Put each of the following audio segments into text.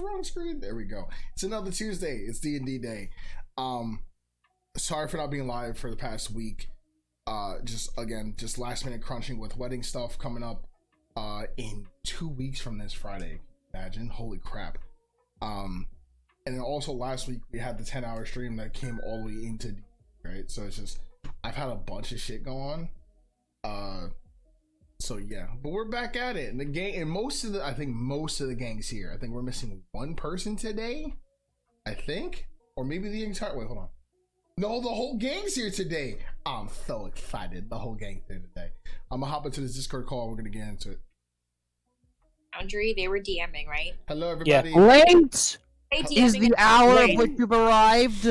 wrong screen. There we go. It's another Tuesday. It's D&D day. Sorry for not being live for the past week. Just last minute crunching with wedding stuff coming up in 2 weeks from this Friday. Imagine, holy crap. And then also last week we had the 10-hour stream that came all the way into D, right? So it's just I've had a bunch of shit go on. So yeah, but we're back at it. And the gang, and I think most of the gang's here. I think we're missing one person today. I think, or maybe the entire. Wait, hold on. No, the whole gang's here today. I'm so excited. The whole gang's here today. I'm gonna hop into this Discord call. We're gonna get into it. Boundary, they were DMing, right? Hello, everybody. Yeah. Late is the hour Late. of which you've arrived.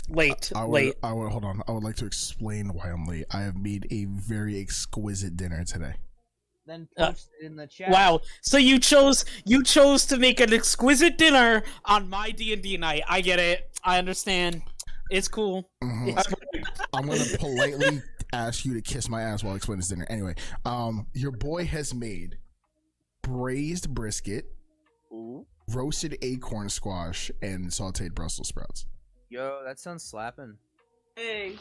Late. Hold on. I would like to explain why I'm late. I have made a very exquisite dinner today. Then post it in the chat. Wow. So you chose to make an exquisite dinner on my D&D night. I get it. I understand. It's cool. Mm-hmm. I'm gonna politely ask you to kiss my ass while I explain this dinner. Anyway, your boy has made braised brisket, roasted acorn squash, and sauteed Brussels sprouts. Yo, that sounds slapping. Hey.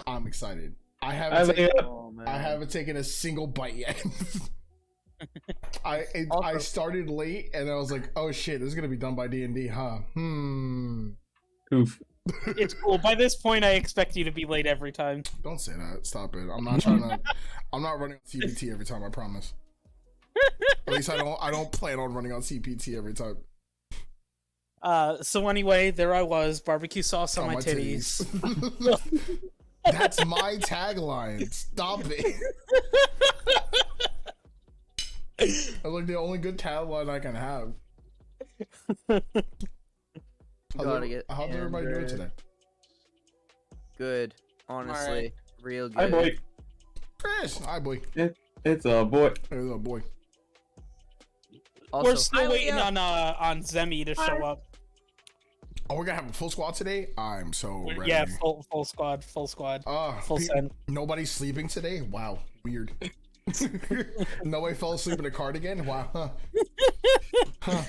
I'm excited. I haven't taken a single bite yet. I started late and I was like, oh shit, this is gonna be done by D&D, huh? Oof. It's cool. By this point, I expect you to be late every time. Don't say that. Stop it. I'm not running on CPT every time. I promise. At least I don't plan on running on CPT every time. So anyway, there I was, barbecue sauce on my titties. That's my tagline. Stop it. That's like the only good tagline I can have. How's everybody doing today? Good. Honestly. Right. Real good. Hi, boy. Chris. Hi, boy. It's a boy. There's a boy. Also, We're still waiting on Zemi to show up. Oh, we're gonna have a full squad today? I'm so ready. Yeah, full squad. Full send. Nobody's sleeping today? Wow, weird. Nobody fell asleep in a cardigan? Wow. Huh.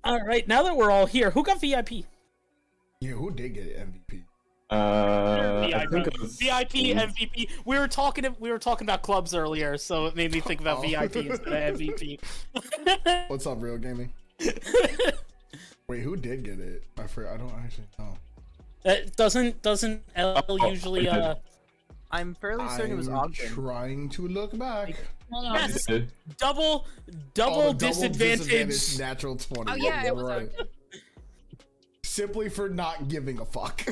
All right, now that we're all here, who got VIP? Yeah, who did get MVP? I think it was... VIP, MVP. We were talking about clubs earlier, so it made me think about VIP instead of MVP. What's up, Real Gaming? Wait, who did get it? I don't actually know. Doesn't L usually I'm fairly certain it was Ogden. Trying to look back. Yes, double disadvantage. Natural 20. Oh yeah, it was right. Ogden. Simply for not giving a fuck.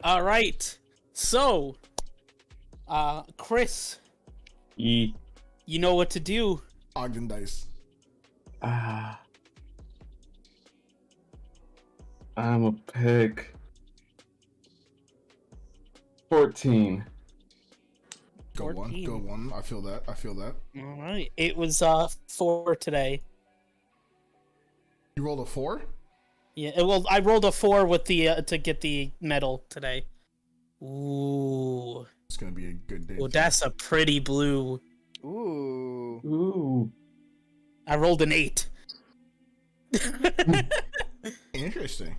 All right, so, Chris, you know what to do. Ogden dice. I'm a pick. 14. Go 14. one. I feel that. All right, it was 4 today. You rolled a 4? Yeah, well, I rolled a 4 with the to get the medal today. Ooh. It's gonna be a good day. Well, that's a pretty blue. Ooh. I rolled an 8. Interesting.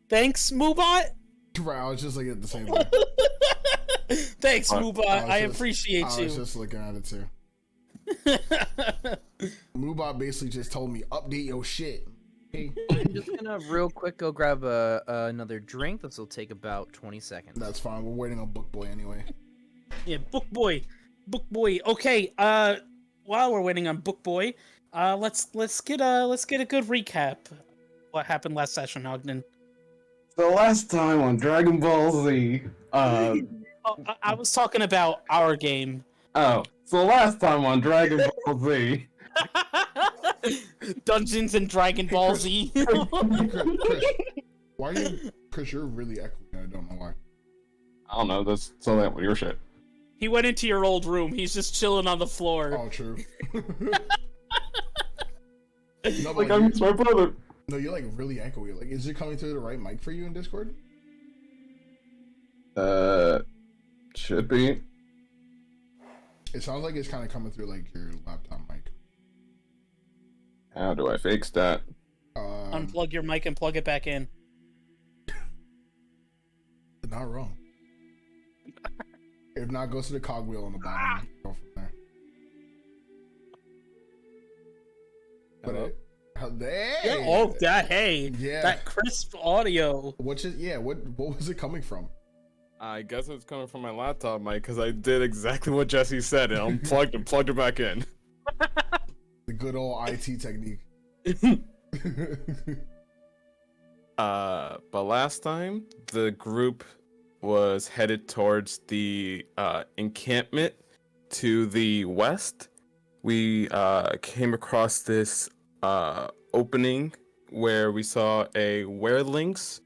Thanks, Moobot. Right, I was just looking at the same thing. Thanks, Moobot. I appreciate you. I was just looking at it too. Moobot basically just told me, update your shit. Hey. I'm just gonna real quick go grab another drink. This will take about 20 seconds. That's fine. We're waiting on Book Boy anyway. Yeah, Book Boy. Okay. While we're waiting on Book Boy, let's get a good recap. What happened last session, Ogden? The last time on Dragon Ball Z. I was talking about our game. Oh, so last time on Dragon Ball Z. Dungeons and Dragon Ball Z. Chris, why are you? Chris, you're really echoing. I don't know why. I don't know. That's so that was your shit. He went into your old room. He's just chilling on the floor. Oh, true. No, Like I miss my brother. No, you're like really echoey. Like, is it coming through the right mic for you in Discord? Should should be. It sounds like it's kind of coming through like your laptop mic. How do I fix that? Unplug your mic and plug it back in. Not wrong. If not, go to the cogwheel on the bottom. Go from there. Hello? Hey! Yeah, oh, that Yeah. that crisp audio. What was it coming from? I guess it's coming from my laptop mic because I did exactly what Jesse said and unplugged and plugged it back in. The good old IT technique. But last time the group was headed towards the encampment to the west. We came across this opening where we saw a werelynx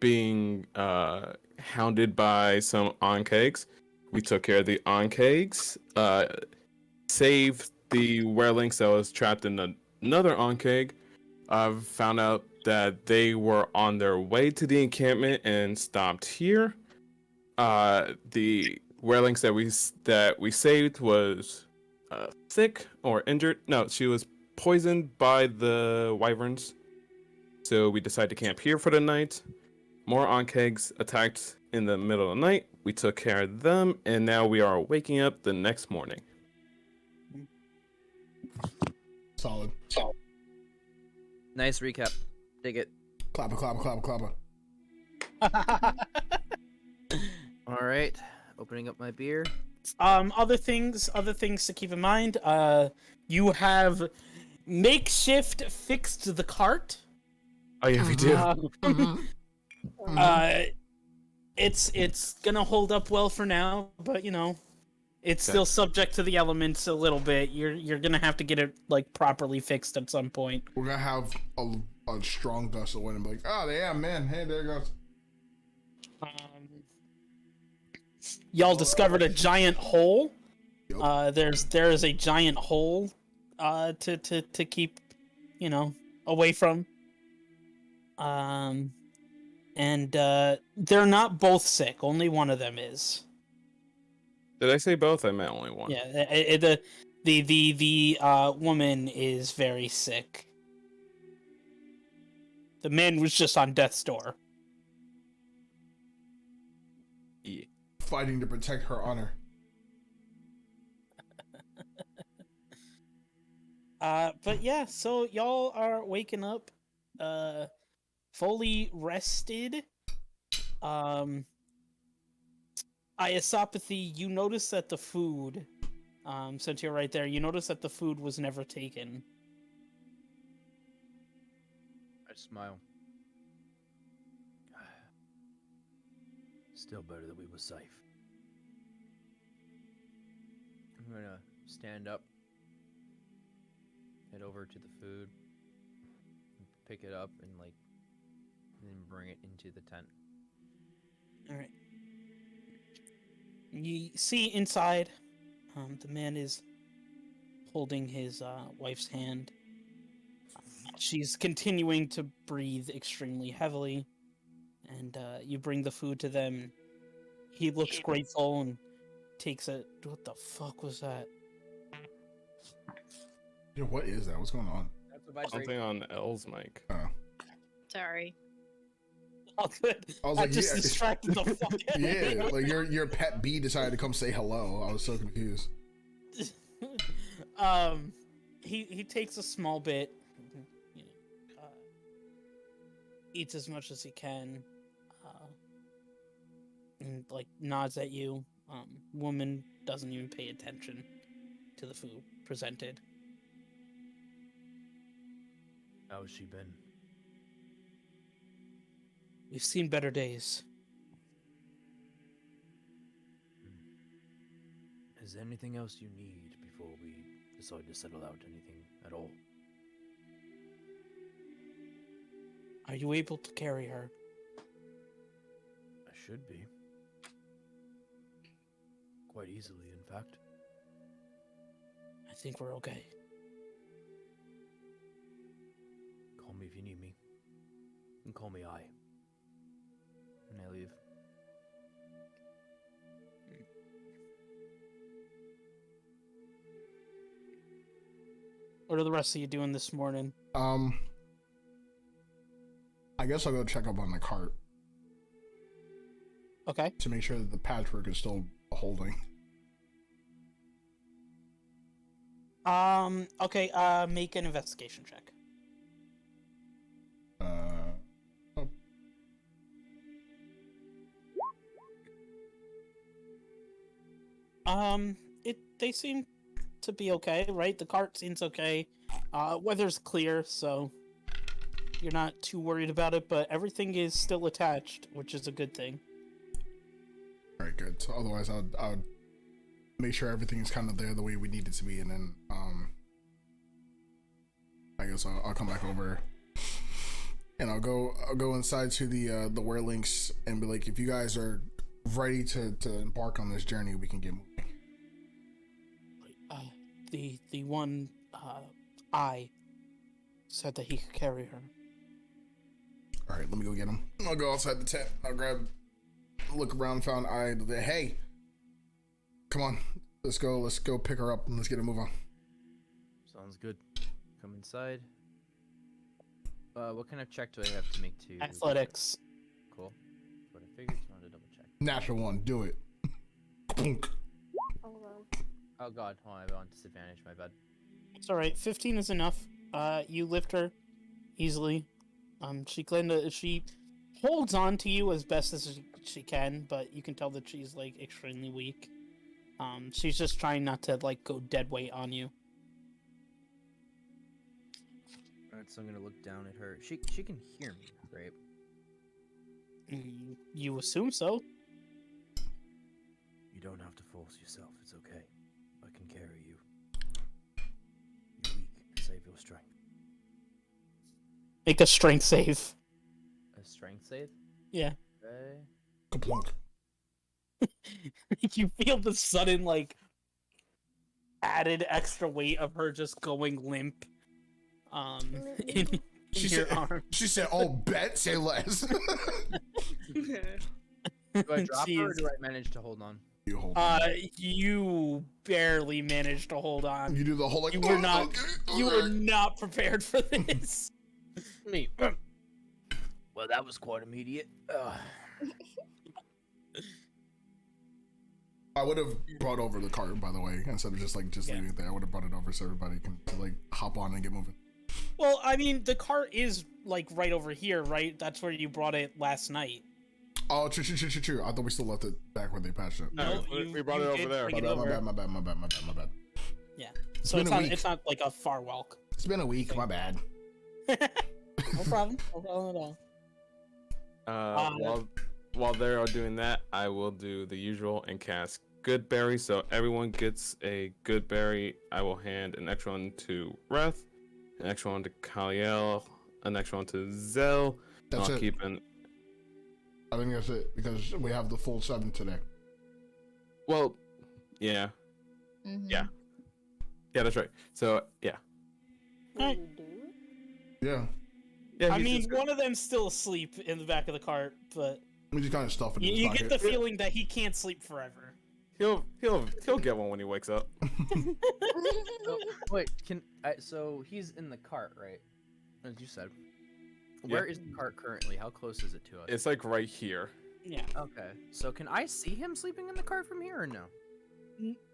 being hounded by some onkegs. We took care of the onkegs, saved the werelynx that was trapped in another onkeg. Found out that they were on their way to the encampment and stopped here. The werelynx that we saved was sick or injured. No, she was poisoned by the wyverns. So we decided to camp here for the night. More onkegs attacked in the middle of the night. We took care of them, and now we are waking up the next morning. Solid. Nice recap. Dig it. Clapper, clapper, clapper, clapper. All right. Opening up my beer. Other things to keep in mind. You have makeshift fixed the cart. Oh yeah, we do. It's gonna hold up well for now, but you know, it's Okay. still subject to the elements a little bit. You're gonna have to get it like properly fixed at some point. We're gonna have a strong gust of wind and be like, oh yeah, man, hey, there it goes. Y'all discovered a giant hole. Yep. There is a giant hole to keep, you know, away from. And they're not both sick. Only one of them is. Did I say both? I meant only one. Yeah, the woman is very sick. The man was just on death's door. Yeah. Fighting to protect her honor. But yeah, so y'all are waking up, fully rested. Iosopathy, you notice that the food, since you're right there, you notice that the food was never taken. I smile. Still better that we were safe. I'm gonna stand up, head over to the food, pick it up, and then bring it into the tent. All right. You see inside, the man is holding his wife's hand. She's continuing to breathe extremely heavily, and you bring the food to them. He looks grateful and takes it. What the fuck was that? Yeah, what is that? What's going on? That's a vibrate. Something on L's mic. Sorry. Oh, good. I was I like, just yeah. distracted the fuck out of Yeah, you. like your pet bee decided to come say hello. I was so confused. He takes a small bit, you know, eats as much as he can, and like nods at you. Woman doesn't even pay attention to the food presented. How's she been? We've seen better days. Is there anything else you need before we decide to settle out anything at all? Are you able to carry her? I should be. Quite easily, in fact. I think we're okay. Call me if you need me. And call me I. And I leave. What are the rest of you doing this morning? I guess I'll go check up on the cart Okay. to make sure that the patchwork is still holding. Okay, make an investigation check. Oh. They seem to be okay, right? The cart seems okay. Weather's clear, so you're not too worried about it, but everything is still attached, which is a good thing. All right, good. So otherwise, I would make sure everything's kind of there the way we need it to be, and then I guess I'll come back over, and I'll go inside to the Werelings and be like, if you guys are ready to embark on this journey, we can get moving. The one I said that he could carry her. All right, let me go get him. I'll go outside the tent. I'll look around, found I. Hey, come on, let's go pick her up and let's get a move on. Sounds good. Come inside. What kind of check do I have to make to? Athletics. Cool. That's what I figured. Just wanted to double check. Natural one, do it. Plunk. Oh god, hold on, I'm on disadvantage, my bad. It's alright, 15 is enough. You lift her easily. She holds on to you as best as she can, but you can tell that she's, like, extremely weak. She's just trying not to, like, go dead weight on you. Alright, so I'm gonna look down at her. She can hear me, right? You assume so? You don't have to force yourself, it's okay. I can carry you. You're weak, save your strength. Make a strength save. A strength save? Yeah. Okay. Kaplunk. You feel the sudden, like, added extra weight of her just going limp. In your arm. She said, "Oh, bet, say less." Do I drop her or do I manage to hold on? You hold on. You barely managed to hold on. You do the whole like. You were not. Okay, You were not prepared for this. Me. Well, that was quite immediate. I would have brought over the cart, by the way, instead of just leaving it there. I would have brought it over so everybody can like hop on and get moving. Well, I mean, the cart is like right over here, right? That's where you brought it last night. Oh, true. I thought we still left it back where they patched it. No, we brought it over there. My bad. Yeah. So it's not like a far walk. It's been a week. My bad. No problem. No problem at all. While they're all doing that, I will do the usual and cast Good Berry. So everyone gets a Good Berry. I will hand an extra one to Reth, an extra one to Kaliel, an extra one to Zell. That's I'll it. keep an. I think that's it because we have the full 7 today. Well, yeah. Mm-hmm. Yeah, that's right. So yeah. Alright. Yeah. Yeah. I he's mean, just- one of them's still asleep in the back of the cart, but We just kind of stuff it in his you pocket. get the feeling that he can't sleep forever. He'll get one when he wakes up. Oh, wait, so he's in the cart, right? As you said. Yeah. Where is the cart currently? How close is it to us? It's like right here. Yeah. Okay, so can I see him sleeping in the cart from here or no?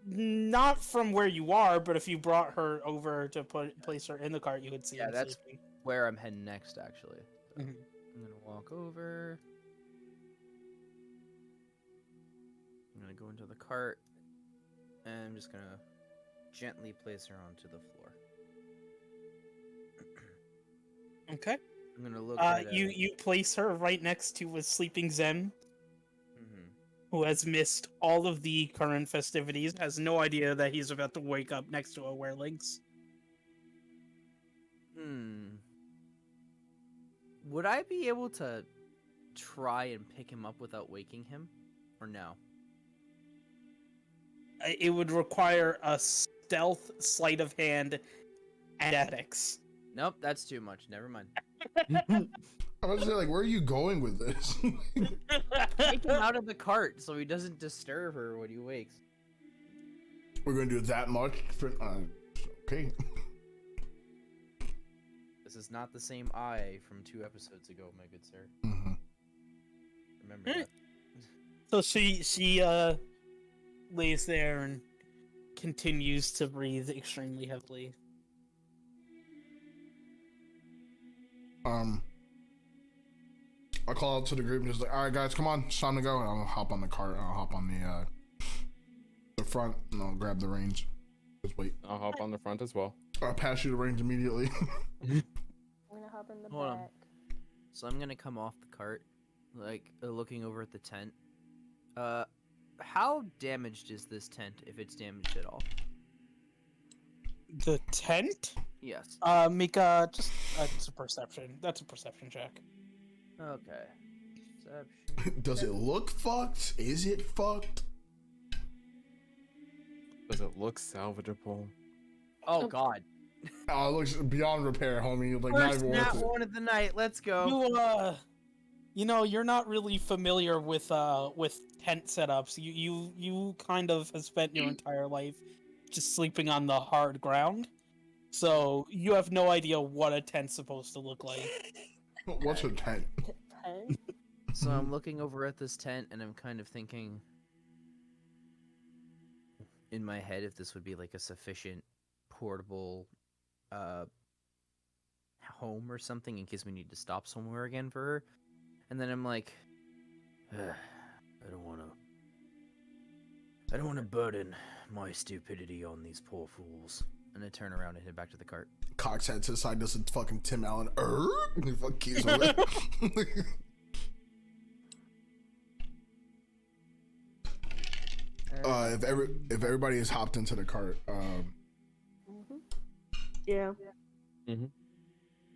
Not from where you are, but if you brought her over to place her in the cart, you would see Yeah, him that's sleeping. where I'm heading next, actually. So Mhm. I'm gonna walk over. I'm gonna go into the cart, and I'm just gonna gently place her onto the floor. Okay. I'm gonna look at you place her right next to a sleeping Zen Mhm. who has missed all of the current festivities, has no idea that he's about to wake up next to a Werelings. Would I be able to try and pick him up without waking him, or no? It would require a stealth, sleight of hand, and athletics. Nope, that's too much. Never mind. I was say, like, where are you going with this? Take him out of the cart so he doesn't disturb her when he wakes. We're gonna do that much? Okay. This is not the same eye from 2 episodes ago, my good sir. Mm-hmm. Remember that. So she lays there and continues to breathe extremely heavily. I call out to the group and just like, all right, guys, come on, it's time to go. And I'll hop on the cart. And I'll hop on the front, and I'll grab the reins. Just wait. I'll hop on the front as well. I'll pass you the reins immediately. I'm gonna hop in the Hold on. back. So I'm gonna come off the cart, like looking over at the tent. How damaged is this tent, if it's damaged at all? The tent? Yes. Make that's a perception. That's a perception check. Okay. Perception. Does it look fucked? Is it fucked? Does it look salvageable? Oh God. Oh, it looks beyond repair, homie. Like, not First even nat worth it. one of the night. Let's go. You know, you're not really familiar with tent setups. You kind of have spent your entire life just sleeping on the hard ground, so you have no idea what a tent's supposed to look like. What's a tent? Pen? So I'm looking over at this tent, and I'm kind of thinking in my head if this would be like a sufficient portable home or something in case we need to stop somewhere again for her. And then I'm like, I don't want to burden my stupidity on these poor fools. And I turn around and head back to the cart. Cock's head to the side, does a fucking Tim Allen. And he fucking keys on it. If everybody has hopped into the cart, Yeah.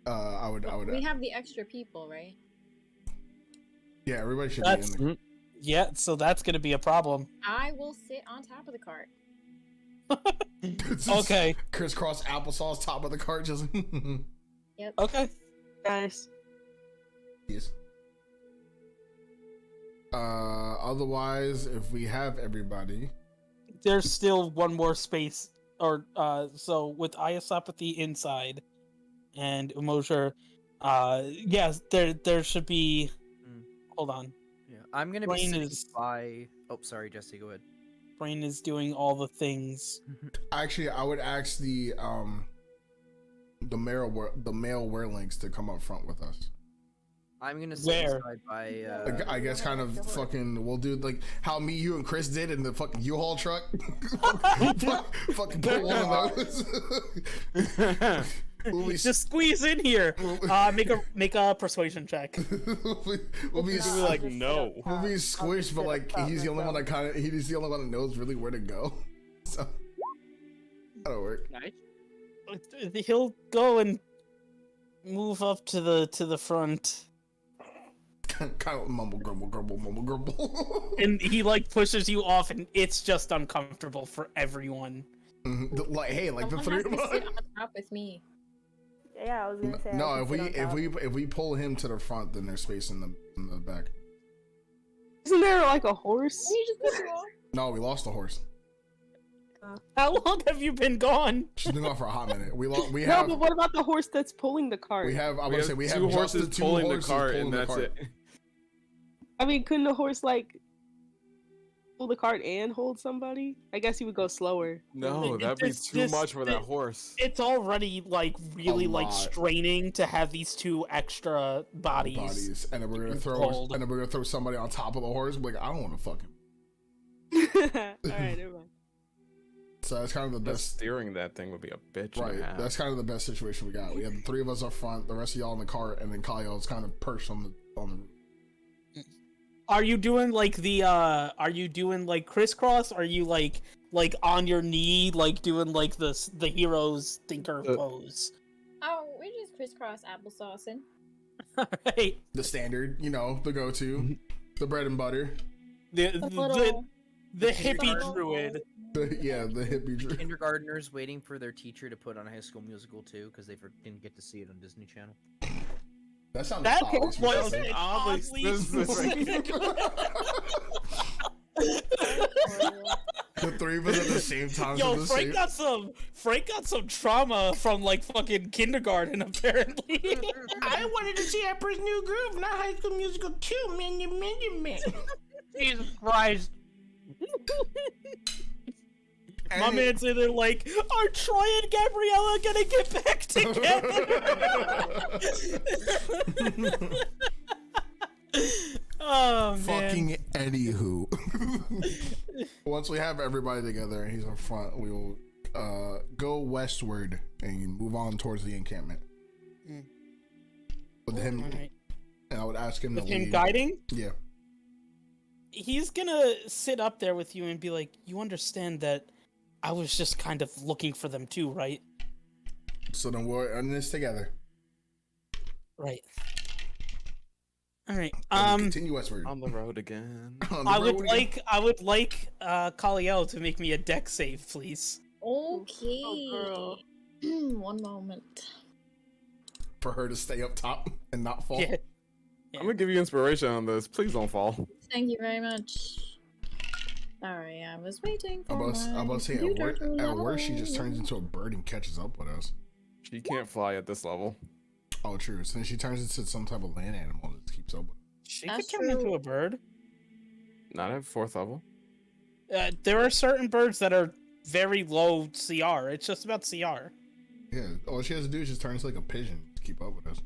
I would. We have the extra people, right? Yeah, everybody should That's- be in the. Yeah, so that's gonna be a problem. I will sit on top of the cart. It's just Okay. crisscross applesauce top of the cart, just. Yep. Okay. Nice. Yes. Otherwise, if we have everybody, There's still one more space, or so with Iosopathy inside, and Emosure, yes, there should be. Hold on. Yeah, I'm gonna be Brain sitting is- by. Oh, sorry, Jesse. Go ahead. Brain is doing all the things. actually, I would ask the male werelings to come up front with us. I'm gonna sit Where? inside by. I guess kind of fucking. We'll do like how me, you, and Chris did in the fucking U-Haul truck. fucking put one of those. We'll be, Just squeeze in here. Make a persuasion check. we'll be like, no. We'll be squished, but like he's the only one that he's the only one that knows really where to go. So that'll work. Nice. He'll go and move up to the front, Kind of mumble grumble. and he like pushes you off, and it's just uncomfortable for everyone. Like, hey, like the Someone three has of to us. sit on top with me. Yeah, I was gonna say. I No, can if sit on top. we pull him to the front, then there's space in the back. Isn't there like a horse? You just put you off. No, we lost the horse. How long have you been gone? She's been gone for a hot minute. We No, have but what about the horse that's pulling the cart? we have. I We would say we have two just horses the two pulling horses the cart, pulling and the that's cart. it. I mean, couldn't the horse like pull the cart and hold somebody? I guess he would go slower. No, that'd be This- too this- much for that this- horse. It's already like really like lot. straining to have these two extra bodies. And then we're gonna Hold. throw somebody on top of the horse. Like, I don't want to fucking. Alright, never mind. So that's kind of the But best. steering that thing would be a bitch. Right, And a half. that's kind of the best situation we got. We have the three of us up front, the rest of y'all in the cart, and then Kyle is kind of perched on the Are you doing like the are you doing like crisscross? Are you like on your knee, like doing like the hero's thinker pose? Oh, we're just crisscross applesaucing. Alright. the standard, the go-to, the bread and butter. The The little. the hippie little- druid. The hippie drink. Kindergartners waiting for their teacher to put on High School Musical 2 because they didn't get to see it on Disney Channel. That sounds That oddly was specific. oddly This is specific. The three of us at the same time. Yo, the Frank same... got some trauma from like fucking kindergarten apparently. I wanted to see Emperor's New Groove, not High School Musical 2, man. Jesus Christ. My man's either like, are Troy and Gabriella gonna get back together? Oh, man. Fucking anywho. Once we have everybody together and he's in front, we will go westward and move on towards the encampment. With him, Right. and I would ask him With to him lead. guiding? Yeah. He's gonna sit up there with you and be like, you understand that I was just kind of looking for them too, right? So then we're in this together. Right. All right. And we continue westward. On the road again. On the I road would again. like Kaliel to make me a deck save, please. Okay. Oh, One moment. For her to stay up top and not fall. Yeah. I'm gonna give you inspiration on this. Please don't fall. Thank you very much. Sorry, I was waiting for I'm about to say, computer to at worst, she just load. turns into a bird and catches up with us. She can't fly at this level. Oh, true. So then she turns into some type of land animal that keeps up with us. She That's could turn into true. a bird. Not at 4th level. There are certain birds that are very low CR. It's just about CR. Yeah, all she has to do is just turn into like a pigeon to keep up with us.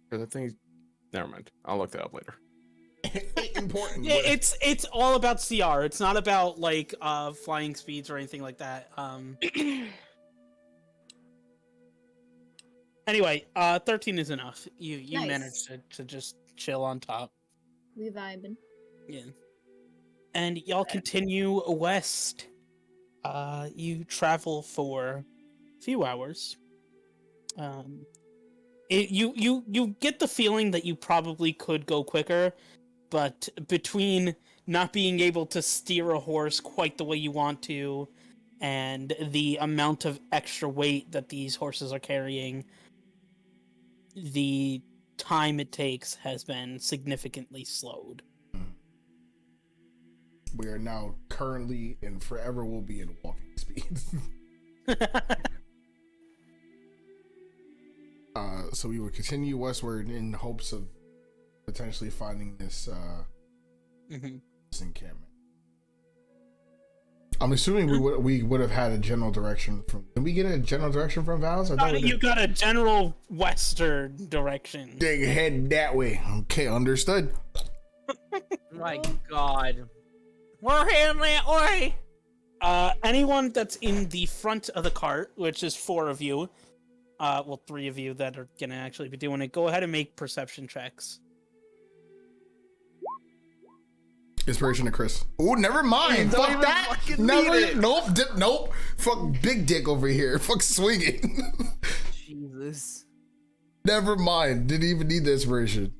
Because I think. Never mind. I'll look that up later. Important. Yeah, but- it's all about CR. It's not about like flying speeds or anything like that. Anyway, 13 is enough. You Nice. managed to just chill on top. We vibing. Yeah. And y'all continue west. You travel for a few hours. You get the feeling that you probably could go quicker, but between not being able to steer a horse quite the way you want to, and the amount of extra weight that these horses are carrying, the time it takes has been significantly slowed. We are now currently and forever will be in walking speed. So we will continue westward in hopes of potentially finding this this encampment. I'm assuming we would have had a general direction from. Did we get a general direction from Val's? I thought we You did. got a general western direction. Dig head that way. Okay, understood. My God. We're heading that way. Anyone that's in the front of the cart, which is 4 of you, well, 3 of you that are gonna actually be doing it, go ahead and make perception checks. Inspiration to Chris. Oh, never mind. Don't Fuck even that. fucking Never. need it. Nope. Nope. Fuck big dick over here. Fuck swinging. Jesus. Never mind. Didn't even need the inspiration.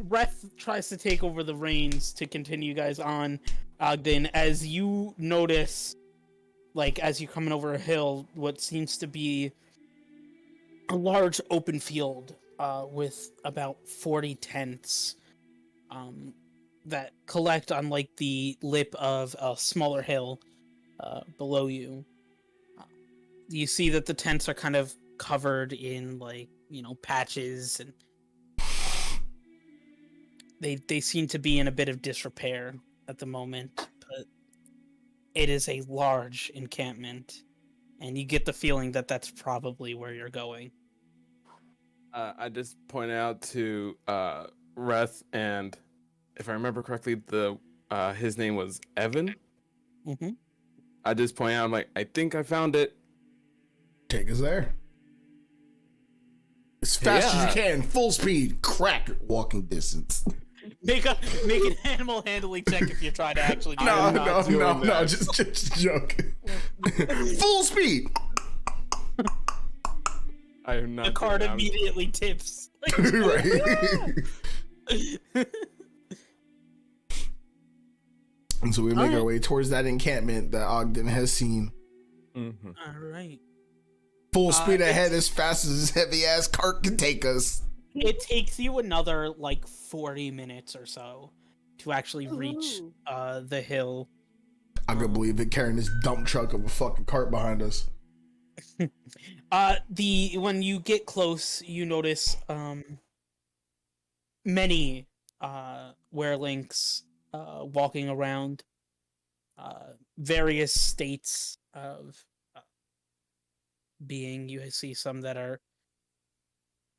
Reth tries to take over the reins to continue you guys on, Ogden, as you notice, like, as you're coming over a hill, what seems to be a large open field with about 40 tents that collect on, like, the lip of a smaller hill below you. You see that the tents are kind of covered in, like, patches, and they seem to be in a bit of disrepair at the moment, but it is a large encampment, and you get the feeling that that's probably where you're going. I just pointed out to Reth, and if I remember correctly, his name was Evan. Mm-hmm. I just point out, I'm like, I think I found it. Take us there. As fast as you can, full speed, crack walking distance. Make an animal handling check if you try to actually do I'm it. not doing No, that. just joking. Full speed. I am not. The cart doing that. immediately tips. Right. And so we make our Alright. way towards that encampment that Ogden has seen. Mhm. All right. Full speed It's- ahead as fast as this heavy ass cart can take us. it takes you another like 40 minutes or so to actually reach Ooh. the hill. I can believe it, carrying this dump truck of a fucking cart behind us. When you get close, you notice many werelinks walking around, various states of being. You see some that are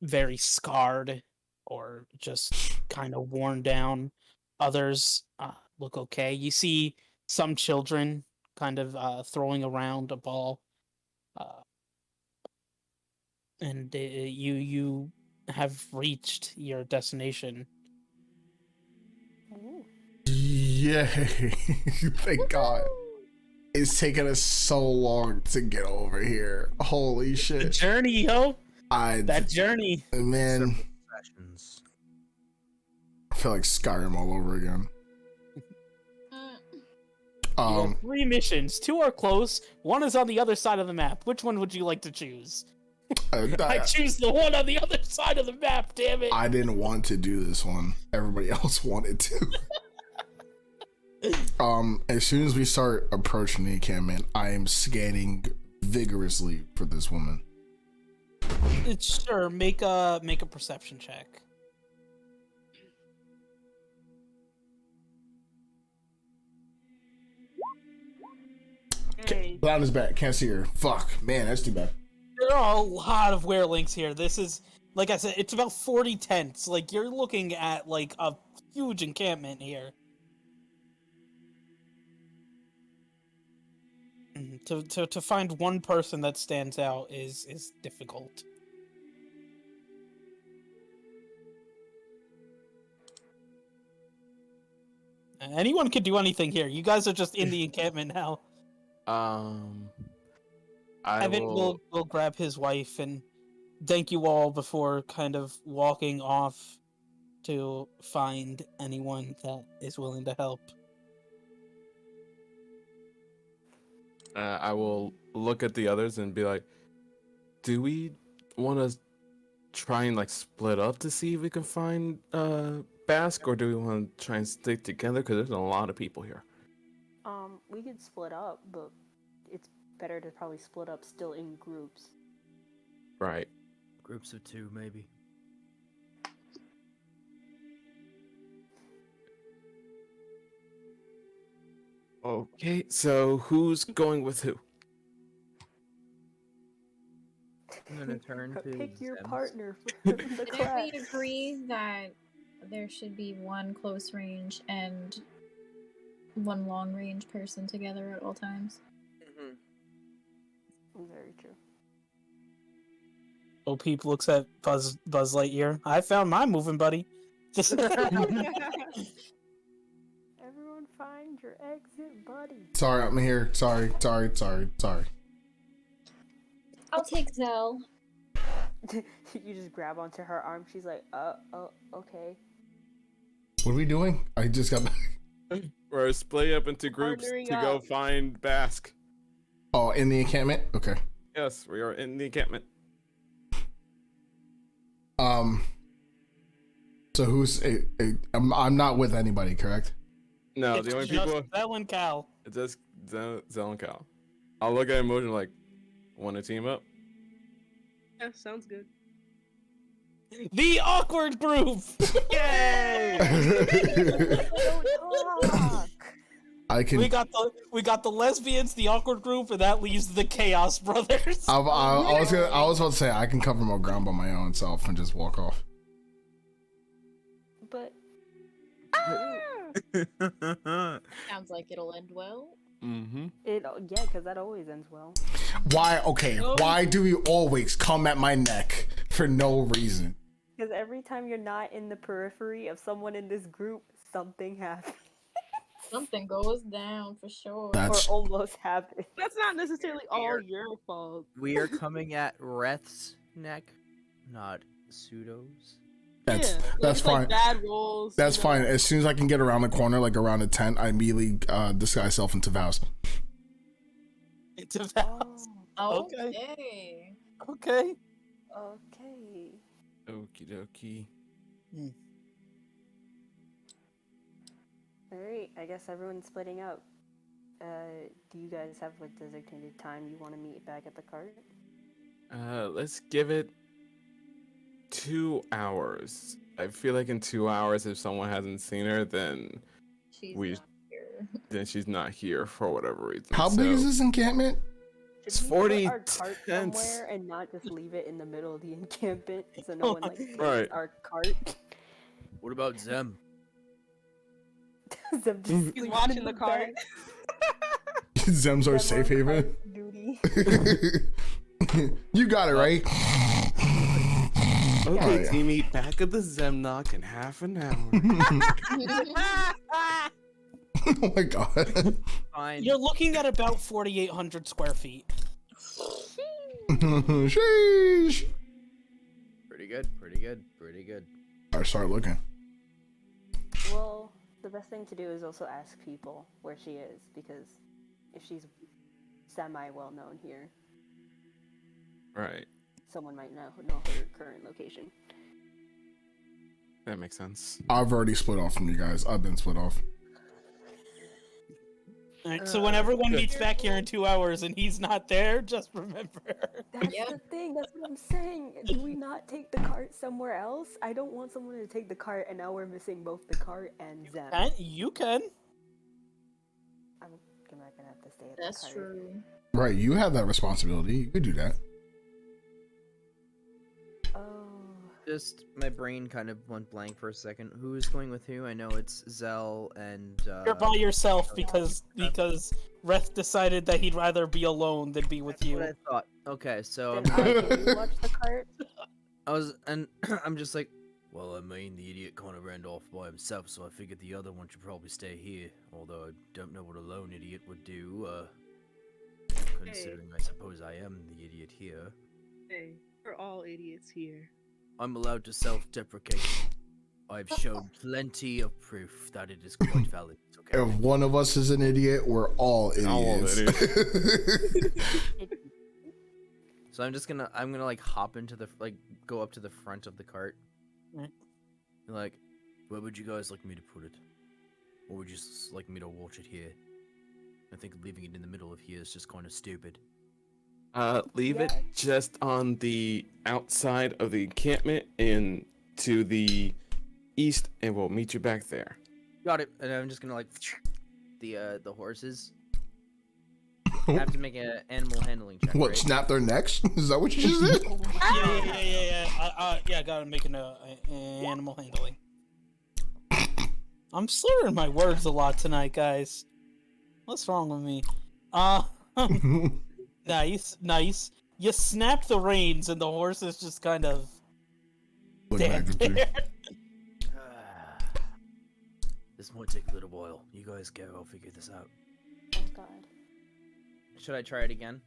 very scarred or just kind of worn down. Others look okay. You see some children kind of throwing around a ball, and you have reached your destination. Ooh. Yay! Thank God. It's taken us so long to get over here. Holy The shit! journey, yo. I That journey. man, Several sessions. I feel like Skyrim all over again. You have 3 missions. 2 are close. 1 is on the other side of the map. Which one would you like to choose? I choose the one on the other side of the map, damn it. I didn't want to do this one. Everybody else wanted to. As soon as we start approaching the encampment, I am scanning vigorously for this woman. Sure, make a perception check. Hey. Blind is back. Can't see her. Fuck. Man, that's too bad. There are a lot of werelinks here. This is, like I said, it's about 40 tents. Like, you're looking at, like, a huge encampment here. To find one person that stands out is difficult. Anyone could do anything here. You guys are just in the encampment now. I Evan will. will grab his wife and thank you all before kind of walking off to find anyone that is willing to help. I will look at the others and be like, "Do we want to try and like split up to see if we can find Basque, or do we want to try and stick together? Because there's a lot of people here." We could split up, but it's better to probably split up still in groups. Right. Groups of 2, maybe. Okay. So who's going with who? I'm gonna turn to Pick your Zems. partner from the Didn't we class. agree that there should be 1 close range and 1 long range person together at all times? Very true. Peep looks at Buzz Lightyear. I found my moving buddy. Everyone find your exit buddy. Sorry, I'm here. Sorry. I'll take Zell. You just grab onto her arm. She's like, okay. What are we doing? I just got back. We're splitting up into groups Partnering to go up. find Basque. Oh, in the encampment? Okay. Yes, we are in the encampment. So who's I'm not with anybody, correct? No, It's the only just people. Bell and Cal. It's just Zell and Cal. I'll look at emotion like, want to team up? Yeah, sounds good. The awkward group. Yay! I can. we got the lesbians, the awkward group, and that leaves the Chaos Brothers. I was about to say I can cover more ground by my own self and just walk off. But Sounds like it'll end well. Mm-hmm. because that always ends well. Why? Okay. Why do we always come at my neck for no reason? Because every time you're not in the periphery of someone in this group, something happens. Something goes down for sure. That's Or almost happens. That's not necessarily all your fault. We are coming at Reth's neck, not Pseudo's. that's It's fine. Like bad rolls. That's you know? fine. As soon as I can get around the corner, like around a tent, I immediately disguise self into Vows. It's a Vows. Okay. Okay. Okay. Okie dokie. Alright, I guess everyone's splitting up. Do you guys have a designated time you want to meet back at the cart? Let's give it 2 hours. I feel like in 2 hours, if someone hasn't seen her, then She's we not here. then she's not here for whatever reason. How big is So- this encampment? It's Should we put 40 our cart tents. somewhere and not just leave it in the middle of the encampment so no one like takes Right. our cart? What about Zem? Them just He's sleeping watching in the cart. bed. Zem's our Them safe on haven. cart duty. You got it right. Okay, yeah. team, meet back at the Zemnock in half an hour. Oh my god. Fine. You're looking at about 4,800 square feet. Sheesh. Pretty good. Pretty good. Pretty good. I start looking. Well, the best thing to do is also ask people where she is, because if she's semi-well known here, Right. someone might know her current location. That makes sense. I've already split off from you guys. I've been split off. Alright, so when everyone meets back here in 2 hours and he's not there, just remember. That's Yep. the thing. That's what I'm saying. Do we not take the cart somewhere else? I don't want someone to take the cart, and now we're missing both the cart and Zem. You can. I'm not gonna have to stay at That's the cart. true. Right, you have that responsibility. You could do that. Oh, Just my brain kind of went blank for a second. Who's going with who? I know it's Zell and. You're by yourself because Reth decided that he'd rather be alone than be with That's you. what I thought. Okay, so then can you watch the cart? I was, and I'm just like, well, I mean, the idiot kind of ran off by himself, so I figured the other one should probably stay here. Although I don't know what a lone idiot would do. Considering I suppose I am the idiot here. Hey, we're all idiots here. I'm allowed to self-deprecate. I've shown plenty of proof that it is quite valid. It's okay. If one of us is an idiot, we're all idiots. So I'm gonna like hop into the go up to the front of the cart. Right. Like, where would you guys like me to put it? Or would you just like me to watch it here? I think leaving it in the middle of here is just kind of stupid. Leave it just on the outside of the encampment and to the east, and we'll meet you back there. Got it. And I'm just gonna like the horses. I have to make an animal handling check. What, right? snap their necks? Is that what you just did? Yeah, gotta make an animal handling. I'm slurring my words a lot tonight, guys. What's wrong with me? Nice. You snap the reins and the horses just kind of Look stand back at you. there. This might take a little while. You guys go. I'll figure this out. Oh god. Should I try it again?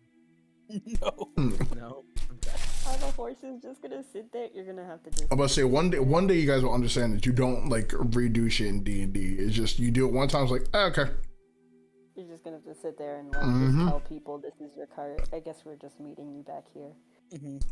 No. No. Okay. Are the horses just gonna sit there? You're gonna have to just. I'm about to say one day you guys will understand that you don't like redo shit in D&D. It's just you do it one time. It's like, okay. You're just gonna have to sit there and like Mhm. just tell people this is your cart. I guess we're just meeting you back here.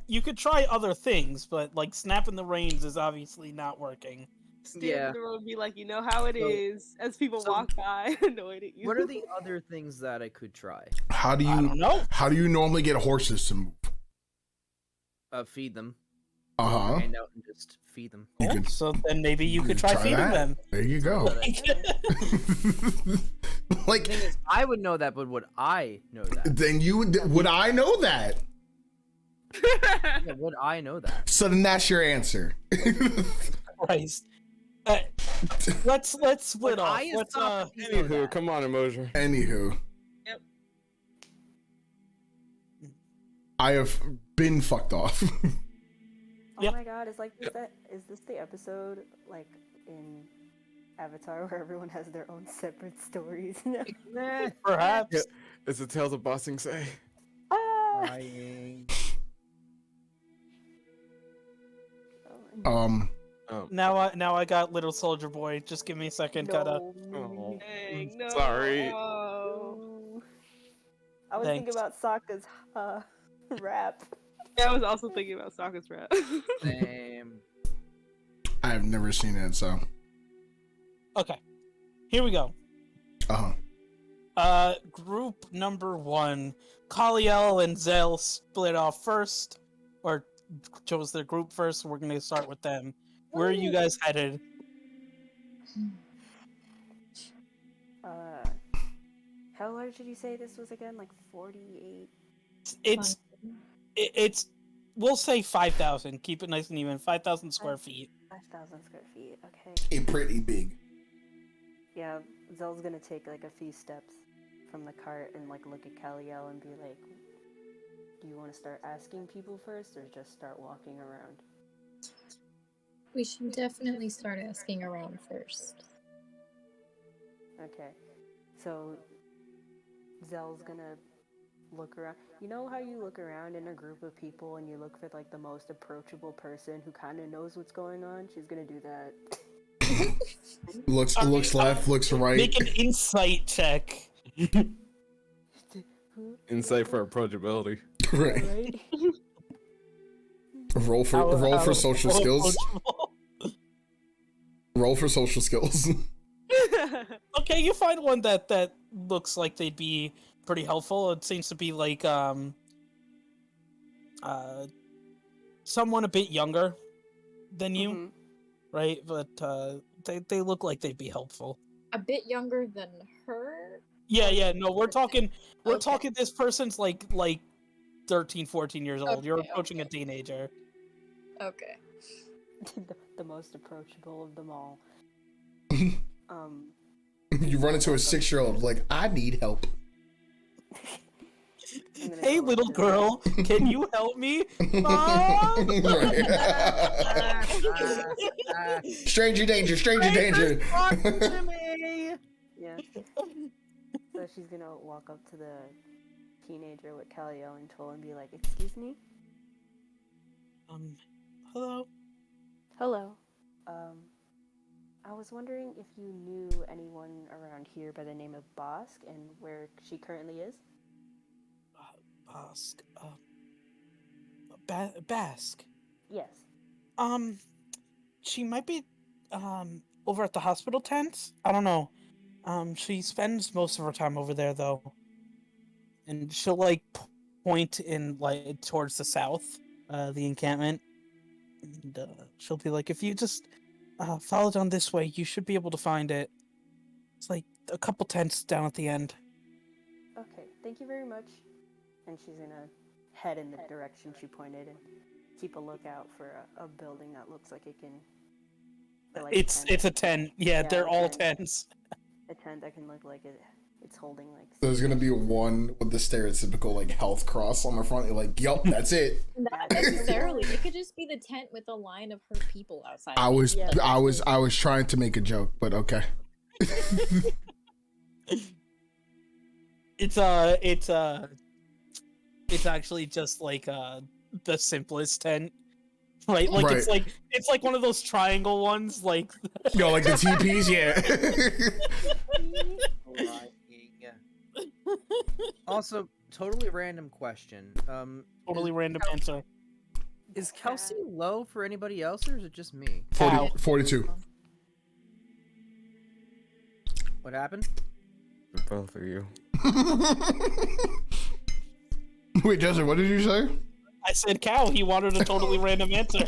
You could try other things, but like snapping the reins is obviously not working. Stand Yeah. in the road and be like, you know how it So- is, as people so- walk by, annoyed at you. What are the other things that I could try? How do I don't you know. how do you normally get horses to move? Feed them. Uh-huh. Hand out and just feed them. You can So then maybe you you could can try feeding that. them. There you go. Like The thing is, I would know that, but would I know that? then you would I know that? Yeah, would I know that? So then that's your answer. Christ. Let's split Would off. I Let's stop and know Anywho, that? come on, Emotion. Anywho. Yep. I have been fucked off. Oh Yep. my god, is this the episode like in Avatar where everyone has their own separate stories now? Nah. perhaps. Yeah. It's the Tales of Bossing Say. Ah! Crying. Um Now I got little soldier boy. Just give me a second, gotta. Oh. Dang, no. Sorry. Oh. I was thinking Thanks. about Sokka's rap. Yeah, I was also thinking about Sokka's rap. Same. I have never seen it, so. Okay, here we go. Uh-huh. Group number 1, Kaliel and Zell split off first, or chose their group first. So we're gonna start with them. Where are you guys headed? How large did you say this was again? Like 48? It's we'll say 5,000. Keep it nice and even. 5,000 square feet. 5,000 square feet, okay. A pretty big. Yeah, Zell's gonna take like a few steps from the cart and like look at Kaliel and be like, do you want to start asking people first or just start walking around? We should definitely start asking around first. Okay, so Zell's gonna look around. You know how you look around in a group of people and you look for like the most approachable person who kind of knows what's going on? She's gonna do that. Looks left, looks right. Make an insight check. Insight for approachability. Right. Roll for social skills. Roll for social skills. Okay, you find one that looks like they'd be pretty helpful. It seems to be like someone a bit younger than you, right? But they look like they'd be helpful. A bit younger than her? Yeah, no, we're talking this person's like 13, 14 years old. You're approaching a teenager. Okay. the most approachable of them all. You run into a 6-year-old like, I need help. Hey, little girl, can you help me? Mom? Stranger danger, stranger danger. Yeah. So she's gonna walk up to the teenager with Kaliel and Toll and be like, excuse me? Hello? Hello. I was wondering if you knew anyone around here by the name of Bosk and where she currently is? Bosk. Bask. Yes. She might be, over at the hospital tents? I don't know. She spends most of her time over there, though. And she'll, like, point in, like, towards the south, the encampment. And, she'll be like, if you just, follow down this way, you should be able to find it. It's, like, a couple tents down at the end. Okay, thank you very much. And she's gonna head in the direction she pointed and keep a lookout for a building that looks like it can... Like it's a tent. Yeah, they're all tents. A tent that can look like it's holding like... There's gonna be one with the stereotypical like health cross on the front. You're like, yup, that's it. Not necessarily. It could just be the tent with a line of hurt people outside. I was trying to make a joke, but okay. It's actually just like the simplest tent, right? Like right. It's like one of those triangle ones, like like the TPs, yeah. Also, totally random question. Totally random answer. Is Kelsey low for anybody else, or is it just me? 42. What happened? For both of you. Wait, Jesse, what did you say? I said cow. He wanted a totally random answer.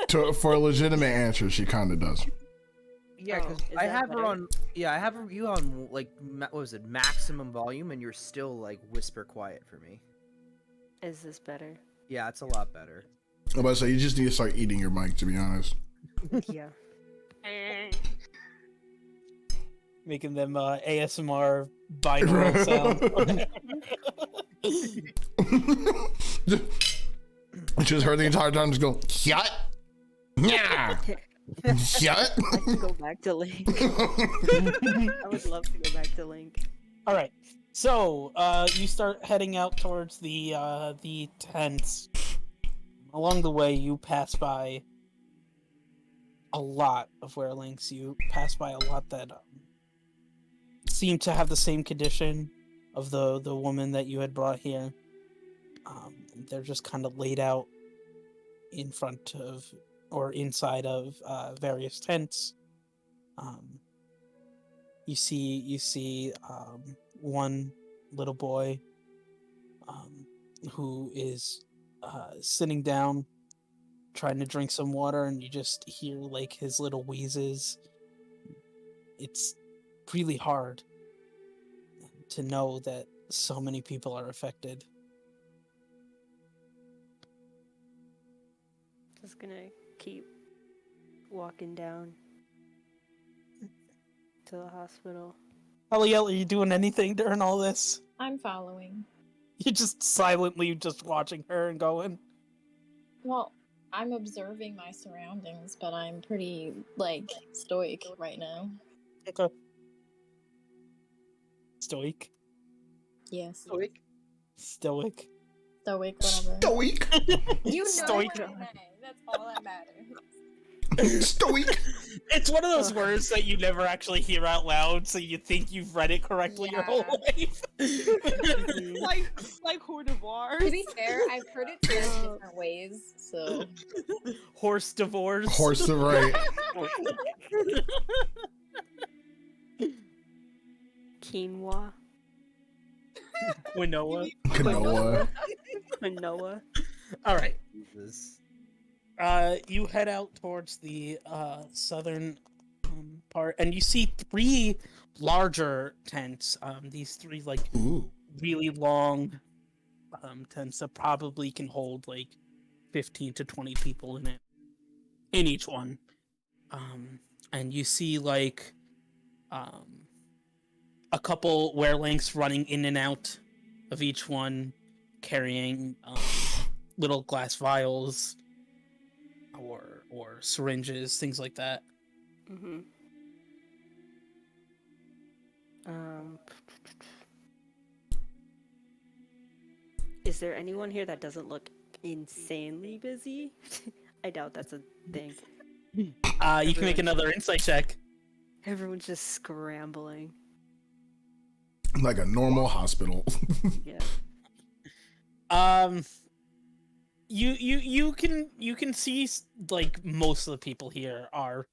For a legitimate answer, she kind of does. Yeah, because I have her on. Yeah, I have you on like what was it, maximum volume, and you're still like whisper quiet for me. Is this better? Yeah, it's a lot better. I'm about to say you just need to start eating your mic, to be honest. Yeah. Making them ASMR binaural sound. Just heard the entire time just go, shut. Yeah. Shut. I'd like to go back to Link. I would love to go back to Link. All right. So, you start heading out towards the tents. Along the way, you pass by a lot of werelinks. You pass by a lot that seem to have the same condition of the woman that you had brought here. They're just kind of laid out in front of or inside of various tents. You see one little boy who is sitting down trying to drink some water, and you just hear like his little wheezes. It's really hard to know that so many people are affected. Just gonna keep walking down to the hospital. Aliel, are you doing anything during all this? I'm following. You're just silently just watching her and going, Well, I'm observing my surroundings, but I'm pretty, like, stoic right now. okay. Stoic? Yes. Stoic. Stoic. Stoic, whatever. Stoic. You know Stoic. what I'm saying. That's all that matters. Stoic. It's one of those words that you never actually hear out loud, so you think you've read it correctly your whole life. like hors d'oeuvres. To be fair, I've heard it said different ways, so... Horse divorce. Horse to right. Quinoa. Quinoa. Quinoa. Quinoa. All right. You head out towards the southern part, and you see 3 larger tents. These 3 like Ooh. really long tents that probably can hold like 15 to 20 people in it, in each one. And you see like a couple werelinks running in and out of each one, carrying little glass vials or syringes, things like that. Mm-hmm. Is there anyone here that doesn't look insanely busy? I doubt that's a thing. You can make another insight check. Everyone's just scrambling. Like a normal hospital. Yeah. You can see like most of the people here are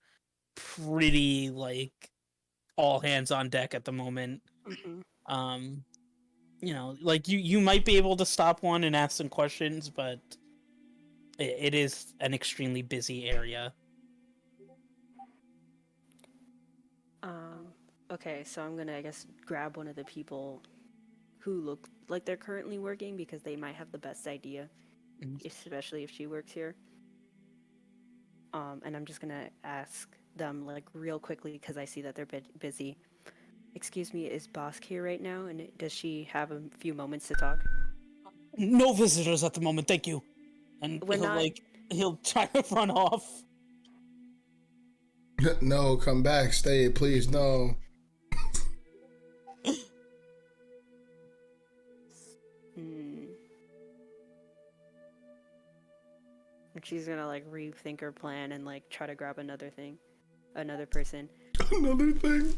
pretty like all hands on deck at the moment. Mm-hmm. You know, like you might be able to stop one and ask some questions, but it is an extremely busy area. Okay, so I'm gonna, I guess, grab one of the people who look like they're currently working, because they might have the best idea, especially if she works here. And I'm just gonna ask them, like, real quickly, because I see that they're busy. Excuse me, is Bosk here right now, and does she have a few moments to talk? No visitors at the moment, thank you. And We're he'll try to run off. No, come back, stay, please, no. She's gonna like rethink her plan and like try to grab another person. Another thing.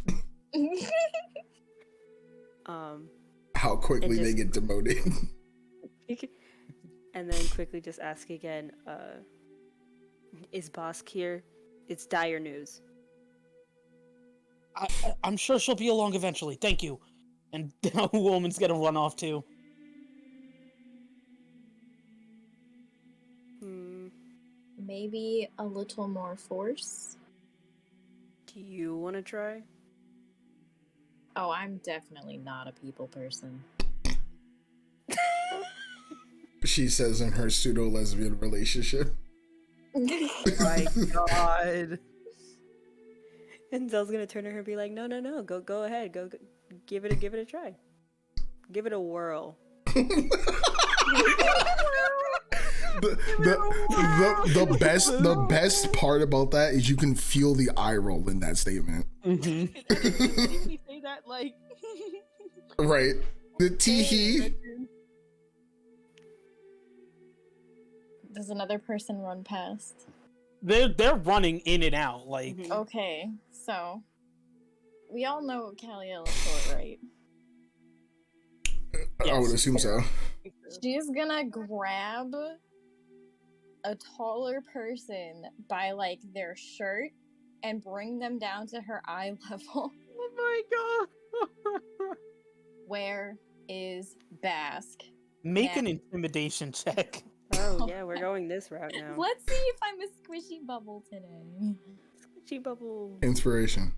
How quickly they get demoted. And then quickly just ask again, is Bosk here? It's dire news. I'm sure she'll be along eventually, thank you. And the woman's gonna run off too. Maybe a little more force? Do you want to try? Oh, I'm definitely not a people person. She says in her pseudo-lesbian relationship. Oh my god. And Zell's gonna turn to her and be like, no, go ahead, go give it a try. Give it a whirl. The best part about that is you can feel the eye roll in that statement. We say that like right. The tee-hee. Does another person run past? They're running in and out, like... Okay, so... We all know Kaliel is short, right? I would Yes. assume so. She's gonna grab a taller person by like their shirt and bring them down to her eye level. Oh my god! Where is Bask? Make Yeah. an intimidation check. Oh yeah, we're going this route now. Let's see if I'm a squishy bubble today. Squishy bubble. Inspiration.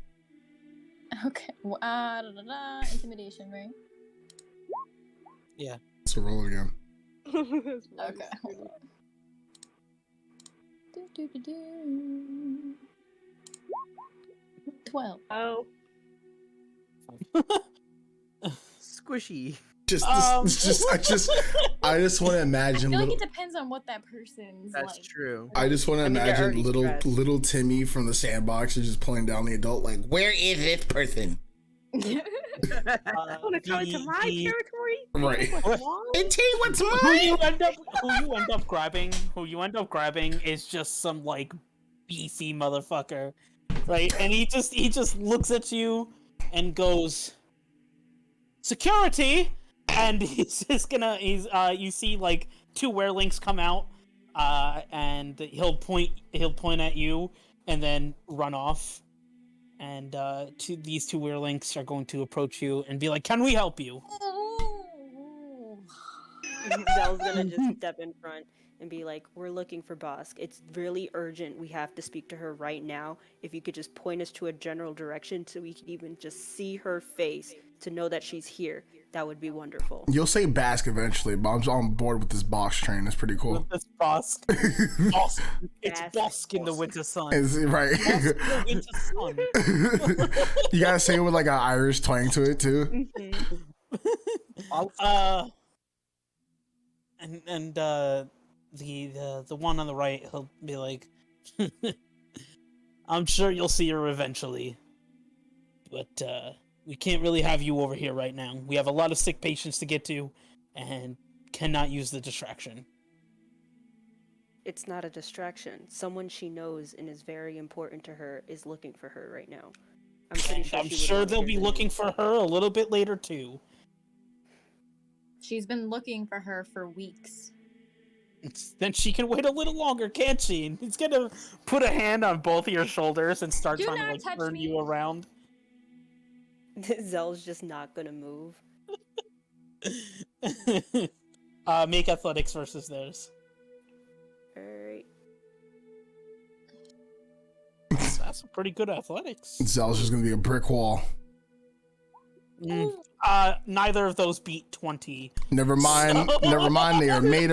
Okay. Intimidation, right? So roll again. Okay. Hold on. Do. 12. Oh, Squishy. I just want to I imagine feel like little. it depends on what that person's That's like. true. I just want to I mean, they're imagine already stressed. little Timmy from the sandbox is just pulling down the adult, like, where is this person? I want to come into my territory. Right. What's wrong? And T, what's Who mine? you end up grabbing is just some like beefy motherfucker, right? And he just looks at you and goes, "Security!" And he's you see like two werelinks come out, and he'll point at you and then run off. And these two werelinks are going to approach you and be like, "Can we help you?" Zell's gonna just step in front and be like, "We're looking for Bosk. It's really urgent. We have to speak to her right now. If you could just point us to a general direction so we could even just see her face to know that she's here, that would be wonderful." You'll say Bask eventually, but I'm on board with this box train. That's pretty cool. With this Bosk. Bosk. It's Bask. Bosk in the winter sun. Is it right? Bosk in the winter sun. You gotta say it with like an Irish twang to it too. The one on the right, he'll be like, "I'm sure you'll see her eventually, but we can't really have you over here right now. We have a lot of sick patients to get to, and cannot use the distraction." It's not a distraction. Someone she knows and is very important to her is looking for her right now. I'm pretty sure I'm she would sure want to they'll hear be the looking news. for her a little bit later too. She's been looking for her for weeks. Then she can wait a little longer, can't she? And he's gonna put a hand on both of your shoulders and start Do trying to not like touch turn me. you around. Zell's just not gonna move. Make athletics versus theirs. Alright. That's a pretty good athletics. Zell's just gonna be a brick wall. Neither of those beat 20. Never mind. Never mind. They are made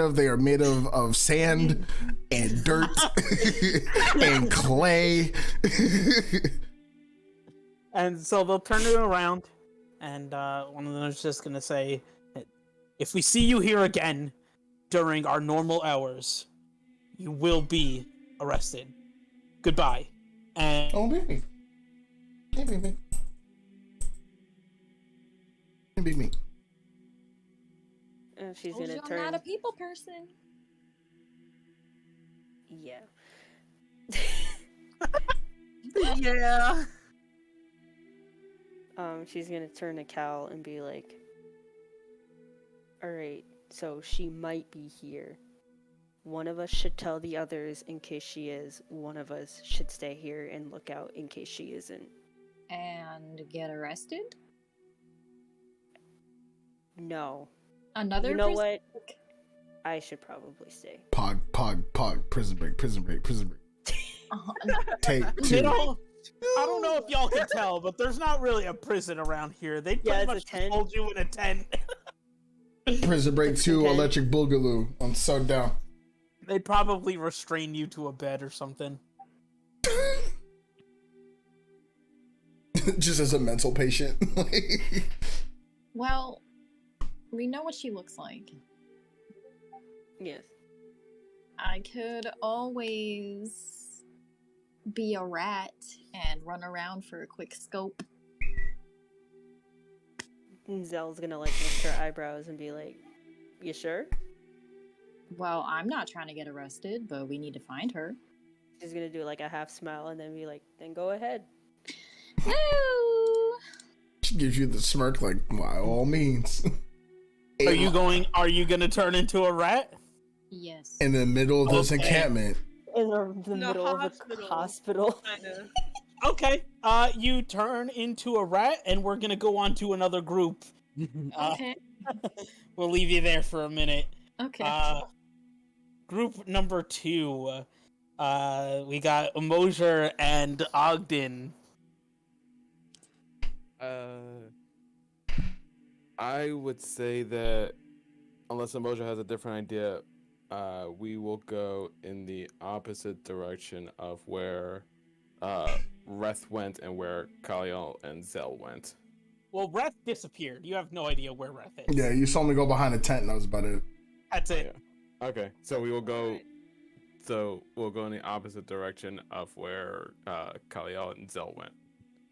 of sand and dirt and clay. And so they'll turn it around, and one of them is just gonna say, "If we see you here again during our normal hours, you will be arrested. Goodbye." And Oh baby. Hey baby. Hey baby. And she's Told gonna you I'm turn. not a people person. Yeah. Yeah. She's gonna turn to Cal and be like, "Alright, so she might be here. One of us should tell the others in case she is. One of us should stay here and look out in case she isn't." And get arrested? No. Another You know prison- what? I should probably stay. Pog. Prison break. Take they two. don't. I don't know if y'all can tell, but there's not really a prison around here. They pretty Yeah, it's a much tent. hold you in a tent. Prison break 2. Okay. Electric Boogaloo. I'm so down. They'd probably restrain you to a bed or something. Just as a mental patient. Well, we know what she looks like. Yes. I could always be a rat and run around for a quick scope. And Zell's gonna like lift her eyebrows and be like, "You sure?" Well, I'm not trying to get arrested, but we need to find her. She's gonna do like a half smile and then be like, "Then go ahead." Woo! She gives you the smirk like, by all means. Are you gonna turn into a rat? Yes. in the middle of this Okay. encampment? In the middle of a hospital. Kinda. Okay. You turn into a rat, and we're gonna go on to another group. Okay. We'll leave you there for a minute. Okay. Group number 2. We got Mosier and Ogden. I would say that unless Emoja has a different idea, we will go in the opposite direction of where Reth went and where Kaliel and Zell went. Well, Reth disappeared. You have no idea where Reth is. Yeah, you saw me go behind a tent, and that was about it. That's it. Yeah. Okay, so we will go. So we'll go in the opposite direction of where Kaliel and Zell went.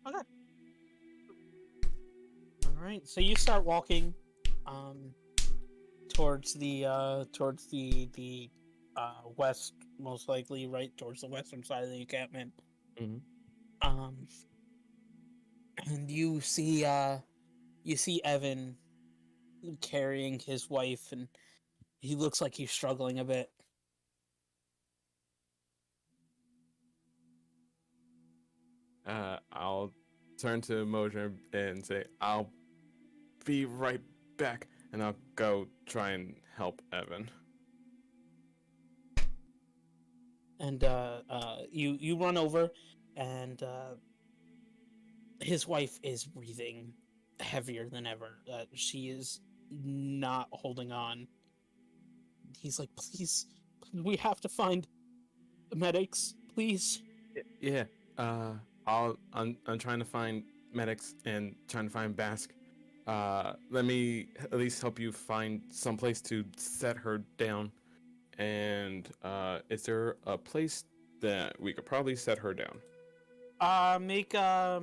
Okay. All right. So you start walking, towards the west, most likely, right towards the western side of the encampment. Mm-hmm. And you see Evan carrying his wife, and he looks like he's struggling a bit. I'll turn to Moja and say, "I'll be right back," and I'll go try and help Evan. And you run over, and his wife is breathing heavier than ever. She is not holding on. He's like, please, we have to find medics, please. Yeah. I'm trying to find medics and trying to find Basque. Let me at least help you find someplace to set her down. And is there a place that we could probably set her down? Make a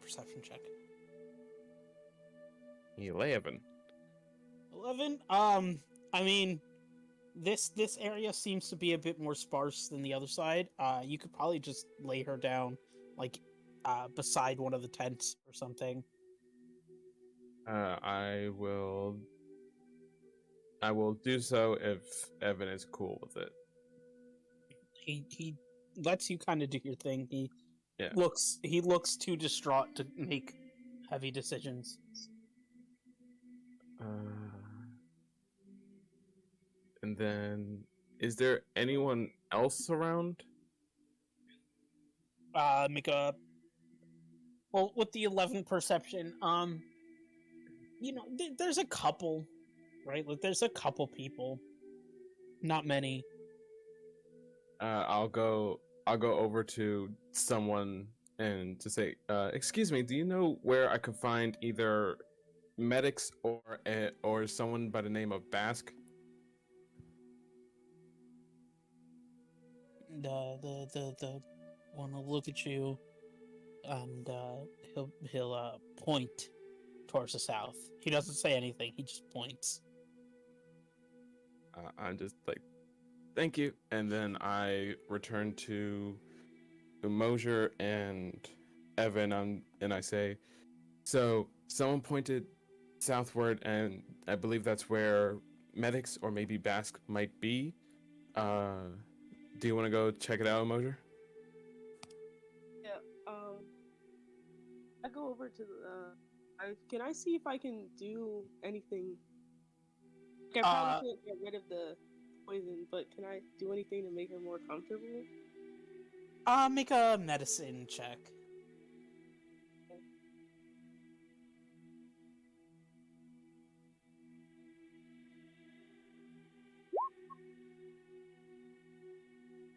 perception check. 11. 11. I mean, this area seems to be a bit more sparse than the other side. You could probably just lay her down, like, beside one of the tents or something. I will do so if Evan is cool with it. He lets you kind of do your thing. He Yeah. looks too distraught to make heavy decisions. And then, is there anyone else around? Make a. Well, with the 11 perception, there's a couple, right? Like, there's a couple people, not many. I'll go over to someone and to say, excuse me, do you know where I could find either medics or someone by the name of Basque? The one will look at you, and he'll point towards the south. He doesn't say anything. He just points. I'm just like, thank you, and then I return to Mosier and Evan, and I say, so someone pointed southward, and I believe that's where medics or maybe Basque might be. Do you want to go check it out, Mosier? Yeah. I go over to the. Can I see if I can do anything? I probably can't get rid of the poison, but can I do anything to make her more comfortable? Make a medicine check.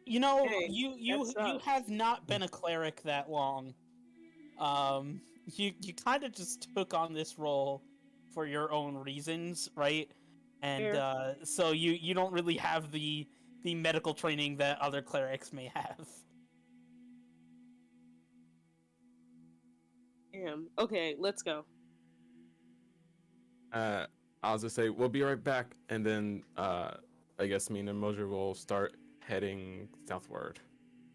You know, Hey, you have not been a cleric that long. You kind of just took on this role for your own reasons, right? And so you don't really have the medical training that other clerics may have. Damn. Okay, let's go. I'll just say we'll be right back, and then I guess me and Mosier will start heading southward.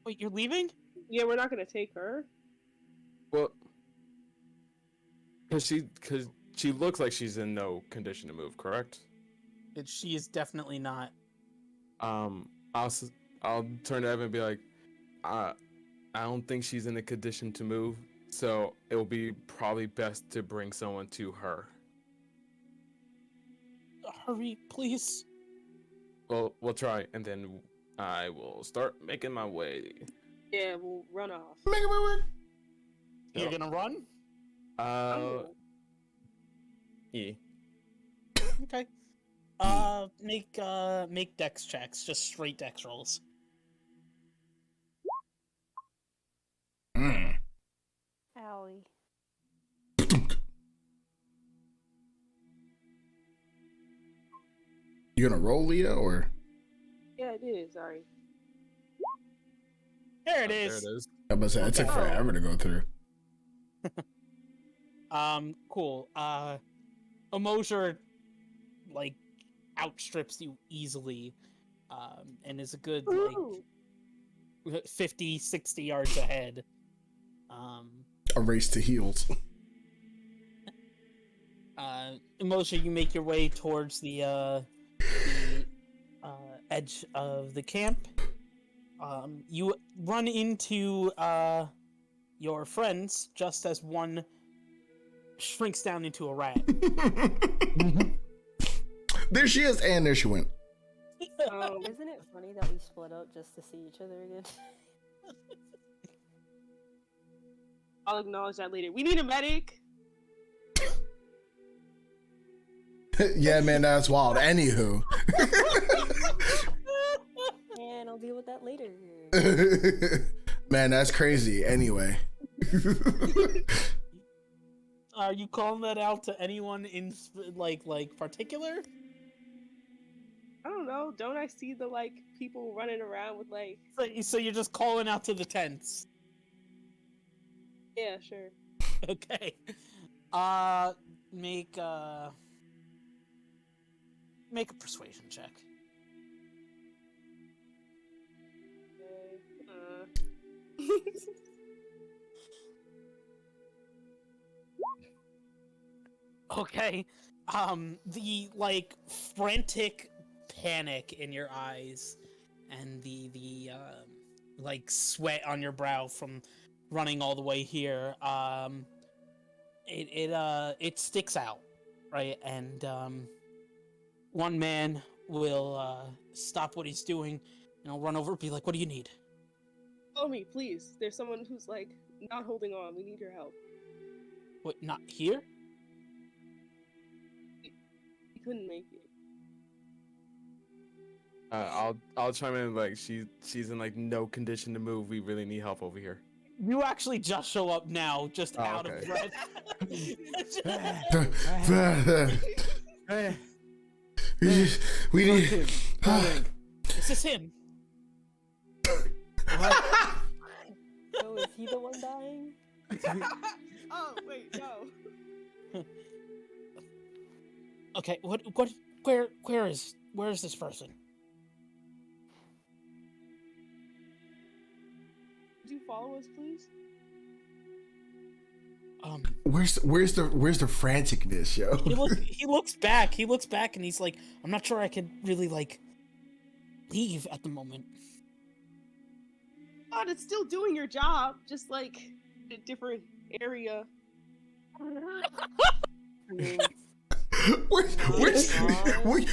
Wait, you're leaving? Yeah, we're not gonna take her. Well, cause she looks like she's in no condition to move, correct? She is definitely not. I'll turn to Evan and be like, I don't think she's in a condition to move, so it will be probably best to bring someone to her. Hurry, please. Well, we'll try, and then I will start making my way. Yeah, we'll run off. Making my way. You're gonna run? Yeah. Okay. Make dex checks, just straight dex rolls. Mm. Owie. You gonna roll, Leah, or? Yeah, it is. Sorry. There it There is. it is. I was saying, it took forever to go through. Cool. Emosier, like, outstrips you easily, and is a good, Ooh. like, 50, 60 yards ahead. A race to heels. Emosier, you make your way towards the edge of the camp. You run into your friends just as one shrinks down into a rat. There she is, and there she went. Isn't it funny that we split up just to see each other again? I'll acknowledge that later. We need a medic. Yeah, man, that's wild. Anywho. And I'll deal with that later. Man, that's crazy. Anyway. Are you calling that out to anyone in like particular? I don't know. Don't I see the like people running around with like? So you're just calling out to the tents. Yeah, sure. Okay. Make a persuasion check. Okay. The like frantic panic in your eyes and the like sweat on your brow from running all the way here, it sticks out, right? And one man will stop what he's doing and I'll run over and be like, "What do you need?" Follow me, please. There's someone who's like not holding on. We need your help. What, not here? He couldn't make it. I'll chime in like she's in like no condition to move. We really need help over here. You actually just show up now, just out of okay. breath. we need. Is this him? So is he the one dying? Oh wait, no. Okay, where is this person? Could you follow us, please? Where's the franticness, yo? He looks back and he's like, I'm not sure I could really like leave at the moment. God, it's still doing your job, just like a different area.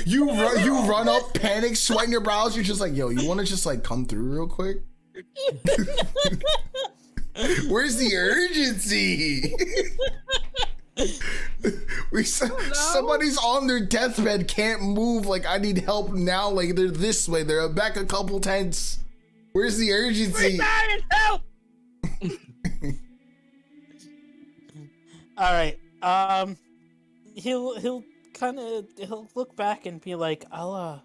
You run up, panic, sweating your brows. You're just like, yo, you want to just like come through real quick? Where's the urgency? Somebody's on their deathbed, can't move. Like, I need help now. Like, they're this way. They're back a couple tents. Where's the urgency? Help! All right. He'll look back and be like, I'll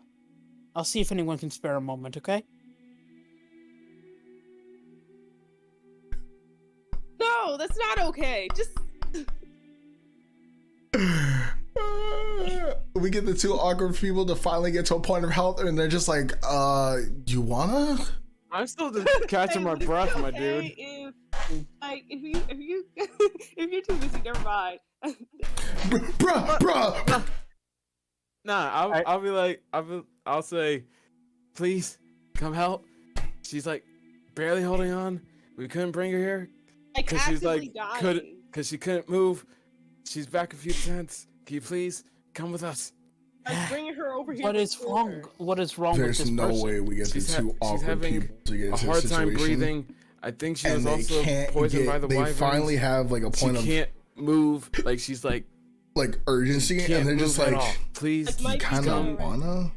see if anyone can spare a moment, okay? No, that's not okay. Just we get the two awkward people to finally get to a point of health, and they're just like, you wanna? I'm still just catching my breath, my dude. If you're too busy, never mind. bruh. Nah, I'll be like, I'll say, please come help. She's like barely holding on. We couldn't bring her here Like because she's actively like dying. because she couldn't move. She's back a few cents. Can you please come with us? Like bringing her over here. What is before wrong? her. What is wrong with There's this no person? way we get the She's two awkward having people to get a into hard a time situation. breathing. I think she And was they also can't poisoned get. by the They wyverns. finally have like a She point of can't move. Like she's like urgency, can't and they're just move at like, all. Please. Like, might be kind of something. wanna.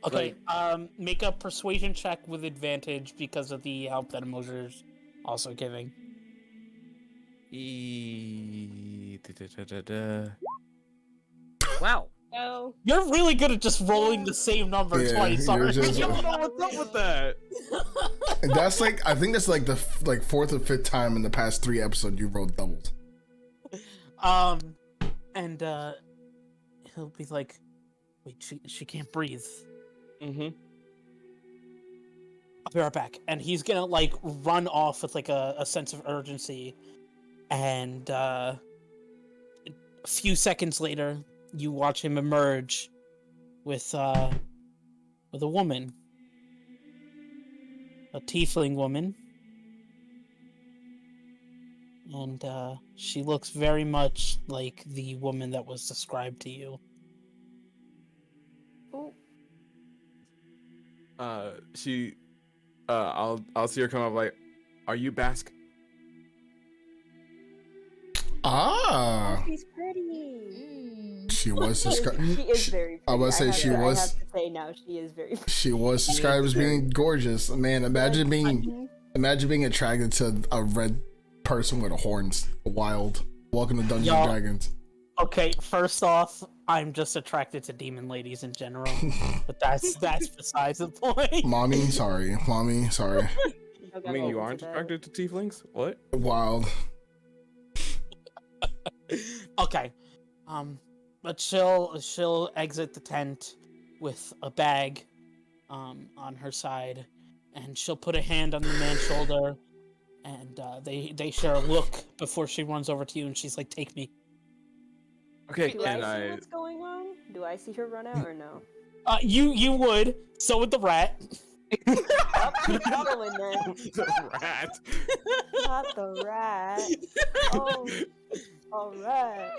Okay, make a persuasion check with advantage because of the help that Emotion's also giving. Wow. Oh, You're really good at just rolling the same number Yeah, twice. you're Aren't just- you? I don't know what's up with that. And that's like, I think that's like the fourth or fifth time in the past 3 episodes you rolled doubles. And he'll be like, "Wait, she can't breathe. Mm-hmm. I'll be right back." And he's gonna like run off with like a sense of urgency, and a few seconds later, you watch him emerge with a woman, a tiefling woman, and she looks very much like the woman that was described to you. Oh, I'll see her come up like, are you Basque? Ah, she's pretty. she was described. She is very pretty. I was say she I was. have to say now, she is very pretty. She was described as being gorgeous. Man, imagine being attracted to a red person with horns. Wild. Welcome to Dungeons and Dragons. Okay, first off, I'm just attracted to demon ladies in general, but that's besides the point. Mommy, sorry. I mean, you aren't attracted to tieflings? What? Wild. Okay, but she'll exit the tent with a bag, on her side, and she'll put a hand on the man's shoulder, and they share a look before she runs over to you, and she's like, "Take me." Okay, Do and I see what's going on? Do I see her run out or no? You would. So would the rat. Oh, keep going then. the rat. Not the rat. Oh, alright.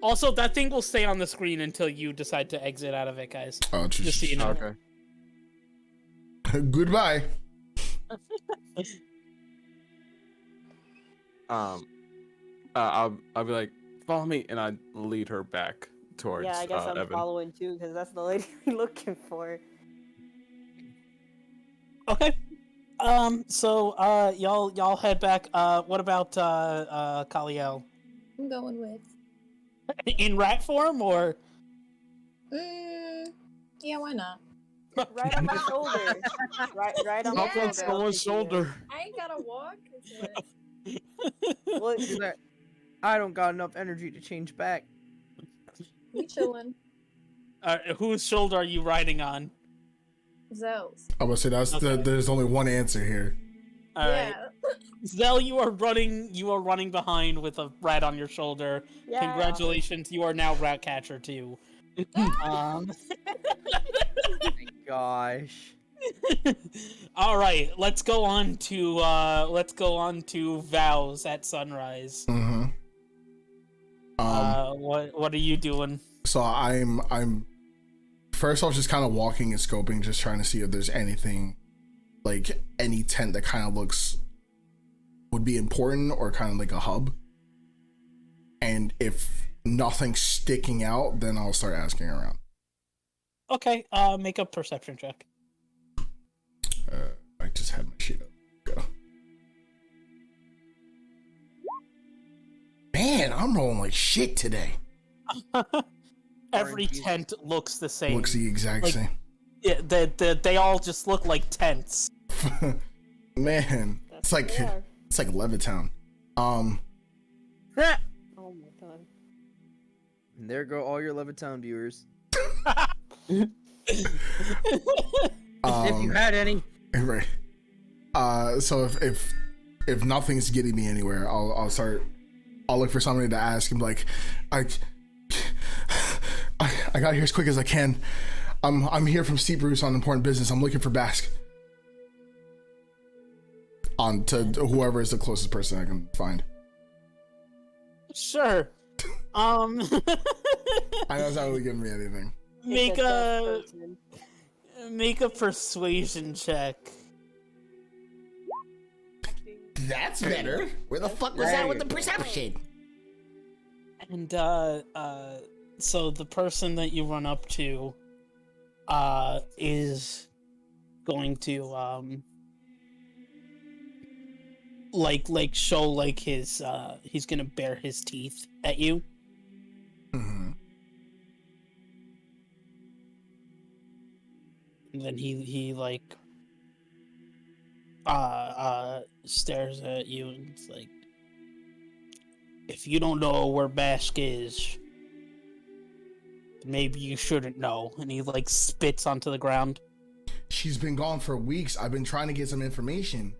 Also, that thing will stay on the screen until you decide to exit out of it, guys. Oh, Just so you know. Okay. Goodbye. I'll be like, follow me, and I lead her back towards. Yeah, I guess I'm Evan. following too, because that's the lady we're looking for. Okay. So y'all head back. What about Kaliel? I'm going with. In rat form or? Yeah, why not? Right on my shoulder. Right on my Hop on shoulder. someone's shoulder. I ain't gotta walk. Well, He's like, I don't got enough energy to change back. We chilling. Whose shoulder are you riding on? Zell's. I would say there's only one answer here. All right. Yeah. Zell, you are running behind with a rat on your shoulder. yeah. Congratulations, you are now rat catcher too. Oh my gosh. All right, let's go on to vows at sunrise. Mm-hmm. What are you doing? So I'm first off just kind of walking and scoping, just trying to see if there's anything, like any tent that kind of would be important or kind of like a hub. And if nothing's sticking out, then I'll start asking around. Okay, make a perception check. I just had my sheet up. Go. Man, I'm rolling like shit today. Every Orange. tent looks the same. Looks the exact Like- same. Yeah, they all just look like tents. Man, it's like Yeah. Levittown. Oh my god. And there go all your Levittown viewers. Um, If you had any. Right. So if nothing's getting me anywhere, I'll start I'll look for somebody to ask and be like, I got here as quick as I can. I'm here from Steep Roots on important business. I'm looking for Bask. On to whoever is the closest person I can find. Sure. I know it's not really giving me anything. Make a persuasion check. That's better. Where the fuck was that with the perception? And so the person that you run up to is going to like show like his he's gonna bare his teeth at you. Mm-hmm. And then he like stares at you and it's like, if you don't know where Bask is, maybe you shouldn't know. And he like spits onto the ground. She's been gone for weeks. I've been trying to get some information.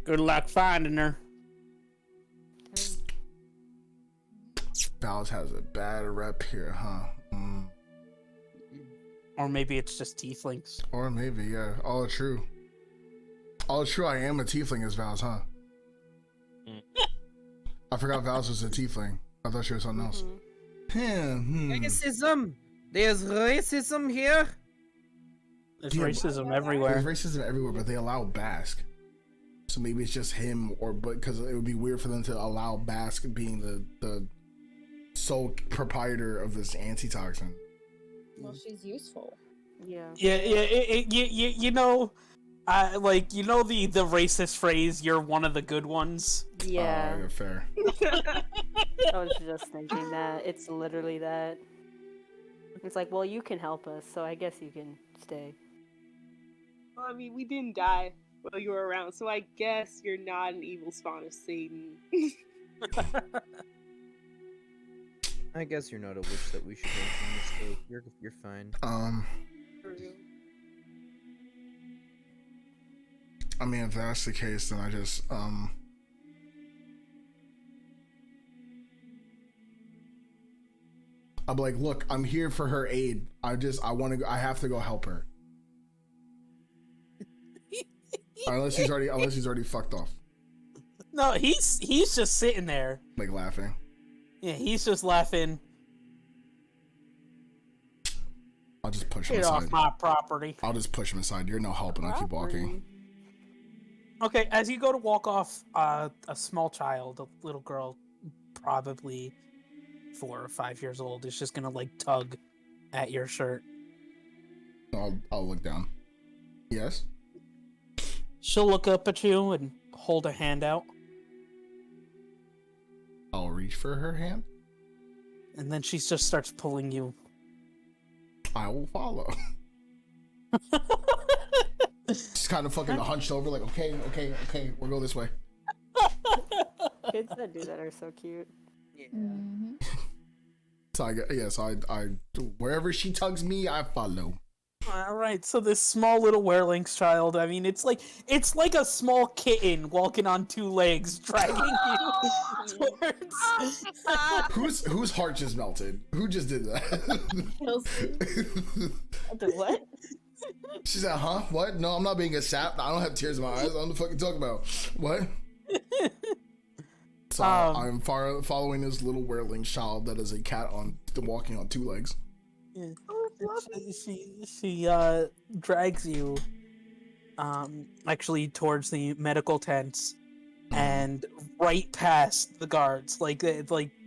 Good luck finding her. Val's has a bad rep here, huh? Mm. Or maybe it's just tieflings. Or maybe, yeah. All true. All true, I am a tiefling as Val's, huh? I forgot Val's was a tiefling. I thought she was something else. Racism! There's racism here! There's racism everywhere. There's racism everywhere, but they allow Bask. So maybe it's just him, or but because it would be weird for them to allow Bask being the sole proprietor of this antitoxin. Well, she's useful. Yeah. You know, like, you know the racist phrase, "You're one of the good ones." Yeah. Yeah, fair. I was just thinking that. It's literally that. It's like, well, you can help us, so I guess you can stay. Well, I mean, we didn't die while you were around, so I guess you're not an evil spawn of Satan. I guess you're not a witch that we should mention mistake. You're fine. I mean, if that's the case, then I just I'm like, look, I'm here for her aid. I have to go help her. unless he's already fucked off. No, he's just sitting there, like laughing. Yeah, he's just laughing. I'll just push him Get aside. off my property. I'll just push him aside. You're no help, and I'll keep walking. Okay, as you go to walk off, a small child, a little girl, probably 4 or 5 years old, is just gonna like tug at your shirt. I'll look down. Yes. She'll look up at you and hold a hand out. I'll reach for her hand. And then she just starts pulling you. I will follow. Just kind of fucking hunched over, like, okay, we'll go this way. Kids that do that are so cute. Mm-hmm. So I wherever she tugs me, I follow. All right, so this small little wereling's child, I mean, it's like a small kitten walking on 2 legs, dragging you towards. Whose heart just melted? Who just did that? What? She said, "Huh? What? No, I'm not being a sap. I don't have tears in my eyes. I don't know what the fuck you talking about. What?" So I'm following this little wereling child that is a cat walking on 2 legs. Yeah. She drags you actually towards the medical tents and right past the guards. Like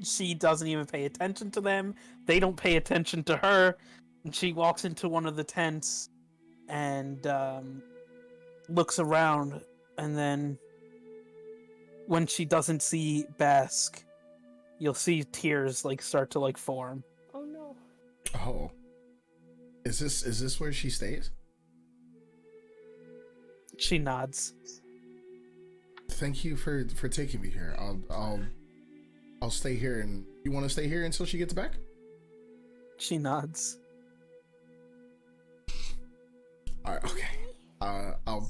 she doesn't even pay attention to them. They don't pay attention to her. And she walks into one of the tents and looks around, and then when she doesn't see Bask, you'll see tears like start to like form. Oh no. Oh. Is this where she stays? She nods. Thank you for taking me here. I'll stay here, and you want to stay here until she gets back? She nods. All right, okay.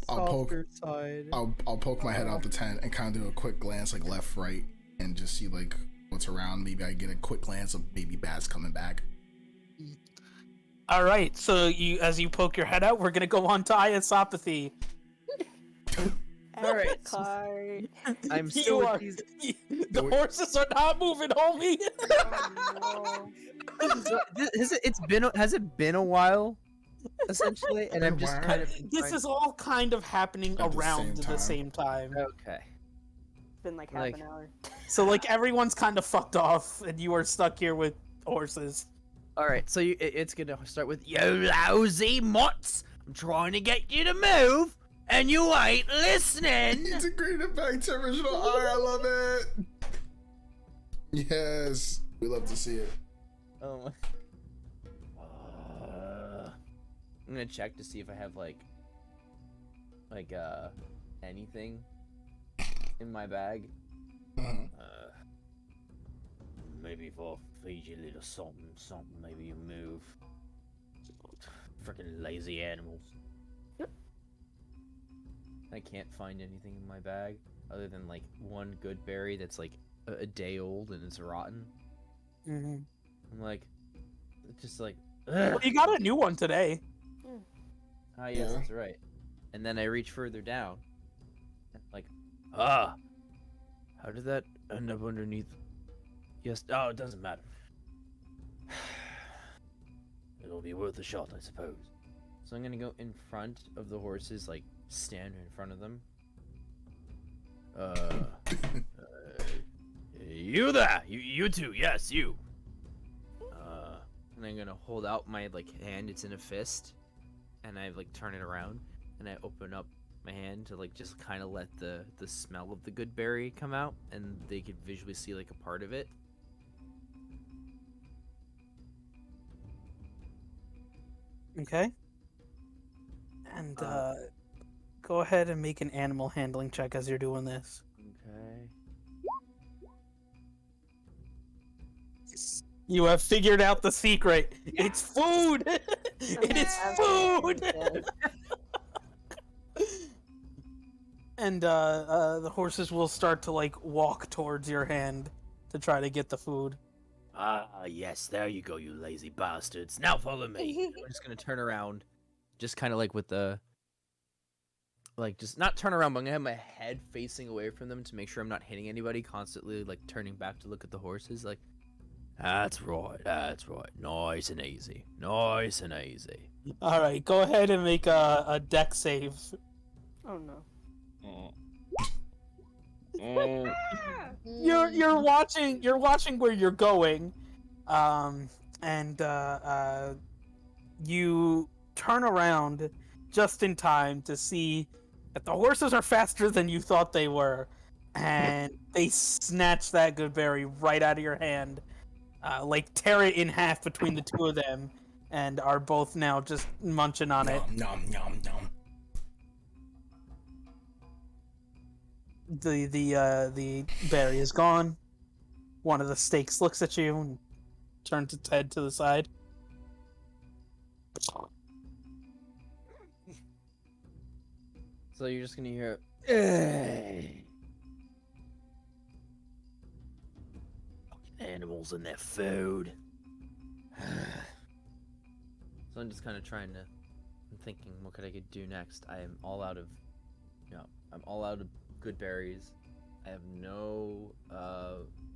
I'll poke Softer side. I'll poke my head out the tent and kind of do a quick glance, like left, right, and just see like what's around. Maybe I get a quick glance of maybe bats coming back. All right, so as you poke your head out, we're gonna go on to Iosopathy. All right. Cart. I'm You still are, with these. the horses are not moving, homie. Oh, So, has it been a while, essentially? And I'm just kind of This is all kind of happening At the around same the time. same time. okay. it's been like half Like- an hour. So like everyone's kind of fucked off, and you are stuck here with horses. All right, so it's gonna start with you lousy mutts. I'm trying to get you to move, and you ain't listening. It's a great back to original art. I love it. Yes, we love to see it. Oh my. I'm gonna check to see if I have like anything in my bag. Mhm. Maybe if I feed you a little something, maybe you move. Freaking lazy animals. Yep. I can't find anything in my bag other than like one good berry that's like a day old and it's rotten. Mm-hmm. I'm like, it's just like, Well, you got a new one today. ah, yes, Yeah. that's right. And then I reach further down. Like, how did that end up underneath? Yes, oh, it doesn't matter. It'll be worth a shot, I suppose. So I'm gonna go in front of the horses, like, stand in front of them. You there! You two, yes, you! And I'm gonna hold out my, like, hand, it's in a fist. And I, like, turn it around. And I open up my hand to, like, just kind of let the smell of the good berry come out. And they could visually see, like, a part of it. Okay. And go ahead and make an animal handling check as you're doing this. Okay. You have figured out the secret. It's food. It is food. And the horses will start to like walk towards your hand to try to get the food. Ah, yes, there you go, you lazy bastards. Now follow me. I'm just gonna turn around, just kind of like with the, like, just not turn around, but I'm gonna have my head facing away from them to make sure I'm not hitting anybody, constantly, like, turning back to look at the horses, like, that's right, nice and easy, nice and easy. All right, go ahead and make a deck save. Oh no. You're watching where you're going, and you turn around just in time to see that the horses are faster than you thought they were, and they snatch that good berry right out of your hand, like tear it in half between the two of them, and are both now just munching on it. Nom nom nom. The berry is gone. One of the snakes looks at you and turns its head to the side. So you're just gonna hear, "Hey." Fucking animals and their food. So I'm just kind of trying to, I'm thinking, what could I do next? I am all out of, I'm all out of good berries. I have no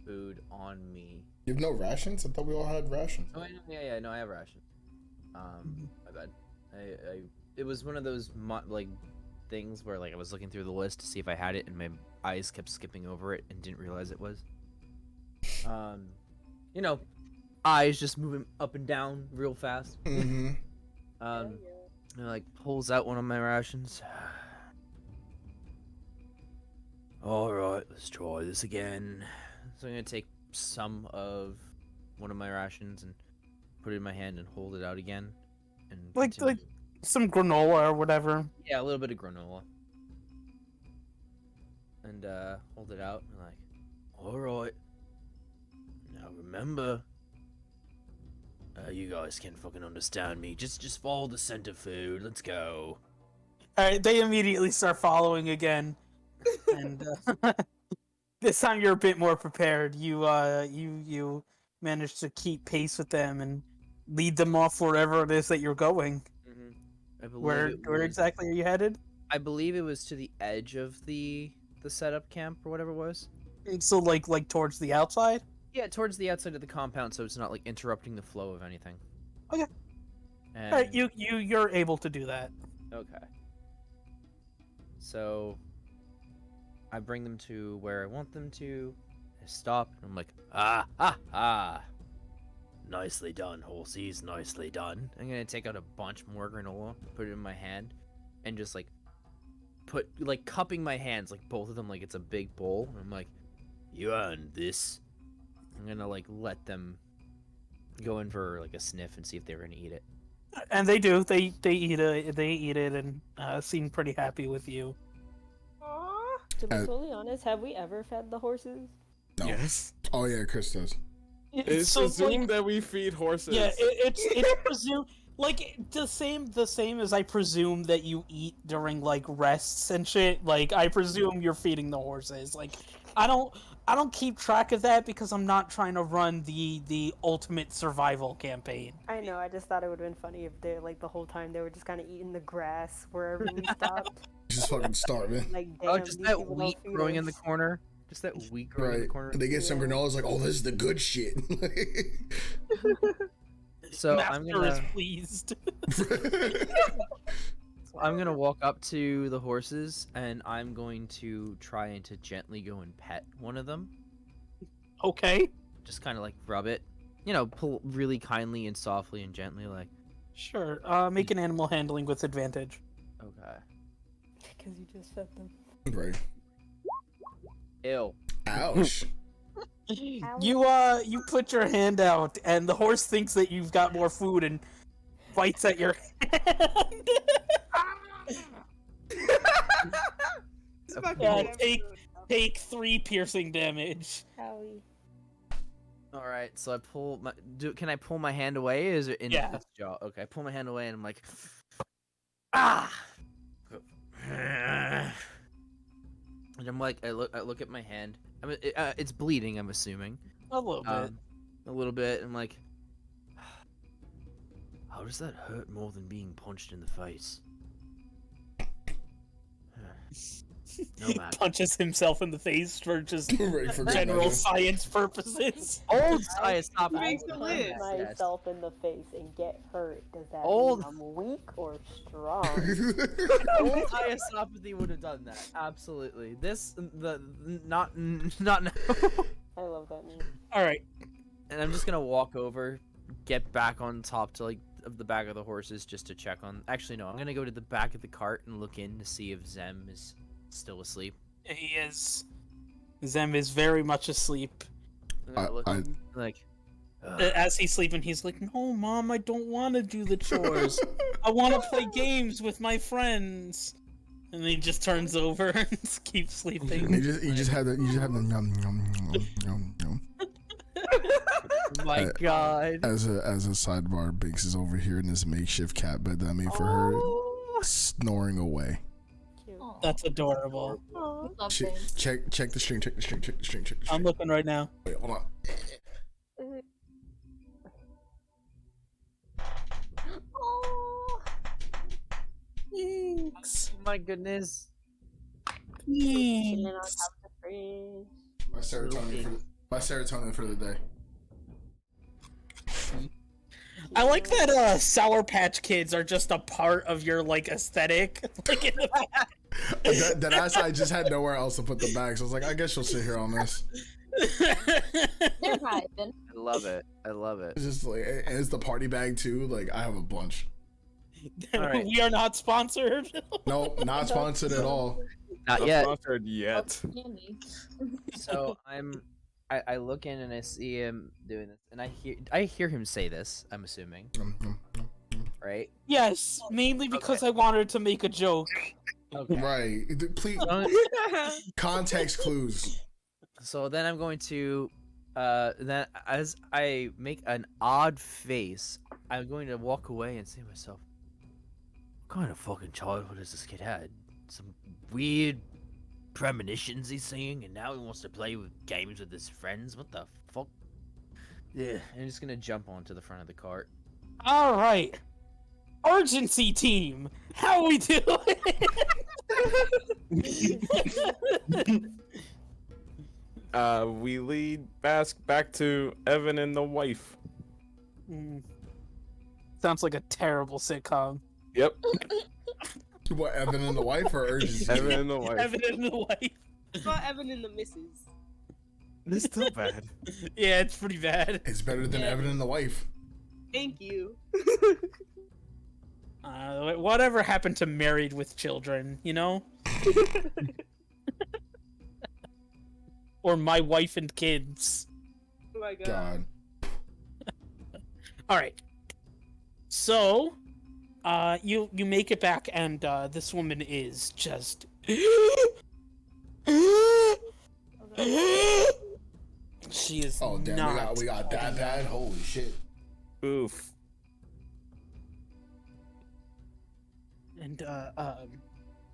food on me. You have no rations? I thought we all had rations. Oh, yeah, no, I have rations. My bad. It was one of those like things where like I was looking through the list to see if I had it, and my eyes kept skipping over it and didn't realize it was. Eyes just moving up and down real fast. Mm-hmm. And like pulls out one of my rations. All right, let's try this again. So I'm gonna take some of one of my rations and put it in my hand and hold it out again. And Like continue. some granola or whatever. Yeah, a little bit of granola. And hold it out and like, all right. Now remember, you guys can fucking understand me. Just follow the scent of food. Let's go. Alright, they immediately start following again. And this time you're a bit more prepared. You manage to keep pace with them and lead them off wherever it is that you're going. I believe Where it where was- exactly are you headed? I believe it was to the edge of the setup camp or whatever it was. So like towards the outside? Yeah, towards the outside of the compound, so it's not like interrupting the flow of anything. Okay. And, Alright, you're able to do that. Okay. So I bring them to where I want them to. I stop and I'm like, ah. Nicely done, horsies, nicely done. I'm gonna take out a bunch more granola, put it in my hand, and just like cupping my hands, like both of them, like it's a big bowl. And I'm like, you earned this. I'm gonna like let them go in for like a sniff and see if they're gonna eat it. And they do. They eat it and seem pretty happy with you. To be totally honest, have we ever fed the horses? No. Yes. Oh yeah, Chris does. It's So assumed like, that we feed horses. yeah, it's presumed like the same as I presume that you eat during like rests and shit. Like I presume you're feeding the horses. Like I don't keep track of that because I'm not trying to run the ultimate survival campaign. I know, I just thought it would have been funny if they like the whole time they were just kind of eating the grass wherever we stopped. Just fucking starving. Like, Oh, damn, just these that people don't wheat feed growing in the us. corner. Just that wheat growing in the Right. corner. And they get some granolas like, oh, this is the good shit. So Master is pleased. I'm gonna walk up to the horses and I'm going to try and to gently go and pet one of them. Okay. Just kind of like rub it, you know, pull really kindly and softly and gently, like. Sure. Make an animal handling with advantage. Okay. Because you just fed them. Right. Ew. Ouch. You put your hand out and the horse thinks that you've got more food and bites at your hand. Take 3 piercing damage. Howie. All right, so I pull my. Can I pull my hand away? Is it in Yeah. the jaw? Okay, I pull my hand away and I'm like, ah. And I'm like, I look at my hand. It's bleeding. I'm assuming. A little bit. A little bit. I'm like, how does that hurt more than being punched in the face? No matter. Punches himself in the face for just Right, for good general measure. science purposes. Old science I topic. punch myself in the face and get hurt. Does that Old- mean I'm weak or strong? Old iosopathy would have done that. Absolutely. This not now. I love that meme. All right. And I'm just gonna walk over, get back on top to like of the back of the horses just to check on. Actually, no. I'm gonna go to the back of the cart and look in to see if Zem is still asleep. He is. Zem is very much asleep. I'm gonna look I- like. As he's sleeping, he's like, "No, Mom, I don't want to do the chores. I want to play games with my friends." And then he just turns over and keeps sleeping. You just have the yum yum yum yum yum. My God. As a sidebar, Binks is over here in this makeshift cat bed that I made for her, snoring away. That's adorable. Love Check things. check the string, check the string, check the string, check the I'm string. looking right now. Wait, hold on. Oh, Thanks. My goodness. Chilling on top of the fridge. My serotonin for the day. I like that Sour Patch Kids are just a part of your like aesthetic. Like in the back. That ass, I just had nowhere else to put the bags. I was like, I guess you'll sit here on this. they're vibing. I love it. I love it. It's just like, and it's the party bag too. Like, I have a bunch. Alright. We are not sponsored. Nope, not sponsored at all. Not Not yet. sponsored yet. Candy. So I look in and I see him doing this, and I hear him say this. I'm assuming, right? Yes, mainly because I wanted to make a joke. Okay. Right. Please, context clues. So then I'm going to, then as I make an odd face, I'm going to walk away and say to myself, kind of fucking childhood has this kid had? Some weird premonitions he's seeing, and now he wants to play with games with his friends? What the fuck? Yeah, I'm just gonna jump onto the front of the cart. All right, urgency team, how we doing? We lead Bask back to Evan and the wife. Sounds like a terrible sitcom. Yep. What, Evan and the wife or urgency? Evan and the wife. Evan and the wife. I saw Evan and the missus. It's still bad. Yeah, it's pretty bad. It's better than Evan and the wife. Thank you. Whatever happened to Married with Children, you know? Or My Wife and Kids. Oh my god. God. All right. So, you make it back, and this woman is just. She is. Oh damn, not we got that bad. Holy shit. Oof. And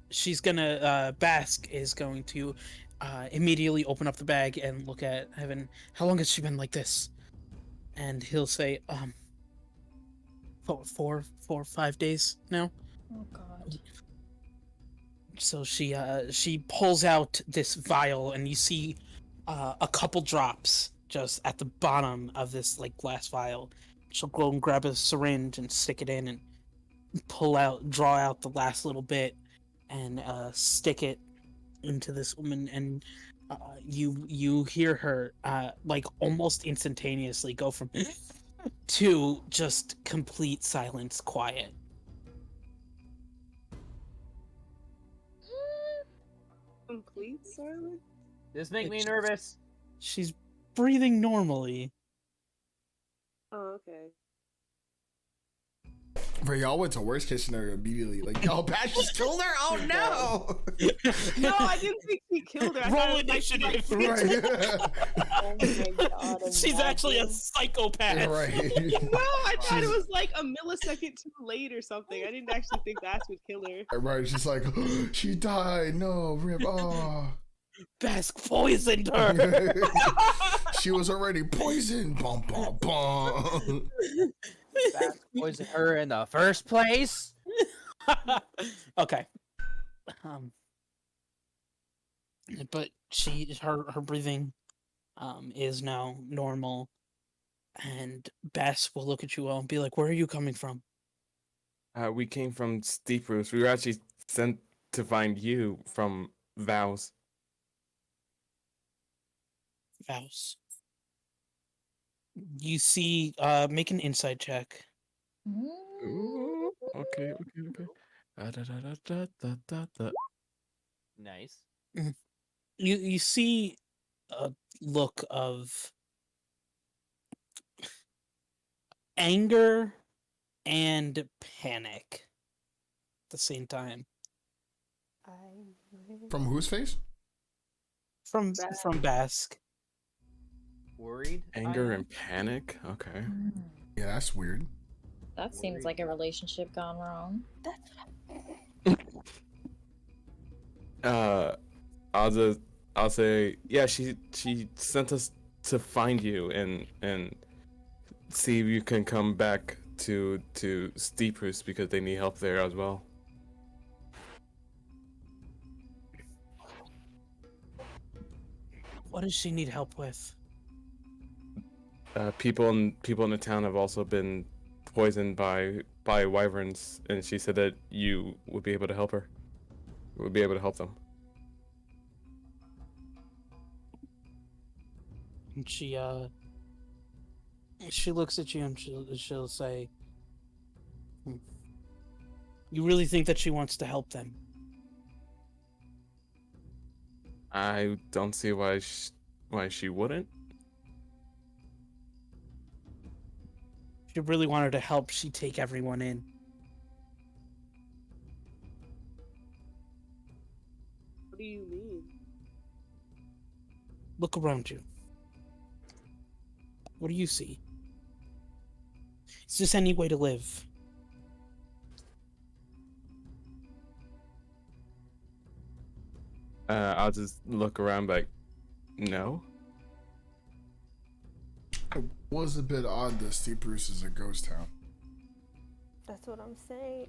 she's gonna. Bask is going to immediately open up the bag and look at Evan. How long has she been like this? And he'll say, 4 or 5 days now. Oh god. So she pulls out this vial, and you see a couple drops just at the bottom of this like glass vial. She'll go and grab a syringe and stick it in and draw out the last little bit and stick it into this woman, and you hear her like almost instantaneously go from to just complete silence, quiet. Complete silence? This make me nervous. She's breathing normally. Oh, okay. Bro, y'all went to worst case scenario immediately. Like, yo, Bash just killed her? Oh no! No, I didn't think he killed her. I thought Roll it was like- initiative. Right. Oh my god. She's actually a psychopath. Right. No, I thought it was like a millisecond too late or something. I didn't actually think that would kill her. Right, she's like, she died. No, rip. Oh. Bask poisoned her. She was already poisoned. Bum, bum, bum. Bask poisoned her in the first place. Okay. But her breathing is now normal, and Bass will look at you all and be like, "Where are you coming from?" We came from Steep Roofs. We were actually sent to find you from Vows. Vows. You see, make an insight check. Ooh, okay. Nice. You see a look of anger and panic at the same time From whose face? from Bask. Worried? Anger and panic? Okay. Yeah, that's weird. That seems like a relationship gone wrong. I'll say, yeah, she sent us to find you and see if you can come back to Steep Roofs because they need help there as well. What does she need help with? People in the town have also been poisoned by wyverns, and she said that you would be able to help her. Would be able to help them. And she looks at you and she'll say, "You really think that she wants to help them?" I don't see why she wouldn't. If you really wanted to help, she'd take everyone in. What do you mean? Look around you. What do you see? Is this any way to live? I'll just look around like, no. It was a bit odd that Steep Bruce is a ghost town. That's what I'm saying.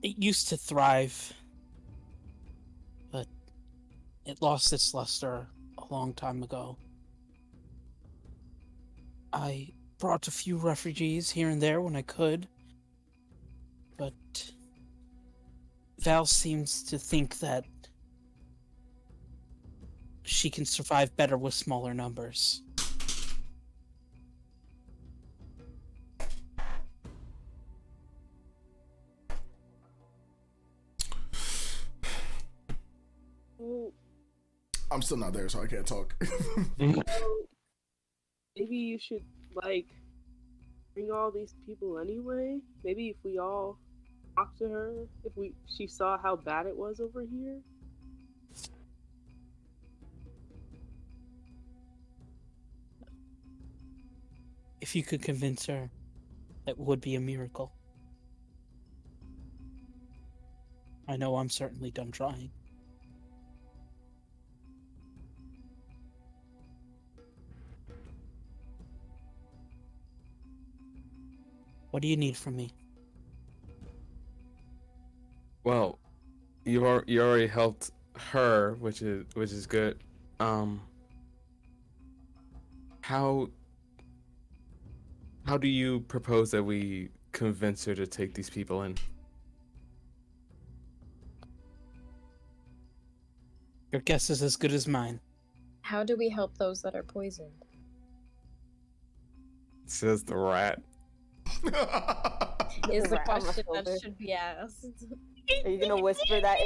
It used to thrive, but it lost its luster a long time ago. I brought a few refugees here and there when I could, but Val seems to think that she can survive better with smaller numbers. Well, I'm still not there, so I can't talk. maybe you should like bring all these people anyway. Maybe if we all talk to her, if she saw how bad it was over here. If you could convince her, that would be a miracle. I know I'm certainly done trying. What do you need from me? Well, you already helped her, which is good. How do you propose that we convince her to take these people in? Your guess is as good as mine. How do we help those that are poisoned? Says the rat. Is the Rat on my question shoulder. that should be asked. Are you gonna whisper that?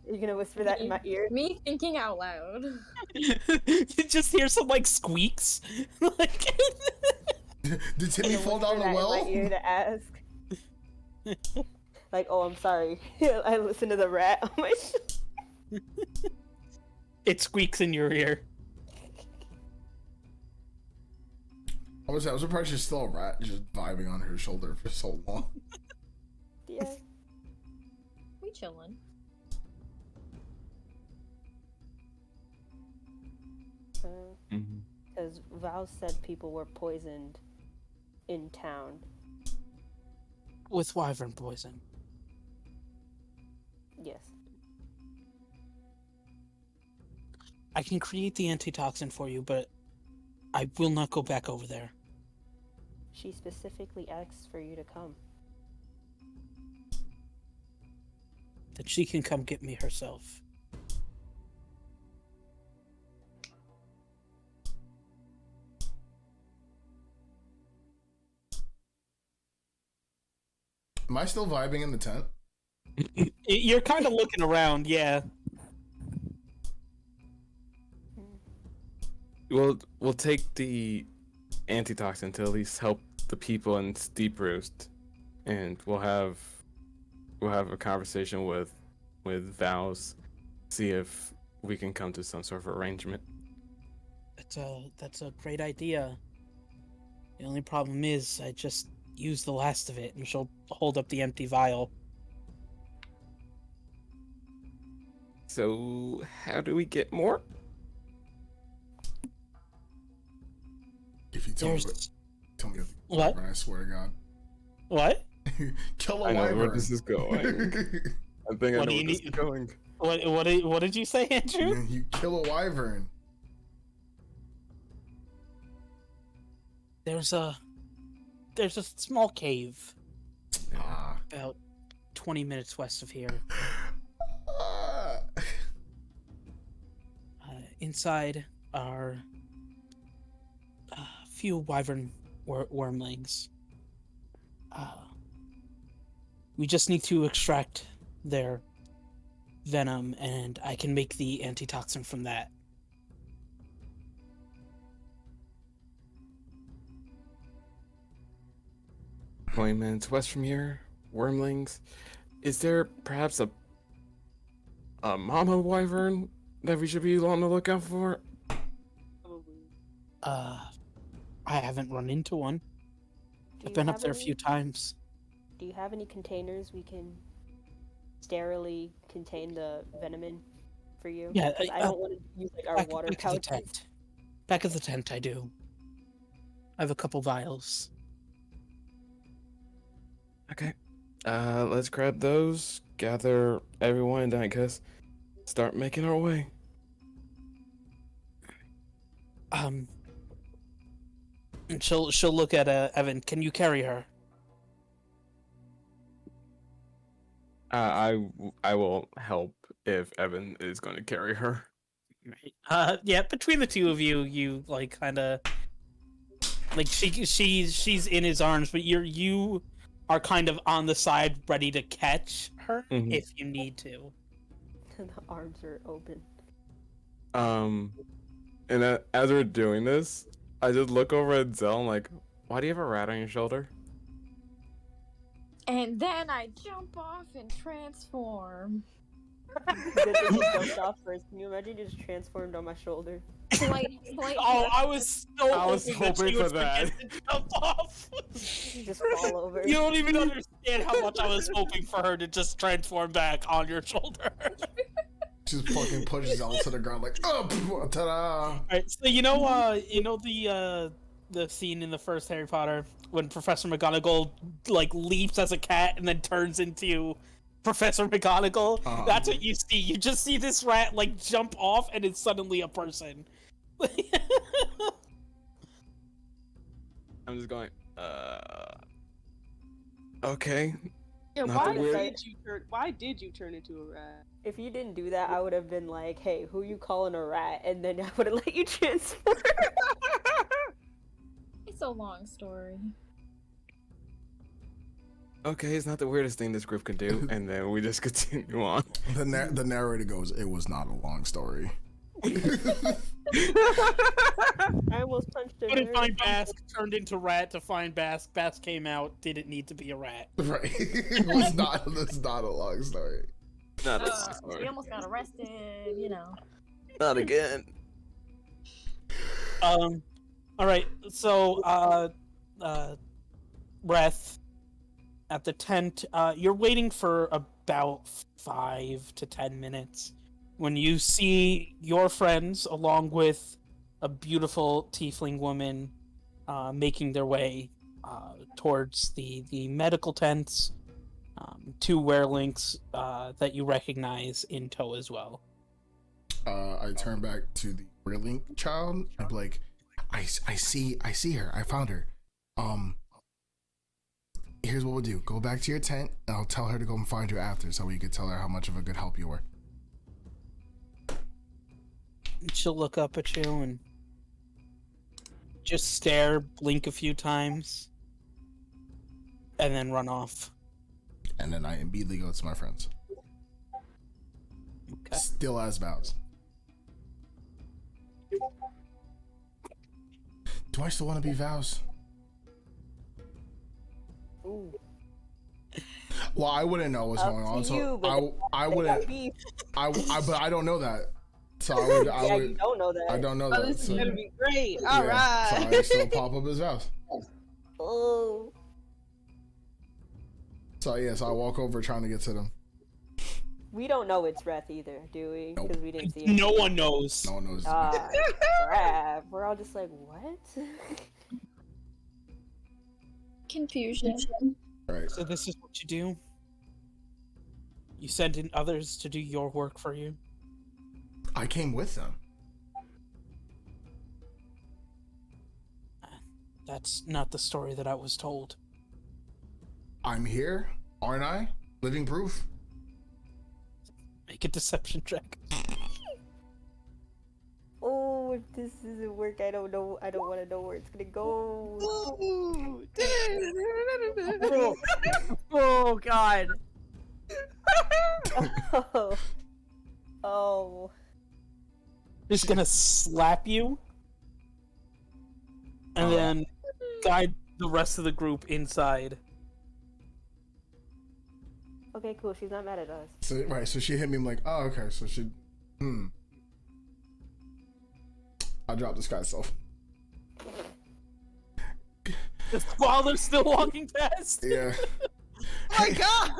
Are you gonna whisper that in my ear? Me thinking out loud. You just hear some like squeaks. Like Did Timmy Gonna fall down whisper the that in well? my ear to ask. Like, oh, I'm sorry. I listened to the rat on my. it squeaks in your ear. I was surprised she's still a rat, just vibing on her shoulder for so long. Yeah. We chillin'. Because Val said people were poisoned in town. With wyvern poison. Yes. I can create the antitoxin for you, but I will not go back over there. She specifically asked for you to come. That she can come get me herself. Am I still vibing in the tent? You're kind of looking around, yeah. We'll take the antitoxin to at least help the people in Steep Roost, and we'll have a conversation with Vows, see if we can come to some sort of arrangement. That's a great idea. The only problem is I just used the last of it, and she'll hold up the empty vial. So how do we get more? If you tell me what? I swear to God. What? Kill a I know wyvern. where this is going. I think I know What do where you this need? is going. What did you say, Andrew? You kill a wyvern. There's a small cave about 20 minutes west of here. Inside are a few wyvern wormlings. We just need to extract their venom, and I can make the antitoxin from that. 20 minutes west from here, wormlings. Is there perhaps a mama wyvern that we should be on the lookout for? Probably. I haven't run into one. Do I've you been up have there a any- few times. Do you have any containers we can sterilely contain the venom for you? Yeah, 'Cause I don't want to use like our water back of the pouches. tent. Back of the tent, I do. I have a couple vials. Okay. Let's grab those, gather everyone, and then I guess start making our way. And she'll look at Evan. Can you carry her? I will help if Evan is going to carry her. Yeah. Between the two of you, you like kind of like she's in his arms, but you are kind of on the side, ready to catch her if you need to. The arms are open. And as we're doing this, I just look over at Zell and like, why do you have a rat on your shoulder? And then I jump off and transform. Good thing you jumped off first. Can you imagine you just transformed on my shoulder? Slight Oh, I was hoping that she for would that. forget to jump off. You just fall over. You don't even understand how much I was hoping for her to just transform back on your shoulder. Just fucking pushes Zell to the ground like, oh, ta-da! Alright, so you know the scene in the first Harry Potter when Professor McGonagall like leaps as a cat and then turns into Professor McGonagall? That's what you see. You just see this rat like jump off and it's suddenly a person. I'm just going, okay. Yeah, Not the weird- why did you turn into a rat? If you didn't do that, I would have been like, hey, who you calling a rat? And then I would have let you transform. It's a long story. Okay, it's not the weirdest thing this group can do, and then we just continue on. The narrator goes, it was not a long story. I almost punched him. Couldn't find Bask, turned into rat to find Bask. Bask came out, didn't need to be a rat. Right. It's not a long story. Not a long We story. almost got arrested, you know. Not again. Alright, so, Breath, at the tent, you're waiting for about 5 to 10 minutes when you see your friends, along with a beautiful tiefling woman, making their way towards the medical tents, 2 werelinks that you recognize in tow as well. I turn back to the Werelink child. I'm like, I see her. I found her. Here's what we'll do. Go back to your tent, and I'll tell her to go and find you after, so you can tell her how much of a good help you were. She'll look up at you and just stare, blink a few times, and then run off. And then I immediately go to my friends. Okay. Still as vows. Do I still want to be vows? Ooh. Well, I wouldn't know what's Up going to on, so you, but I they wouldn't. got beef. But I don't know that. So I would. Yeah, you don't know that. I don't know Oh, that. this is So, gonna be great. yeah, All right. So I still pop up as vows. Oh. So yes, I walk over trying to get to them. We don't know it's Reth either, do we? Nope. Because we didn't see him. No one knows. No one knows. Ah, crap. We're all just like, what? Confusion. Right. So this is what you do? You send in others to do your work for you? I came with them. That's not the story that I was told. I'm here, aren't I? Living proof. Make a deception check. Oh, if this doesn't work, I don't know. I don't want to know where it's gonna go. Oh God. Oh. Oh. Just gonna slap you, and then guide the rest of the group inside. Okay, cool. She's not mad at us. So right, so she hit me. I'm like, oh, okay. So she, I dropped this guy's self. While they're still walking past. Yeah. Oh my God.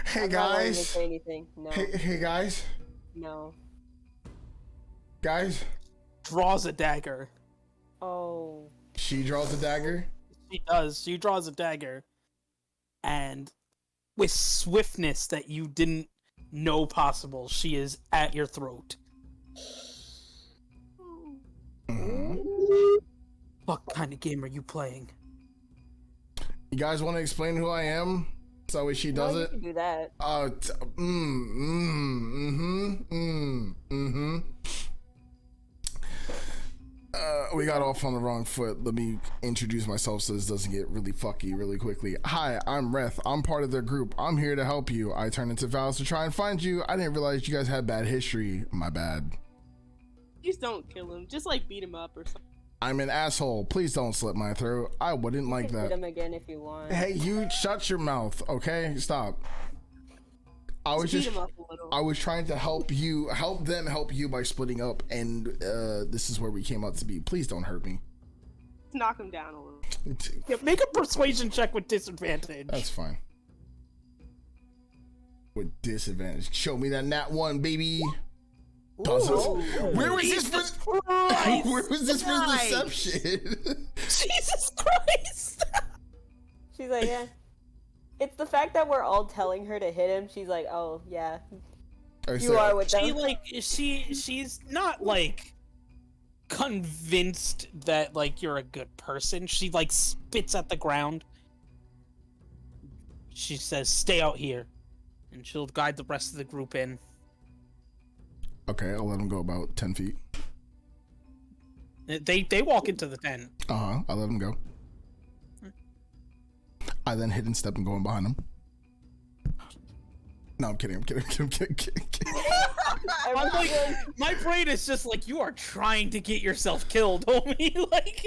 Hey I'm not going to guys. say anything. No. Hey guys. No. Guys. Draws a dagger. Oh. She draws a dagger. She does. She draws a dagger. And with swiftness that you didn't know possible, she is at your throat. What kind of game are you playing? You guys want to explain who I am? So way she does No, you it. can do that. We got off on the wrong foot. Let me introduce myself so this doesn't get really fucky really quickly. Hi, I'm Reth. I'm part of their group. I'm here to help you. I turned into vows to try and find you. I didn't realize you guys had bad history. My bad. Just don't kill him. Just like beat him up or something. I'm an asshole. Please don't slit my throat. I wouldn't like You can that. hit him again if you want. Hey, you shut your mouth, okay? Stop. I was Beat just him up a little. I was trying to help them help you by splitting up, and this is where we came out to be. Please don't hurt me. Let's knock him down a little. Yeah, make a persuasion check with disadvantage. That's fine. With disadvantage. Show me that nat 1, baby. Does it? Where was this for? Where was this for deception? Jesus Christ! She's like, yeah. It's the fact that we're all telling her to hit him. She's like, oh yeah, you are with them. She's not like convinced that like you're a good person. She like spits at the ground. She says, "Stay out here," and she'll guide the rest of the group in. Okay, I'll let him go about 10 feet. They walk into the tent. I let him go. I then hit and step and go in behind him. No, I'm kidding. I'm like, my brain is just like, you are trying to get yourself killed, homie. Like,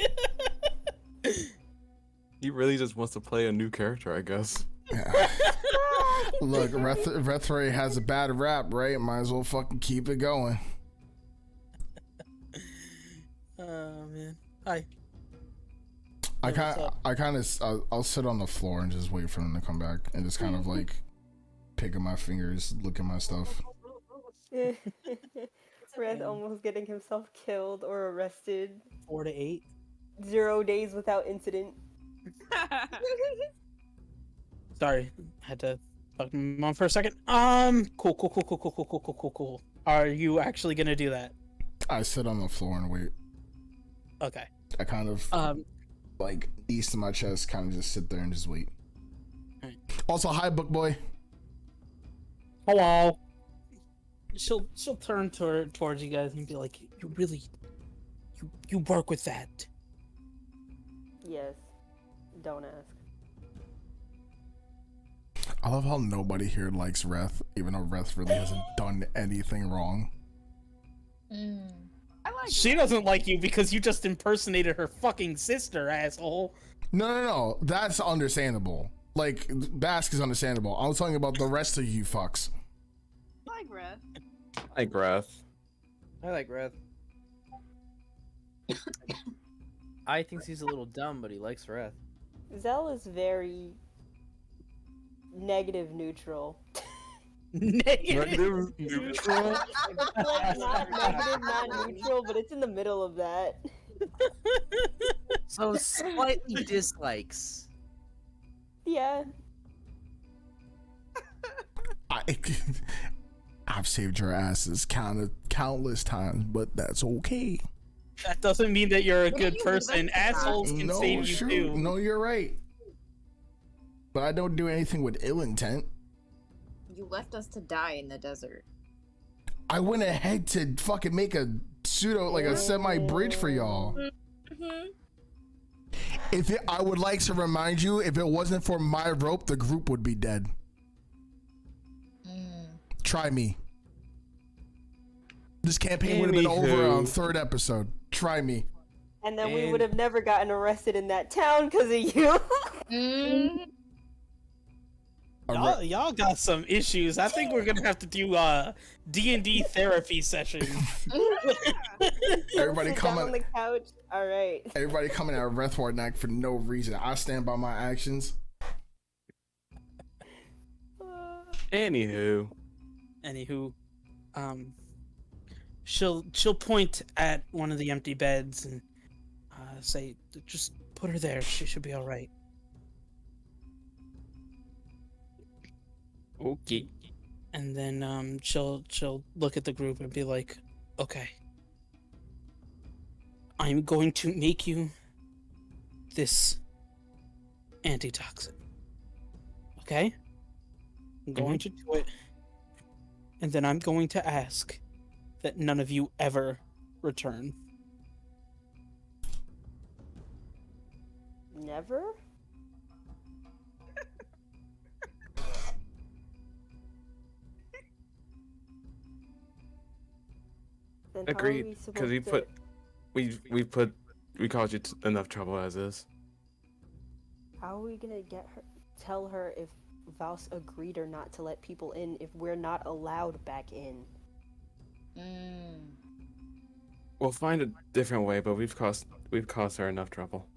He really just wants to play a new character, I guess. Yeah. Look, Rethray has a bad rap, right? Might as well fucking keep it going. oh man, hi. I'll sit on the floor and just wait for them to come back and just kind of like pick at my fingers, look at my stuff. Red almost getting himself killed or arrested. 4 to 8. 0 days without incident. Sorry, had to fuck him on for a second. Cool. Are you actually gonna do that? I sit on the floor and wait. Okay. I kind of like east of my chest, kind of just sit there and just wait. Right. Also, hi, book boy. Hello. She'll turn towards you guys and be like, "You really, you work with that?" Yes. Don't ask. I love how nobody here likes Reth, even though Reth really hasn't done anything wrong. I like She doesn't like you because you just impersonated her fucking sister, asshole. No. That's understandable. Like, Bask is understandable. I was talking about the rest of you fucks. I like Red. Hi, Grath. I like Reth. I think he's a little dumb, but he likes Reth. Zell is very negative neutral. Negative neutral? It's like not negative, not neutral, but it's in the middle of that. So slightly dislikes. Yeah. I've saved your asses countless times, but that's okay. That doesn't mean that you're a good person. Assholes can No, save you sure. too. No, you're right. But I don't do anything with ill intent. You left us to die in the desert. I went ahead to fucking make a a semi-bridge for y'all. I would like to remind you, if it wasn't for my rope, the group would be dead. Try me. This campaign would have been over on 3rd episode. Try me. And then we would have never gotten arrested in that town because of you. Y'all got some issues. I think we're gonna have to do D&D therapy session. Everybody Sit coming down on the couch. All right. Everybody coming at Rethward neck for no reason. I stand by my actions. Anywho, she'll point at one of the empty beds and say, "Just put her there. She should be all right." okay. And then she'll look at the group and be like, "Okay, I'm going to make you this antitoxin. Okay? I'm going to do it, and then I'm going to ask that none of you ever return." Never? Then how are Agreed. we Because supposed to... we caused you enough trouble as is. How are we gonna tell her if Vaus agreed or not to let people in if we're not allowed back in? We'll find a different way, but we've caused her enough trouble.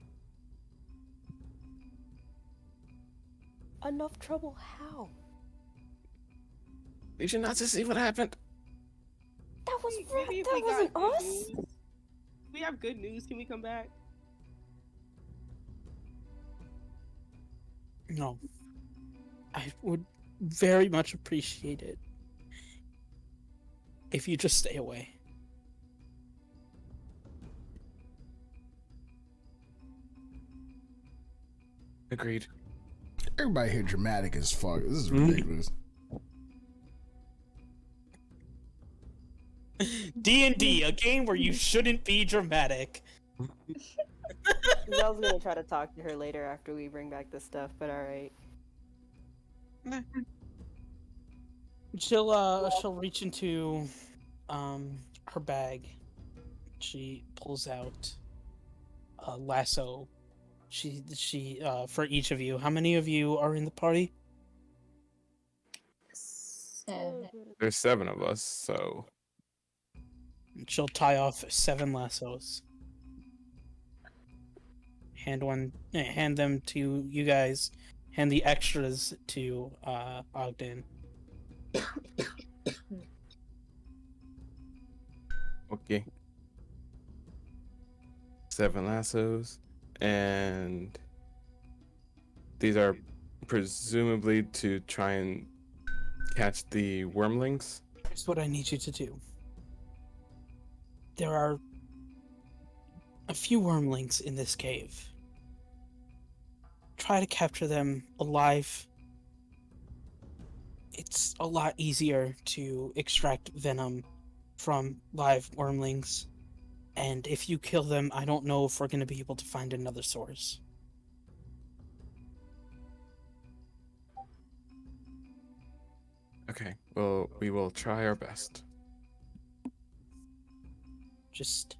Enough trouble? How? Did you not just see what happened? That was Maybe if that we wasn't got good us. news. We have good news. Can we come back? No. I would very much appreciate it if you just stay away. Agreed. Everybody here dramatic as fuck. This is ridiculous. D&D, a game where you shouldn't be dramatic. Zel's gonna try to talk to her later after we bring back the stuff, but alright. She'll reach into her bag. She pulls out a lasso. She for each of you. How many of you are in the party? 7. There's 7 of us, so She'll tie off 7 lassos. Hand them to you guys. Hand the extras to Ogden. okay. 7 lassos, and these are presumably to try and catch the wormlings. Here's what I need you to do. There are a few wormlings in this cave. Try to capture them alive. It's a lot easier to extract venom from live wormlings. And if you kill them, I don't know if we're going to be able to find another source. Okay, well, we will try our best. Just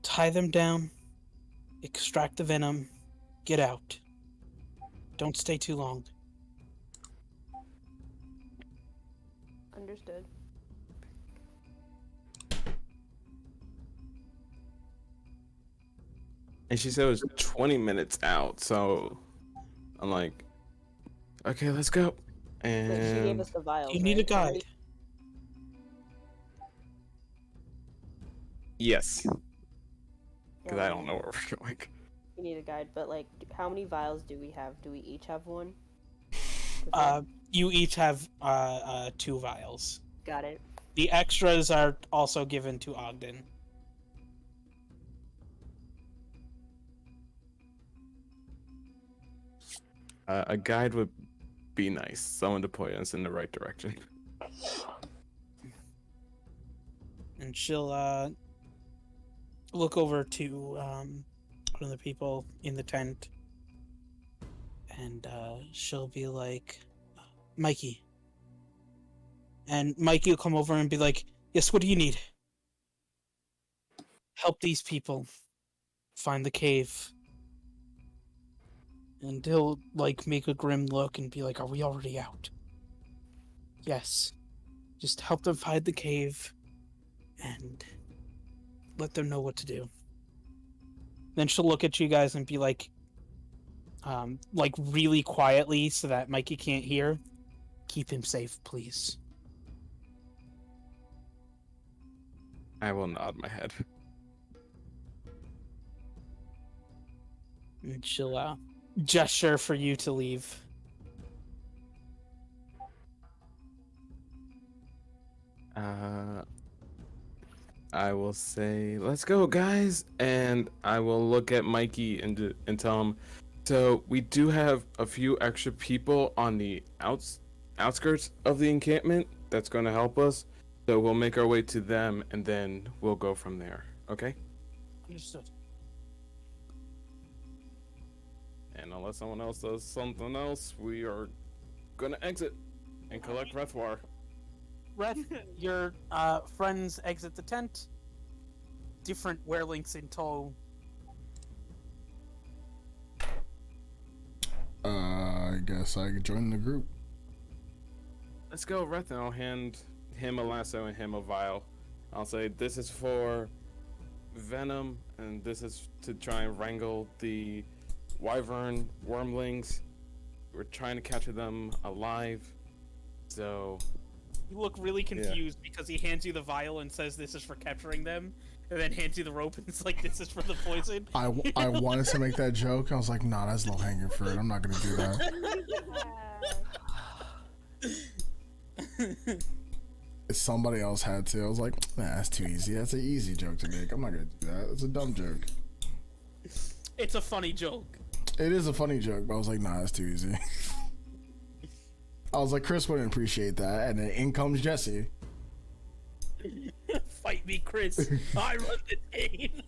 tie them down, extract the venom, get out. Don't stay too long. Understood. And she said it was 20 minutes out, so I'm like, okay, let's go. Wait, she gave And us the vials, You need a right? How many- guide. yes, because Yeah, I don't know where we're going. We need a guide, but like, how many vials do we have? Do we each have one? You each have 2 vials. Got it. The extras are also given to Ogden. A guide would be nice. Someone to point us in the right direction. And she'll look over to one of the people in the tent, and she'll be like, "Mikey." And Mikey will come over and be like, "Yes, what do you need?" "Help these people find the cave." And he'll like make a grim look and be like, "Are we already out?" "Yes. Just help them find the cave and let them know what to do." Then she'll look at you guys and be like, like really quietly so that Mikey can't hear. Keep him safe, please. I will nod my head. And she'll gesture for you to leave. I will say, let's go, guys. And I will look at Mikey and tell him, so we do have a few extra people on the outskirts of the encampment that's going to help us. So we'll make our way to them, and then we'll go from there. Okay? Understood. And unless someone else does something else, we are gonna exit and collect Rethwar. Reth, your friends exit the tent. Different werelinks in tow. I guess I could join the group. Let's go, Reth, and I'll hand him a lasso and him a vial. I'll say, this is for venom, and this is to try and wrangle the wyvern wormlings. We're trying to capture them alive. So You look really confused because he hands you the vial and says this is for capturing them, and then hands you the rope and it's like this is for the poison. I wanted to make that joke. I was like, nah, that's low hanging fruit. I'm not gonna do that. Somebody else had to. I was like, nah, that's too easy. That's an easy joke to make. I'm not gonna do that. It's a dumb joke. It's a funny joke. It is a funny joke, but I was like, nah, that's too easy. I was like, Chris wouldn't appreciate that, and then in comes Jesse. Fight me, Chris. I run the game.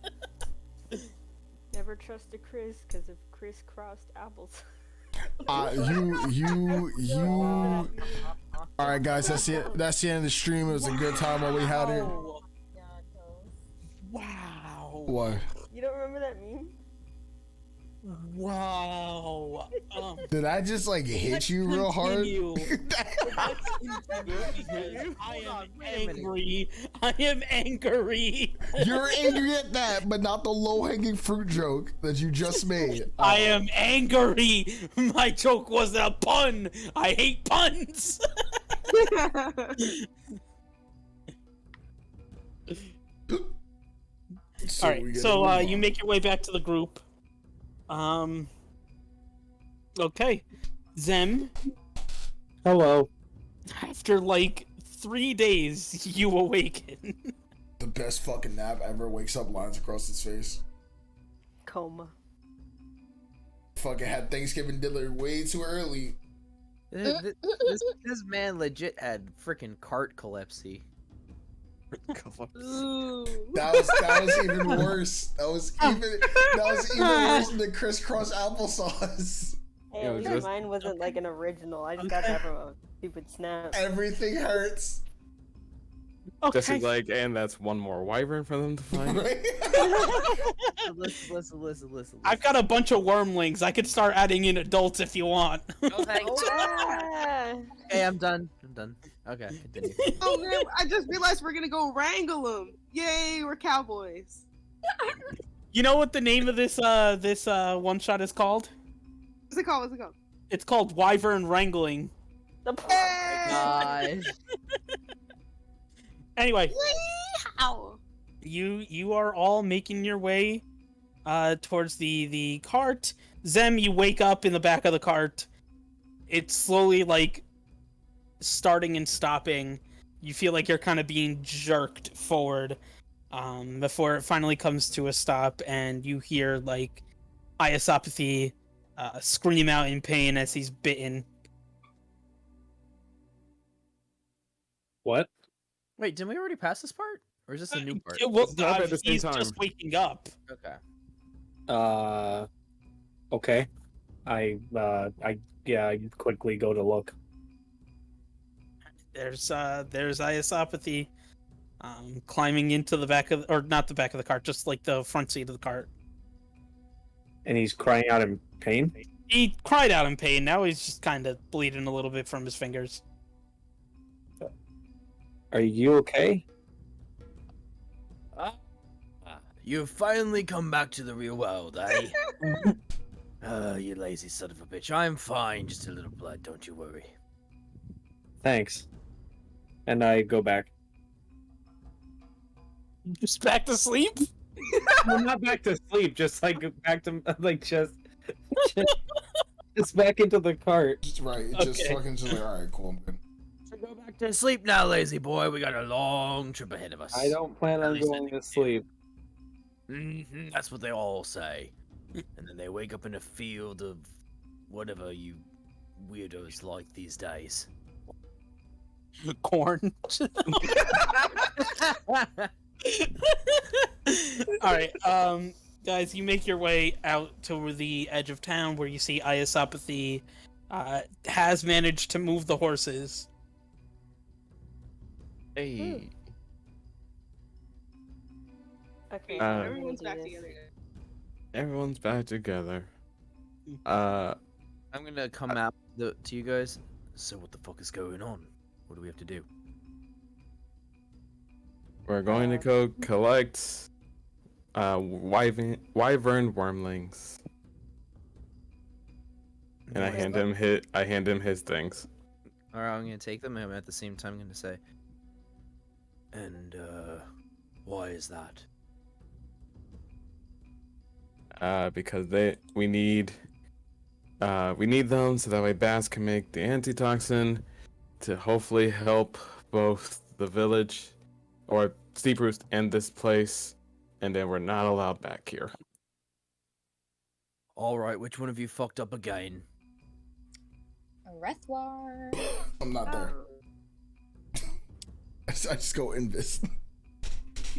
Never trust a Chris, because if Chris crossed apples. You. All right, guys, that's it. That's the end of the stream. It was a good time while we had it. Wow. What? You don't remember that meme? Wow. Did I just like hit you real hard? I am angry. I am angry. You're angry at that, but not the low-hanging fruit joke that you just made. I am angry. My joke wasn't a pun. I hate puns. All right, so you make your way back to the group. Okay. Zem. Hello. After like 3 days, you awaken. The best fucking nap ever. Wakes up, lines across his face. Coma. Fucking had Thanksgiving dinner way too early. This man legit had freaking cart collapsy. That was even worse. That was even worse than the crisscross applesauce. Hey, at least mine wasn't like an original. I just got that from a stupid snap. Everything hurts. Okay. Jesse's like, and that's one more wyvern for them to find. Listen. I've got a bunch of wormlings. I could start adding in adults if you want. Oh, thanks. Yeah. Hey, I'm done. Okay, continue. Oh man, I just realized we're gonna go wrangle them. Yay, we're cowboys. You know what the name of this one shot is called? What's it called? It's called Wyvern Wrangling. Gosh. Anyway, Ow. you are all making your way towards the cart. Zem, you wake up in the back of the cart. It's slowly like starting and stopping. You feel like you're kind of being jerked forward before it finally comes to a stop, and you hear like Iasopathy scream out in pain as he's bitten. What? Wait, didn't we already pass this part? Or is this a new part? Well, not at the same he's time. just waking up. Okay. Okay. I quickly go to look. There's Iasopathy climbing into the back of, or not the back of the cart, just like the front seat of the cart. And he's crying out in pain? He cried out in pain. Now he's just kind of bleeding a little bit from his fingers. Are you okay? You've finally come back to the real world, eh? You lazy son of a bitch. I'm fine, just a little blood, don't you worry. Thanks. And I go back. Just back to sleep? Well, not back to sleep, just like back to like just back into the cart. Just right. Just Okay. fucking just like, all right, cool, I'm good. So go back to sleep now, lazy boy. We got a long trip ahead of us. I don't plan At on least I going think to sleep. That's what they all say. And then they wake up in a field of whatever you weirdos like these days. Corn. Alright, guys, you make your way out to the edge of town where you see Ayasapathy has managed to move the horses. Hey. Okay, Everyone's back together. Everyone's back together. I'm gonna come out to you guys. So what the fuck is going on? What do we have to do? We're going to go collect wyvern wormlings. And I hand him his things. Alright, I'm gonna take them and at the same time I'm gonna say, and why is that? Because we need them so that way bats can make the antitoxin to hopefully help both the village or Steep Roost and this place, and then we're not allowed back here. Alright, which one of you fucked up again? Rethwar. I'm not there. I just go invis.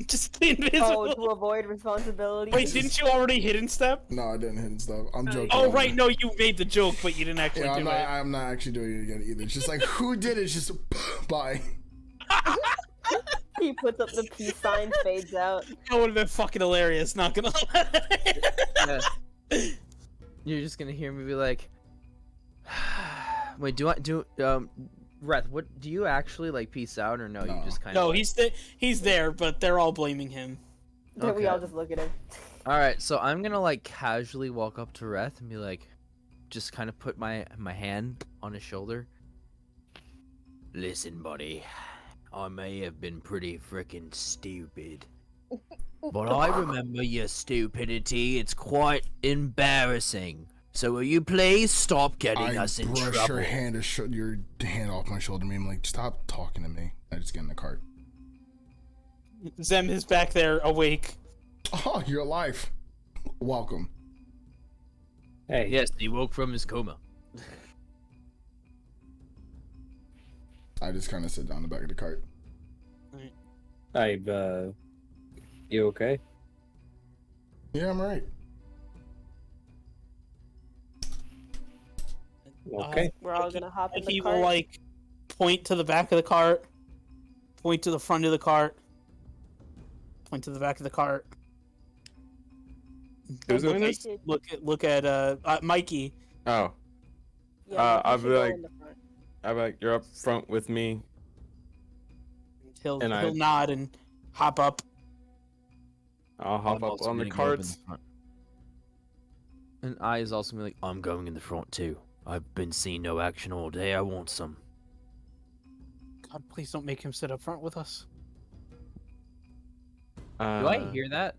Just invisible. Oh, to avoid responsibility. Wait, didn't you already hidden step? No, I didn't hit stuff. I'm joking. Oh, right, no, you made the joke, but you didn't actually Yeah, do it. I'm not actually doing it again either. It's just like, who did it? It's just, bye. He puts up the peace sign, fades out. That would have been fucking hilarious, not gonna lie. Yeah. You're just gonna hear me be like, wait, Reth, what do you actually like peace out or no? You just kind of No, he's there, but they're all blaming him. Then we Okay. all just look at him. All right, so I'm gonna like casually walk up to Reth and be like, just kind of put my hand on his shoulder. Listen, buddy, I may have been pretty freaking stupid, but I remember your stupidity. It's quite embarrassing. So will you please stop getting us in brush trouble? your hand off my shoulder. I'm like, stop talking to me. I just get in the cart. Zem is back there, awake. Oh, you're alive. Welcome. Hey. Yes, he woke from his coma. I just kind of sit down the back of the cart. You okay? Yeah, I'm alright. Okay. We're all gonna hop in the He cart. will like point to the back of the cart, point to the front of the cart, point to the back of the cart. Who's doing this? Look at Mikey. Oh. Yeah, I'll you be should go like, in the front. you're up front with me. He'll And he'll nod and hop up. I'll hop I'm up also on the gonna go up in carts. front. And I is also gonna be like, I'm going in the front too. I've been seeing no action all day. I want some. God, please don't make him sit up front with us. Do I hear that?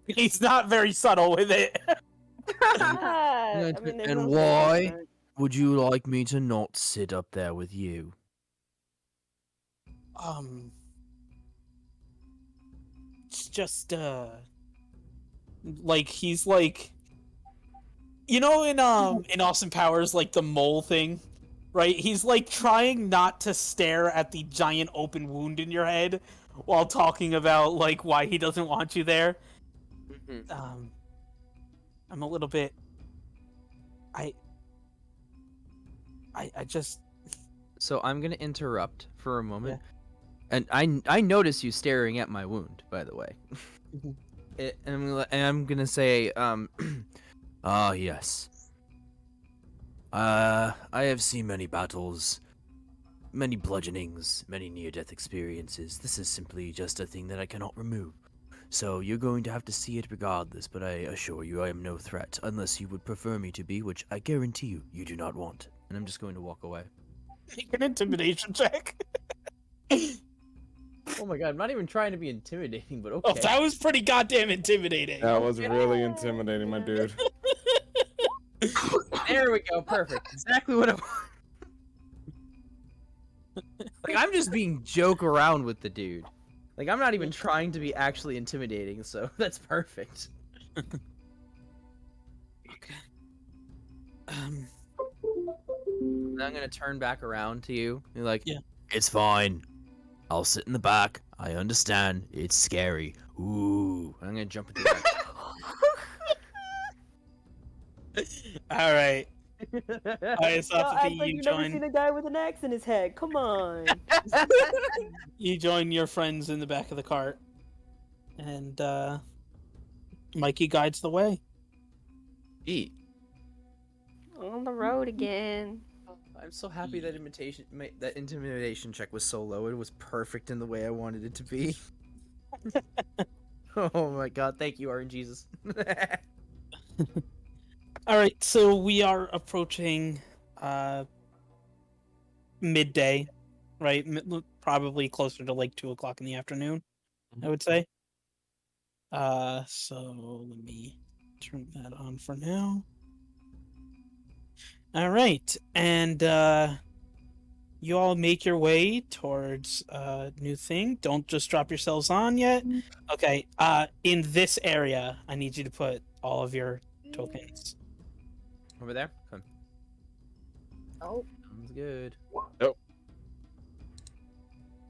He's not very subtle with it. I mean, there's And no why difference. would you like me to not sit up there with you? It's just like he's like, you know, in Austin Powers, like the mole thing, right? He's like trying not to stare at the giant open wound in your head while talking about like why he doesn't want you there. I'm a little bit. I just. So I'm gonna interrupt for a moment, and I notice you staring at my wound, by the way. And I'm gonna say, ah yes. I have seen many battles, many bludgeonings, many near-death experiences. This is simply just a thing that I cannot remove. So you're going to have to see it regardless, but I assure you I am no threat, unless you would prefer me to be, which I guarantee you do not want. And I'm just going to walk away. Make an intimidation check. Oh my god, I'm not even trying to be intimidating, but okay. Oh, that was pretty goddamn intimidating. That was really intimidating, my dude. There we go, perfect. Exactly what I want. Like, I'm just being joke around with the dude. Like, I'm not even trying to be actually intimidating, so that's perfect. Okay. Then I'm gonna turn back around to you. You're like, Yeah. It's fine. I'll sit in the back. I understand. It's scary. Ooh. I'm gonna jump into that. All right. Y'all act like you've never seen a guy with an axe in his head. Come on. You join your friends in the back of the cart, and Mikey guides the way. Eat. On the road again. I'm so happy that intimidation check was so low. It was perfect in the way I wanted it to be. Oh my god, thank you, RNGesus. All right, so we are approaching midday, right? Probably closer to like 2 o'clock in the afternoon, I would say. So let me turn that on for now. All right, and you all make your way towards new thing. Don't just drop yourselves on yet. Okay, in this area, I need you to put all of your tokens. Over there? Come. Oh. Sounds good. Nope.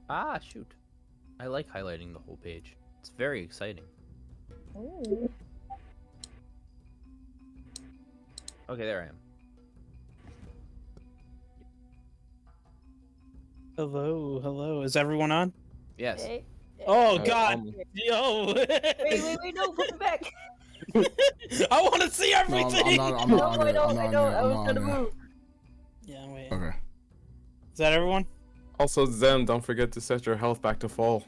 Ah, shoot. I like highlighting the whole page. It's very exciting. Ooh. Okay, there I am. Hello, hello. Is everyone on? Yes. Hey. Oh God! Yo! Wait, no, put it back. I want to see No, everything. I'm not on it. I'm I not know, on it. I I'm was not gonna on it. move. Yeah, wait. Okay. Is that everyone? Also, Zen, don't forget to set your health back to full.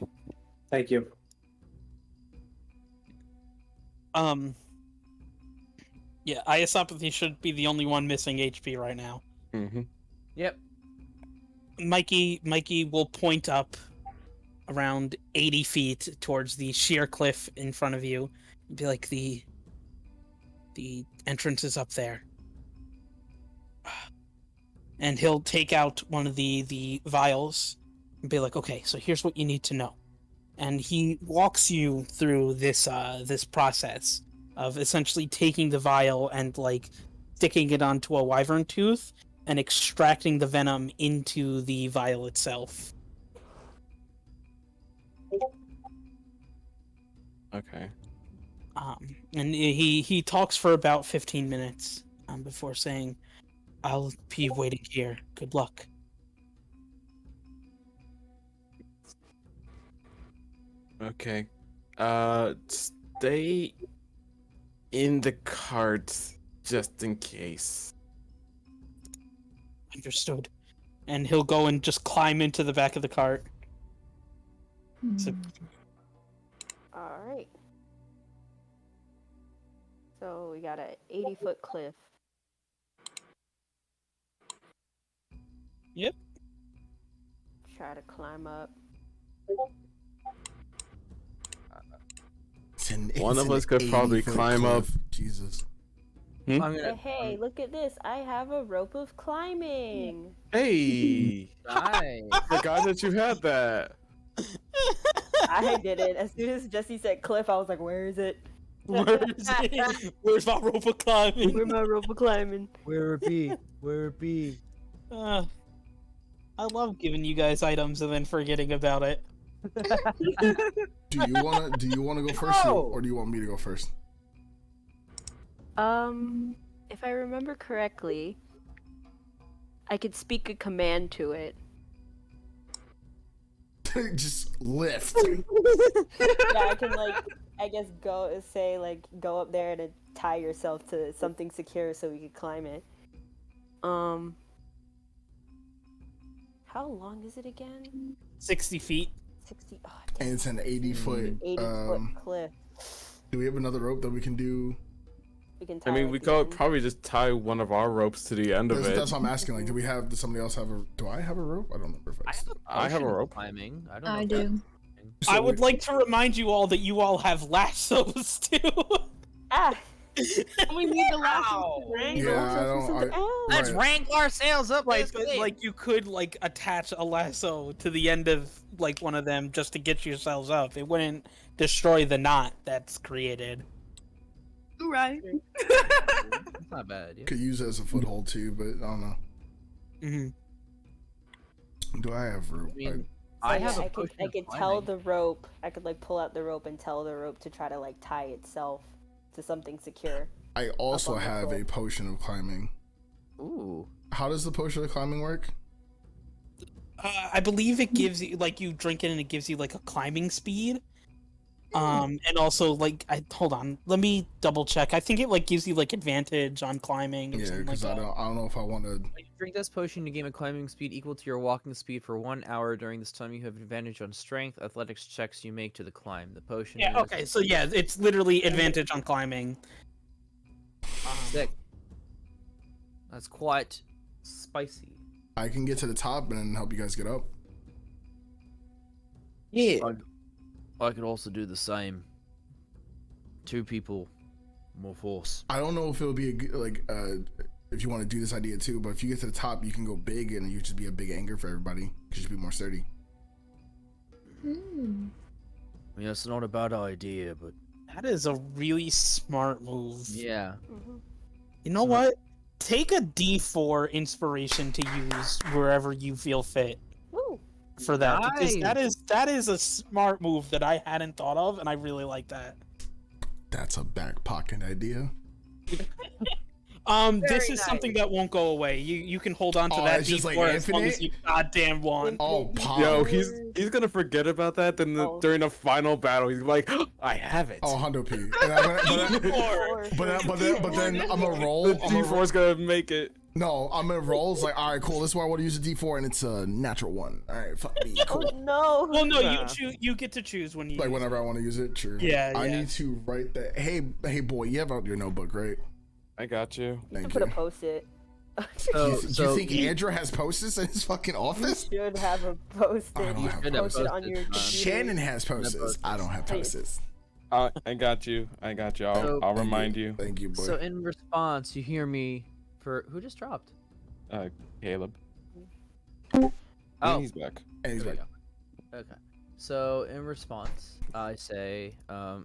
Thank you. Yeah, Iasopathy should be the only one missing HP right now. Mm-hmm. Yep. Mikey will point up around 80 feet towards the sheer cliff in front of you and be like, the entrance is up there. And he'll take out one of the vials and be like, okay, so here's what you need to know. And he walks you through this this process of essentially taking the vial and like sticking it onto a wyvern tooth and extracting the venom into the vial itself. Okay. And he talks for about 15 minutes before saying, I'll be waiting here. Good luck. Okay. Stay in the cart just in case. Understood. And he'll go and just climb into the back of the cart. So, Alright. So we got a 80-foot cliff. Yep. Try to climb up. One of us could probably climb up. Jesus. Hmm? Hey, look at this. I have a rope of climbing. Hey! Nice. Forgot that you had that. I did it. As soon as Jesse said cliff, I was like, where is it? where is it? Where's my rope of climbing? Where's my rope of climbing? Where it be? Where it be? I love giving you guys items and then forgetting about it. Do you wanna go first, or do you want me to go first? If I remember correctly, I could speak a command to it. Just lift. Yeah, I can I guess go up there and tie yourself to something secure so we could climb it. How long is it again? 60 feet. 60. Oh, and it's an 80-foot. 80-foot cliff. Do we have another rope that we can do? We can tie I it mean, at we the could end. probably just tie one of our ropes to the end of it. That's what I'm asking. Like, do we have? Does somebody else have a? Do I have a rope? I don't remember if I have a rope. Climbing. I don't know. I if do. that's- So I would like to remind you all that you all have lassos too. Ah! We need the last wrangle. Yeah, I don't. Let's wrangle ourselves up Like, this cliff. like you could like attach a lasso to the end of like one of them just to get yourselves up. It wouldn't destroy the knot that's created. You right. That's not a bad idea. Could use it as a foothold too, but I don't know. Mm-hmm. Do I have rope? I mean, So, I yeah, have a I potion could of tell climbing. the rope. I could like pull out the rope and tell the rope to try to like tie itself to something secure. I also on the have a cliff. potion of climbing. Ooh. How does the potion of climbing work? I believe it gives you like you drink it and it gives you like a climbing speed. And also like hold on, let me double check. I think it like gives you like advantage on climbing. Or Yeah, something because like I don't know if I want to. When you drink this potion, you gain a climbing speed equal to your walking speed for 1 hour. During this time, you have advantage on strength, athletics checks you make to the climb. The potion. Yeah. is Okay. So yeah, it's literally advantage on climbing. sick. That's quite spicy. I can get to the top and then help you guys get up. Yeah. I could also do the same. 2 people, more force. I don't know if it'll be a good, like if you want to do this idea too, but if you get to the top, you can go big and you just be a big anchor for everybody because you'll be more sturdy. I mean, that's not a bad idea, but That is a really smart move. yeah. You know what? Take a D4 inspiration to use wherever you feel fit Woo! for that. Because Nice. that is a smart move that I hadn't thought of, and I really like that. That's a back pocket idea. This is something that won't go away. You can hold on to Oh, that it's just, D4 like, as long as infinite? you goddamn want. Oh, pop. Yo, he's gonna forget about that. Then during the final battle, he's like, I have it. Oh, Hundo P. But then I'm gonna roll. The D4's gonna make it. No, I'm gonna roll. It's like, all right, cool. This is where I want to use a D4, and it's a natural one. All right, fuck me. Cool. Oh no! Well, no, Nah. you get to choose when you Like use whenever I want to use it. Sure. Yeah, I yeah. need to write that. Hey, boy, you have out your notebook, right? I got you. You Thank should put you. a post-it. So, Do you think Andrew has post-its in his fucking office? You should have a I post-it. don't You have should post it on post-its, your man. computer. Shannon has post-its. I don't have post-its. I got you. I got you. I'll remind you. Thank you, boy. So in response, you hear me for who just dropped? Caleb. Oh, He's back. And he's there we like, go. Okay. So in response, I say, well,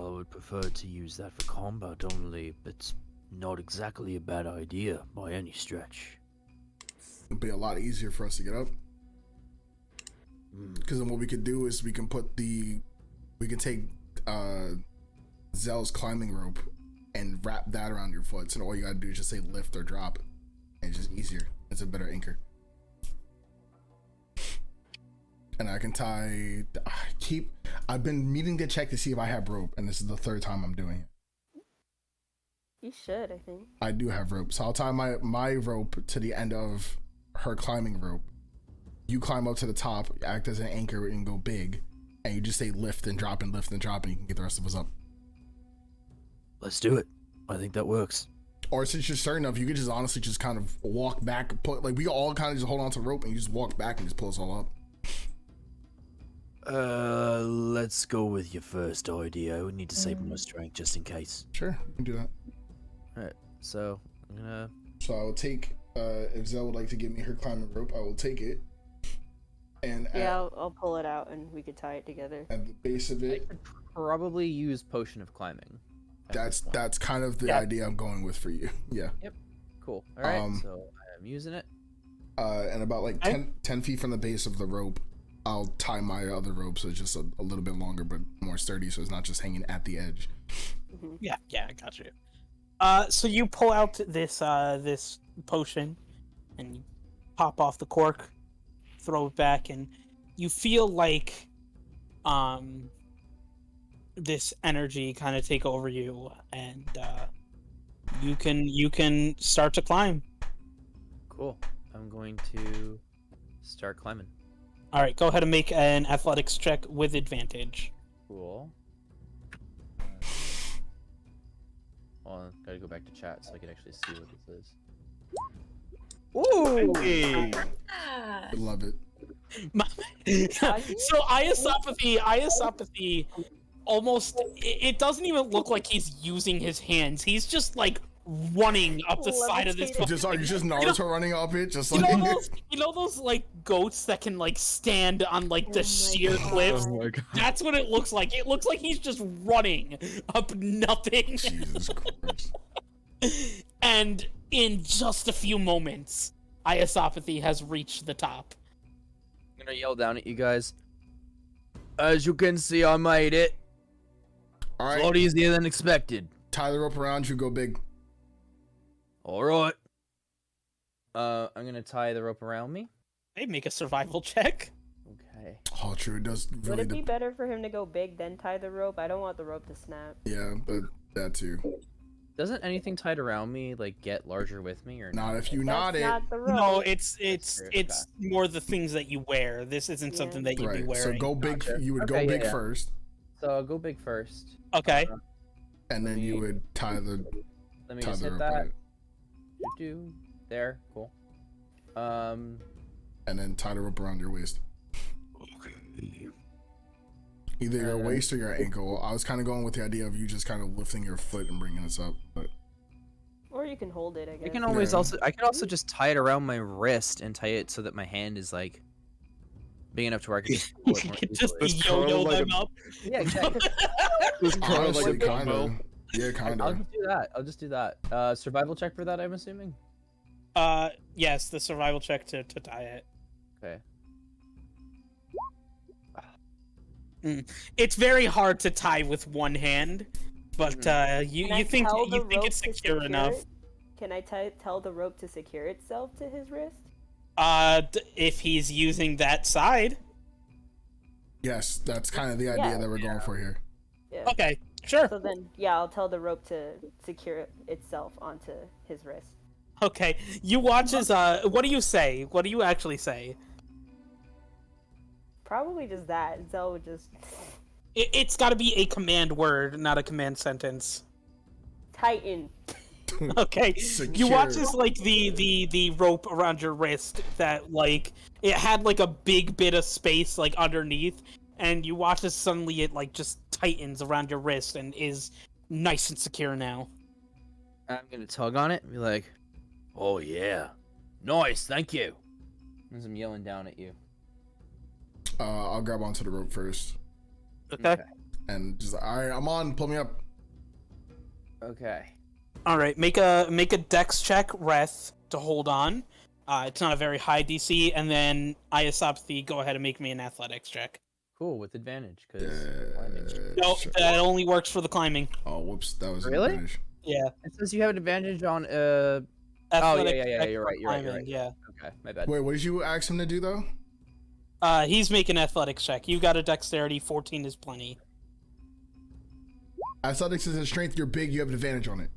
I would prefer to use that for combat only. It's not exactly a bad idea by any stretch. it'll be a lot easier for us to get up. Because then what we could do is we can take Zell's climbing rope and wrap that around your foot. So all you gotta do is just say lift or drop. And it's just easier. It's a better anchor. And I can tie. I've been meaning to check to see if I have rope, and this is the 3rd time I'm doing it. You should, I think. I do have rope, so I'll tie my rope to the end of her climbing rope. You climb up to the top, act as an anchor, and go big, and you just say lift and drop and lift and drop, and you can get the rest of us up. Let's do it. I think that works. Or since you're certain enough, you could just honestly just kind of walk back, we all kind of just hold on to the rope and you just walk back and just pull us all up. Let's go with your first idea. I would need to save my strength just in case. Sure, you can do that. Alright, so I'm gonna. So I will take, if Zell would like to give me her climbing rope, I will take it. And Yeah, I'll pull it out and we could tie it together. at the base of I it, could probably use potion of climbing. at this point. that's kind of the idea I'm going with for you. Yeah. Cool. Alright, so I'm using it. And about like 10 feet from the base of the rope, I'll tie my other rope so it's just a little bit longer but more sturdy, so it's not just hanging at the edge. Yeah, I got you. So you pull out this this potion, and you pop off the cork, throw it back, and you feel like this energy kind of take over you, and you can start to climb. Cool. I'm going to start climbing. All right, go ahead and make an athletics check with advantage. Cool. Hold on, gotta go back to chat so I can actually see what this is. Ooh! Hey. Ah. I love it. So Iosopathy almost, it doesn't even look like he's using his hands. He's just like running up the side of this. Just are you just Naruto running up it? Just You like know those like goats that can like stand on like the sheer cliffs? Oh my god. That's what it looks like. It looks like he's just running up nothing. Jesus Christ. And in just a few moments, Iosopathy has reached the top. I'm gonna yell down at you guys. As you can see, I made it. All It's a lot right, easier than expected. tie the rope around you. Go big. Alright. I'm gonna tie the rope around me. Hey, make a survival check. Okay. Oh, true. It does Would really. it be better for him to go big then tie the rope? I don't want the rope to snap. Yeah, but that too. Doesn't anything tied around me like get larger with me or Not if you That's knot it. not the rope. No, it's true, more the things that you wear. This isn't something that you'd be Right. wearing. So go big. Gotcha. You would Okay, go yeah, big yeah. first, So I'll go big first. Okay. and then you me- would tie the Let me tie just the hit rope that. on it, There, cool. and then tie the rope around your waist. Either your waist or your ankle. I was kind of going with the idea of you just kind of lifting your foot and bringing us up, but Or you can hold it, I guess. I can always Yeah. I can also just tie it around my wrist and tie it so that my hand is like big enough to where I can just pull it You more can just easily. Just curl yo-yo like them a- up. Yeah, exactly. Just kind of honestly, like a kind of. combo. Yeah, kind I'll of. just do that. I'll just do that. Survival check for that, I'm assuming. Yes, the survival check to tie it. Okay. It's very hard to tie with one hand, but you Can I think tell the you think rope it's to secure enough. it? Can I tell the rope to secure itself to his wrist? If he's using that side. Yes, that's kind of the idea Yeah. that we're going for here. Yeah. Okay, sure. So then, yeah, I'll tell the rope to secure itself onto his wrist. Okay, you watch as what do you say? What do you actually say? Probably just that. Zell would just It's got to be a command word, not a command sentence. tighten. Okay, Secure. you watch as like the rope around your wrist that like it had like a big bit of space like underneath, and you watch as suddenly it like just tightens around your wrist and is nice and secure now. I'm gonna tug on it and be like, "Oh yeah, nice, thank you." As I'm yelling down at you. I'll grab onto the rope first, Okay. and just all right. I'm on. Pull me up. Okay. All right, make a dex check, Reth, to hold on. It's not a very high DC, and then Iosopathy, go ahead and make me an athletics check. Cool, with advantage, because No, Sure. that only works for the climbing. Oh, whoops. That was an Really? advantage. Yeah. it says you have an advantage on Athletics yeah, check you're for right, you're right, you're climbing, right. Okay, my bad. Wait, what did you ask him to do though? He's making athletics check. You got a dexterity, 14 is plenty. Athletics is a strength. You're big. You have an advantage on it.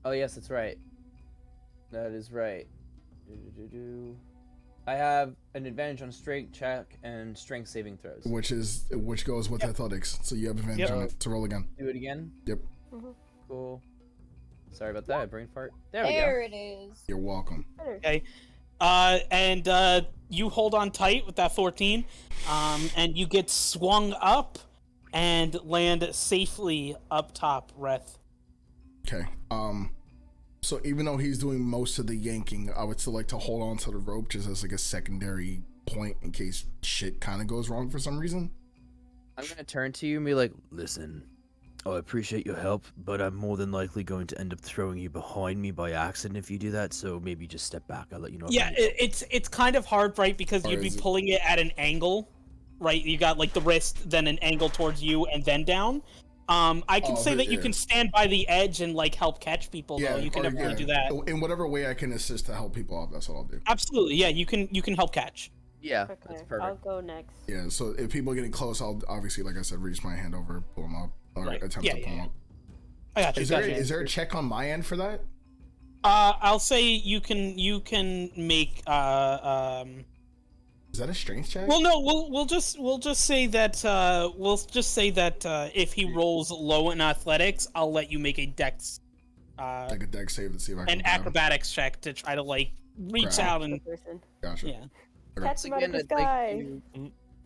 Oh yes, that's right. That is right. I have an advantage on strength check and strength saving throws. Which goes with athletics. So you have advantage Yep. on it. To roll again. Do it again. Yep. Cool. Sorry about that, brain fart. There we There it is. You're welcome. Okay. And you hold on tight with that 14, and you get swung up and land safely up top, Reth. Okay. So even though he's doing most of the yanking, I would still like to hold on to the rope just as like a secondary point in case shit kind of goes wrong for some reason. I'm gonna turn to you and be like, "Listen, I appreciate your help, but I'm more than likely going to end up throwing you behind me by accident if you do that. So maybe just step back. I'll let you know." if Yeah, I need it's kind of hard, right? Because Or you'd be is it- pulling it at an angle, right? You got like the wrist, then an angle towards you, and then down. I can Oh, say but that you yeah. can stand by the edge and like help catch people. though you can or, definitely do that. In whatever way I can assist to help people out, that's what I'll do. Absolutely, yeah. You can help catch. Yeah, Okay, that's I'll perfect. go next. Yeah, so if people are getting close, I'll obviously, like I said, reach my hand over, pull them up, or Right. attempt Yeah, to pull yeah, them up. I got you. Is there a check on my end for that? I'll say you can make Is that a strength check? Well, no, we'll just say that if he rolls low in athletics, I'll let you make a dex, like a dex save to see if I can. an acrobatics check to try to like reach out and. Gotcha. Yeah. Catch him out of the sky.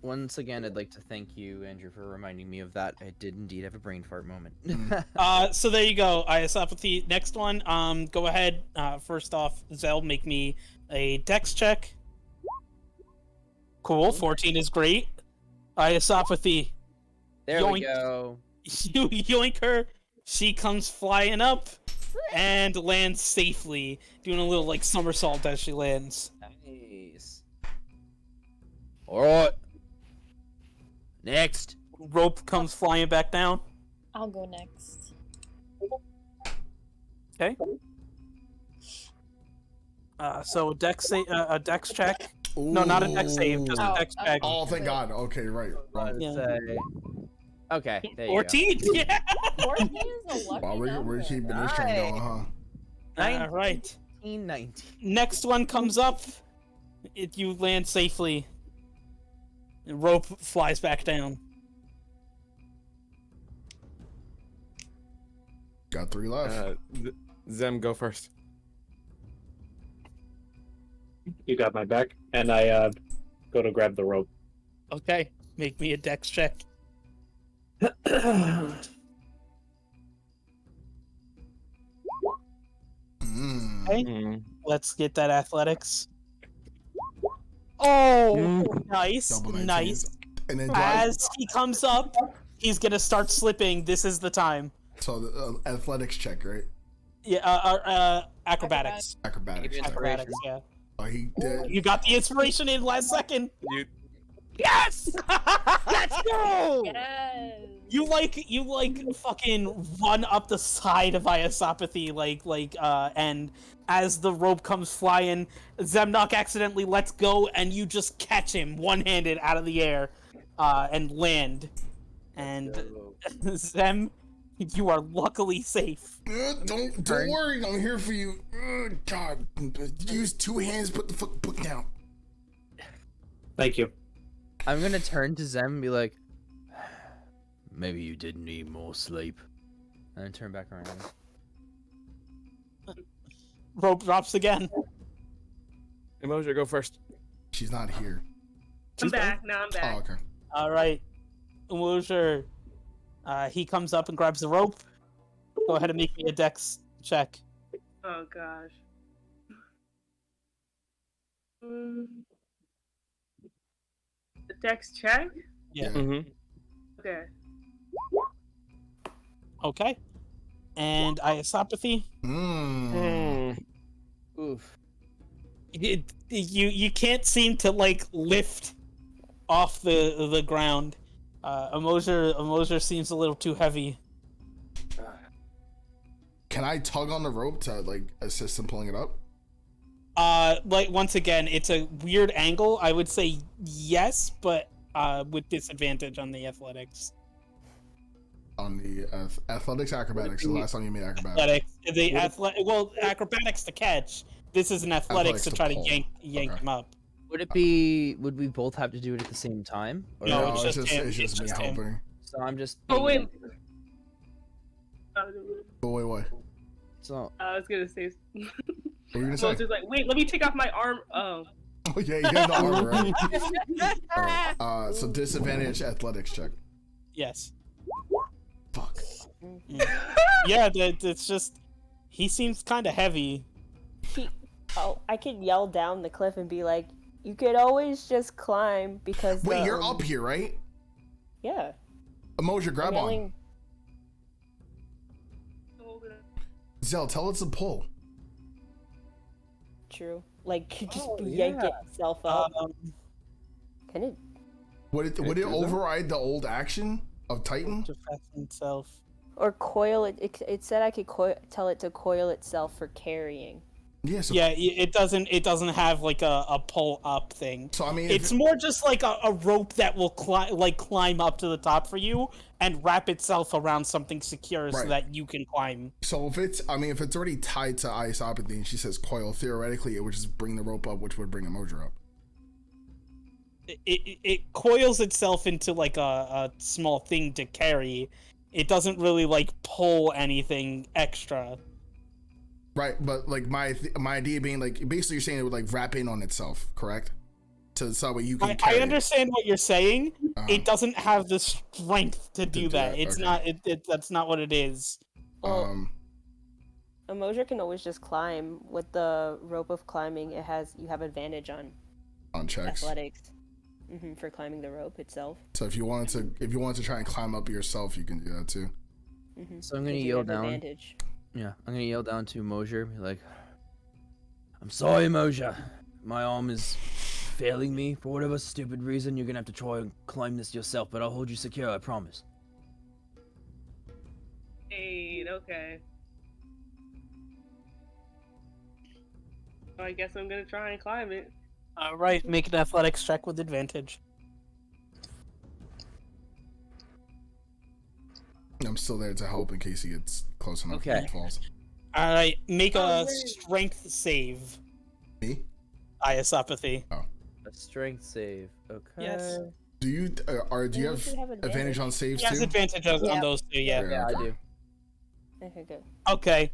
Once again, I'd like to thank you, Andrew, for reminding me of that. I did indeed have a brain fart moment. So there you go. Iosopathy. Next one. Go ahead. First off, Zell, make me a dex check. Cool. 14 is great. Iosopathy. There yoink. we go. You yoink her. She comes flying up and lands safely, doing a little like somersault as she lands. Nice. All right. Next. Rope comes flying back down. I'll go next. Okay. So a dex check. No, not a dex save, just a dex check. Oh, thank God. Okay, right. Yeah. Okay, there you 14? go. Yeah. 14 is a lucky Wow, we're number. keeping this train going, huh? All right. 19. Next one comes up. You land safely. The rope flies back down. Got 3 left. Zem, go first. You got my back, and I go to grab the rope. Okay, make me a dex check. Okay, let's get that athletics. Oh, nice, Double 19s. nice. And then As he comes up, he's gonna start slipping. This is the time. So the athletics check, right? Yeah, acrobatics. Acrobatics. Acrobatics, yeah. Oh, he did. You got the inspiration in last second. You... Yes! Let's go! Yes. You like fucking run up the side of Iosopathy, and as the rope comes flying, Zemnock accidentally lets go, and you just catch him one-handed out of the air, and land. And Zem, you are luckily safe. Don't worry, I'm here for you. God, use 2 hands, put the fucking book down. Thank you. I'm gonna turn to Zem and be like, maybe you did need more sleep. And then turn back around. Rope drops again. Emoja, go first. She's not here. I'm back. Now I'm back. Oh, okay. All right, Umosher. He comes up and grabs the rope. Go ahead and make me a dex check. Oh gosh. The dex check? Yeah. Okay. Okay. And Iosopathy. Oof. You can't seem to like lift off the ground. Emoser seems a little too heavy. Can I tug on the rope to like assist in pulling it up? Like once again, it's a weird angle. I would say yes, but with disadvantage on the athletics. On the athletics, acrobatics. The last time you made acrobatics. Acrobatics to catch. This is an athletics to try to yank him up. Would we both have to do it at the same time? Or No, it's just him. It's just me helping. So I'm just. Oh wait. Wait. So I was gonna say. What were you gonna So I say? was just like, wait, let me take off my arm. Oh. Oh yeah, you have the armor, right? All right. So disadvantage athletics check. Yes. Fuck. Yeah, it's just he seems kind of heavy. I could yell down the cliff and be like, "You could always just climb because." Wait, you're up here, right? Yeah. Emoja, grab I'm yelling- on. Zell, tell it to pull. True. Like, just yank itself up. Can it? Would it override the old action of Titan? To fasten itself. Or coil it. It said I could tell it to coil itself for carrying. Yeah. So, Yeah, it doesn't have like a pull up thing. So I mean, it's more just like a rope that will climb up to the top for you and wrap itself around something secure so that you can climb. So if it's already tied to Iosopathy and she says coil, theoretically it would just bring the rope up, which would bring Emoja up. it coils itself into like a small thing to carry. It doesn't really like pull anything extra. Right, but like my idea being like basically you're saying it would like wrap in on itself, correct? So that you can. I understand what you're saying. It doesn't have the strength to do that. that, It's okay. not. That's not what it is. Well, a Moser can always just climb. With the rope of climbing, you have advantage on checks. athletics for climbing the rope itself. So if you wanted to try and climb up yourself, you can do that too. So I'm gonna yell down. Yeah, I'm gonna yell down to Mosier, be like, "I'm sorry, Mosier. My arm is failing me for whatever stupid reason. You're gonna have to try and climb this yourself, but I'll hold you secure. I promise." Hey, okay. So I guess I'm gonna try and climb it. All right, make an athletics check with advantage. I'm still there to help in case he gets close enough and falls. All right, make a strength save. Me? Iasopathy. Oh. A strength save. Okay. Yes. Do you do you have advantage on saves He has too? advantage on those two. Yeah. Yeah, I do. Okay, good. Okay.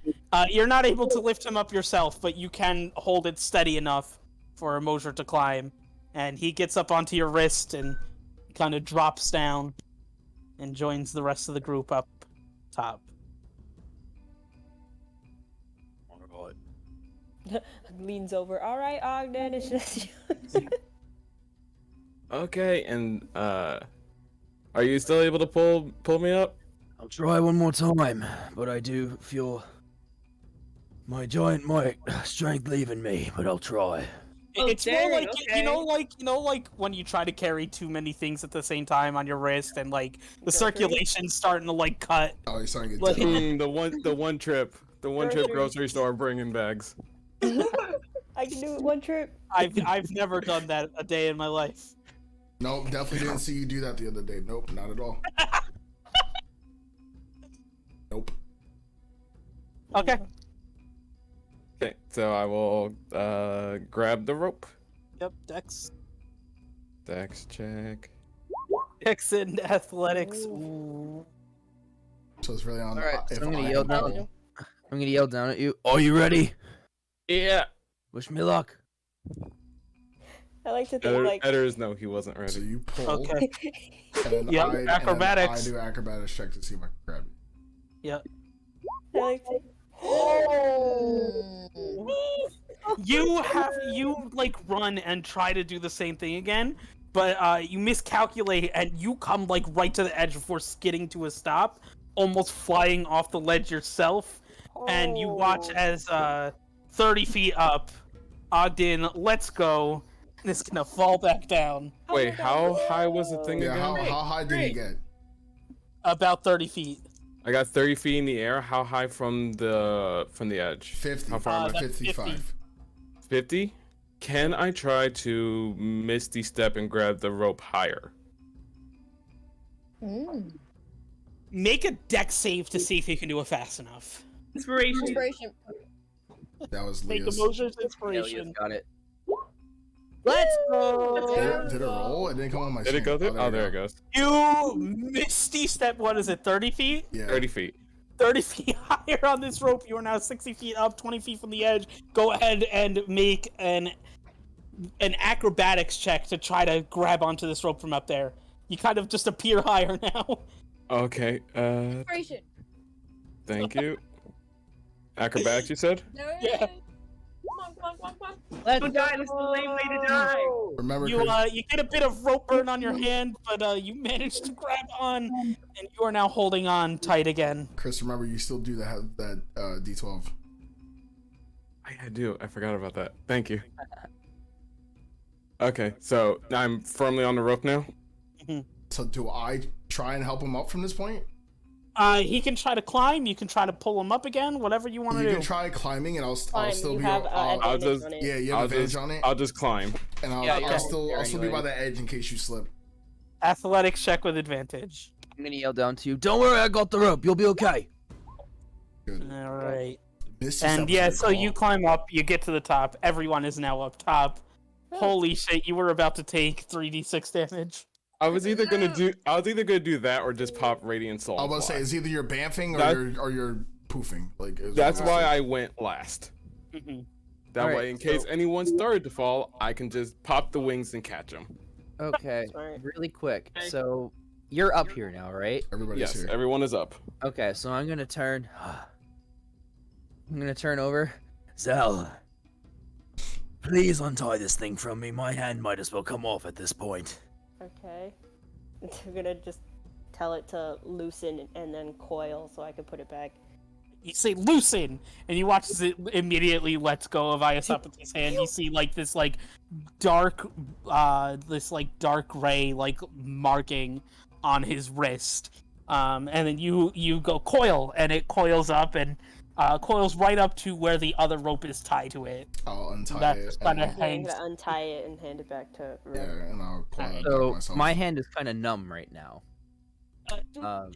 You're not able to lift him up yourself, but you can hold it steady enough for a Mosier to climb. And he gets up onto your wrist and kind of drops down and joins the rest of the group up top. Leans over. All right, Ogden, it's just you. Okay, and are you still able to pull me up? I'll try one more time, but I do feel my giant might strength leaving me, but I'll try. It's more like okay. you know like when you try to carry too many things at the same time on your wrist and like the circulation's starting to like cut. Oh, you're starting to Like- get the one trip grocery store bringing bags. I can do it one trip. I've never done that a day in my life. Nope, definitely didn't see you do that the other day. Nope, not at all. Nope. Okay. Okay, so I will grab the rope. Yep, Dex. Dex check. Dex and athletics. Ooh. So it's really on. Alright, if so I'm gonna I yell am down. pull. I'm gonna yell down at you. Are you ready? Yeah. Wish me luck. I like to think like. Editors know he wasn't So ready. you pull. Okay. And then Yep, I acrobatics. do acrobatics check to see if I can grab you. Yep. I like to. You like run and try to do the same thing again, but you miscalculate and you come like right to the edge before skidding to a stop, almost flying off the ledge yourself, and you watch as 30 feet up, Ogden lets go and is gonna fall back down. Wait, how high was the thing Yeah, again? how high did he get? About 30 feet. I got 30 feet in the air. How high from the edge? 50. How far am I? 55. 50? Can I try to Misty Step and grab the rope higher? Make a dex save to see if you can do it fast enough. Inspiration. That was Make a Leah's. Mosier's Elias inspiration. got it. Let's go! Did it roll? It didn't come on my Did it screen. go through? Oh, there it goes. You misty step, what is it, 30 feet? Yeah. 30 feet. 30 feet higher on this rope. You are now 60 feet up, 20 feet from the edge. Go ahead and make an acrobatics check to try to grab onto this rope from up there. You kind of just appear higher now. Okay, Inspiration. thank you. Acrobatics, you said? Yeah. Come on. Don't die. This is the lame way to die. Remember, You Chris, you get a bit of rope burn on your hand, but you manage to grab on, and you are now holding on tight again. Chris, remember you still do that D12. I do. I forgot about that. Thank you. Okay, so I'm firmly on the rope now. So do I try and help him up from this point? He can try to climb. You can try to pull him up again. Whatever you want to You do. can try climbing, and I'll Climb, still you be. have I'll advantage just- on it. Yeah, you have advantage on it, I'll just climb. and Yeah, I'll you're still there be by anyway. the edge in case you slip. Athletics check with advantage. I'm gonna yell down to you. Don't worry, I got the rope. You'll be okay. Good. All right. Misty And Step yeah, was a so call. you climb up. You get to the top. Everyone is now up top. Holy shit! You were about to take 3d6 damage. I was either gonna do that or just pop radiant soul. I was about to say it's either you're bamfing or you're poofing. Like that's why I went last. Mm-hmm. That way, in case anyone started to fall, I can just pop the wings and catch them. Okay, really quick. So you're up here now, right? Everybody's here. Everyone is up. Okay, so I'm gonna turn. I'm gonna turn over. Zell, please untie this thing from me. My hand might as well come off at this point. Okay. I'm gonna just tell it to loosen and then coil so I can put it back. You say loosen, and you watch as it immediately lets go of Ayasapati's hand. You see this dark ray marking on his wrist. And then you go coil, and it coils up and coils right up to where the other rope is tied to it. I'll untie it. I'm gonna untie it and hand it back to Red. Yeah, and I'll coil it So myself. my hand is kind of numb right now.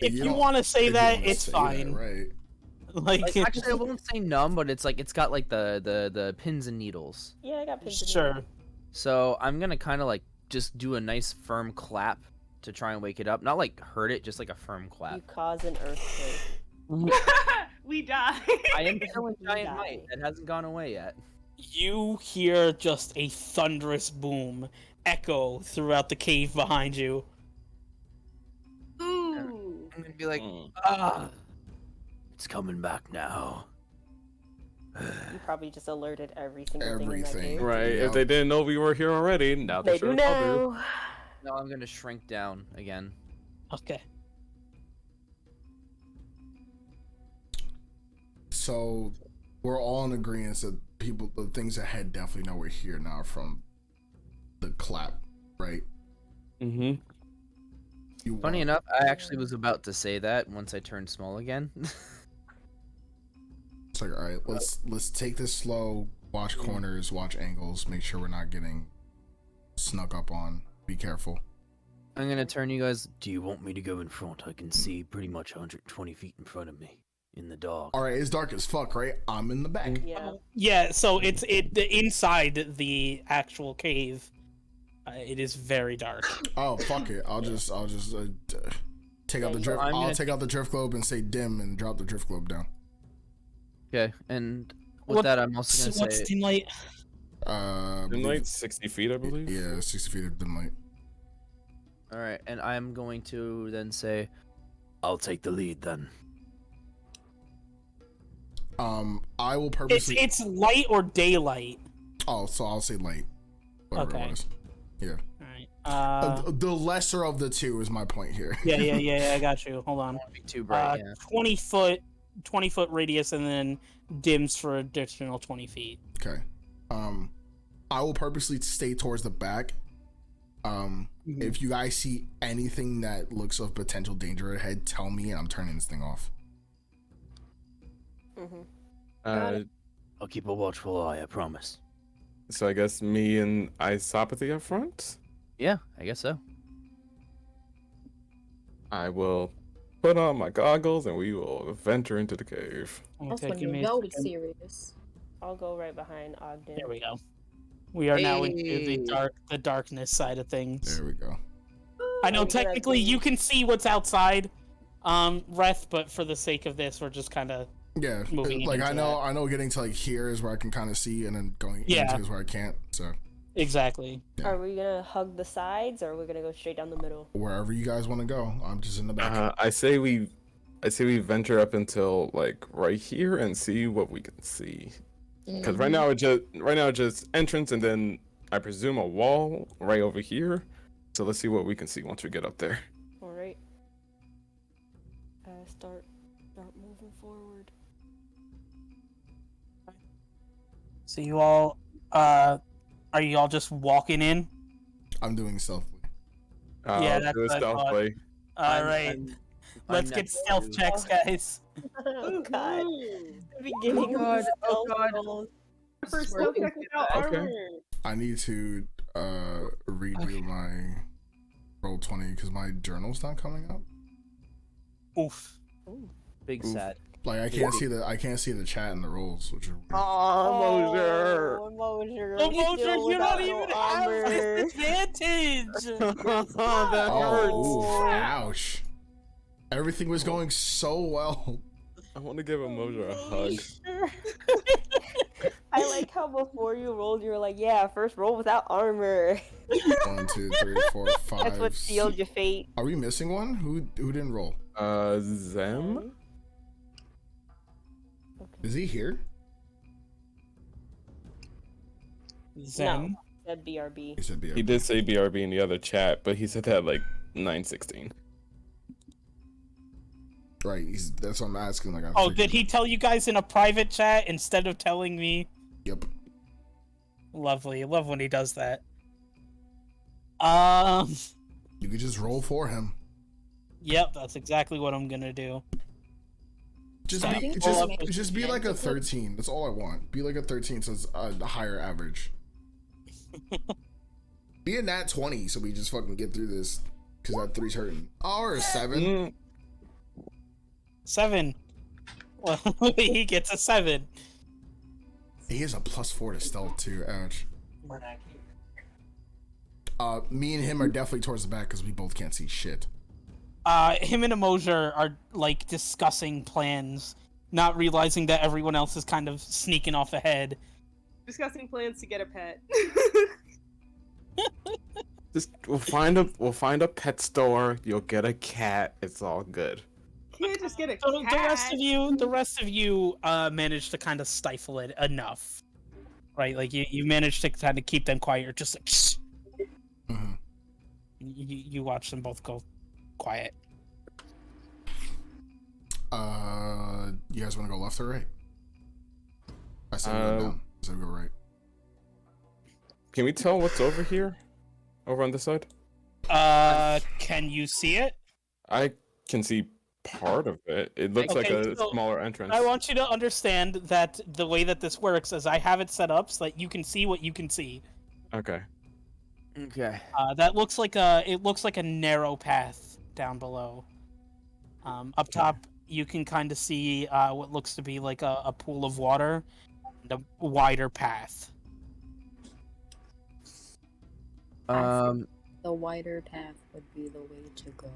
If you want to say that, it's fine. Right. Like, actually, I won't say numb, but it's got the pins and needles. Yeah, I got pins. Sure. So I'm gonna kind of just do a nice firm clap to try and wake it up. Not hurt it, just a firm clap. You cause an earthquake. We die. I am killing giant might. It hasn't gone away yet. You hear just a thunderous boom echo throughout the cave behind you. Ooh. I'm gonna be like, it's coming back now. You probably just alerted every single thing in that cave. Right. If they didn't know we were here already, now They sure do as hell now. No, I'm gonna shrink down again. Okay. So we're all in agreement that the things ahead definitely know we're here now from the clap, right? Mm-hmm. Funny enough, I actually was about to say that once I turned small again. It's like, all right, let's take this slow. Watch corners, watch angles, make sure we're not getting snuck up on. Be careful. I'm gonna turn you guys. Do you want me to go in front? I can see pretty much 120 feet in front of me in the dark. All right, it's dark as fuck, right? I'm in the back. Yeah. Yeah. So it's inside the actual cave. It is very dark. Oh fuck it! I'll just take out the drift. I'll take out the drift globe and say dim and drop the drift globe down. Okay, and with that, I'm also gonna say. What's dim light? Dim light 60 feet, I believe. Yeah, 60 feet of dim light. All right, and I'm going to then say, I'll take the lead then. I will purposely. It's light or daylight. Oh, so I'll say light. Whatever Okay. it was. Yeah. All right. The lesser of the two is my point here. Yeah. I got you. Hold on. Be too bright. Yeah. 20 foot radius, and then dims for additional 20 feet. Okay. I will purposely stay towards the back. If you guys see anything that looks of potential danger ahead, tell me and I'm turning this thing off. I'll keep a watchful eye, I promise. So I guess me and Isopathy up front? Yeah, I guess so. I will put on my goggles and we will venture into the cave. That's Okay, when give you me a know it's second. serious. I'll go right behind Ogden. There we go. We are now into Hey. the darkness side of things. There we go. I know I'm gonna technically be- you can see what's outside, Reth, but for the sake of this, we're just kind of Yeah, moving like into I know getting to here is where I can kind of see, and then going Yeah. into is where I can't. So exactly. Are we gonna hug the sides, or are we gonna go straight down the middle? wherever you guys want to go, I'm just in the back. I say we venture up until right here and see what we can see. Because right now it's just entrance and then I presume a wall right over here. So let's see what we can see once we get up there. All right. Start moving forward. So you all, are you all just walking in? I'm doing stealthily. Yeah, I'll that's do a what I stealth thought. play. All right, let's I'm get next stealth to- checks, guys. Oh God! The beginning of the Oh, stealth God. rolls. First stealth check without Okay. armor. I need to redo my roll 20 because my journal's not coming up. Oof. Big Oof. sad. Like I can't see the chat and the rolls, which are weird. Oh, Mosier. Mosier, you don't even have armor. disadvantage. That hurts. Ooh, ouch. Everything was going so well. I want to give a Mosier a hug. I like how before you rolled, you were like, yeah, first roll without armor. 1, 2, 3, 4, 5. That's what sealed your fate. Are we missing one? Who didn't roll? Zem? Is he here? Zen. No, said BRB. He said BRB. He did say BRB in the other chat, but he said that like 9:16. Right, that's what I'm asking. Like, Oh, did he tell you guys in a private chat instead of telling me? Yep. Lovely. I love when he does that. You could just roll for him. Yep, that's exactly what I'm gonna do. Just be like a 13. That's all I want. Be like a 13, so it's a higher average. Be a nat 20, so we just fucking get through this. Because that 3's hurting. Oh, or a 7. 7. Well, he gets a 7. He has a +4 to stealth too. Ouch. Me and him are definitely towards the back because we both can't see shit. Him and Mosier are like discussing plans, not realizing that everyone else is kind of sneaking off ahead. Discussing plans to get a pet. Just we'll find a pet store. You'll get a cat. It's all good. Can't just get a cat. The rest of you managed to kind of stifle it enough, right? Like you managed to kind of keep them quiet. You're just like, shh. Mm-hmm. You watch them both go quiet. You guys want to go left or right? I said go down. I said go right. Can we tell what's over here? Over on this side? Can you see it? I can see part of it. It looks like a smaller entrance. I want you to understand that the way that this works is I have it set up so that you can see what you can see. Okay. Okay. That looks like a narrow path down below. Up top, you can kind of see what looks to be like a pool of water, and a wider path. The wider path would be the way to go.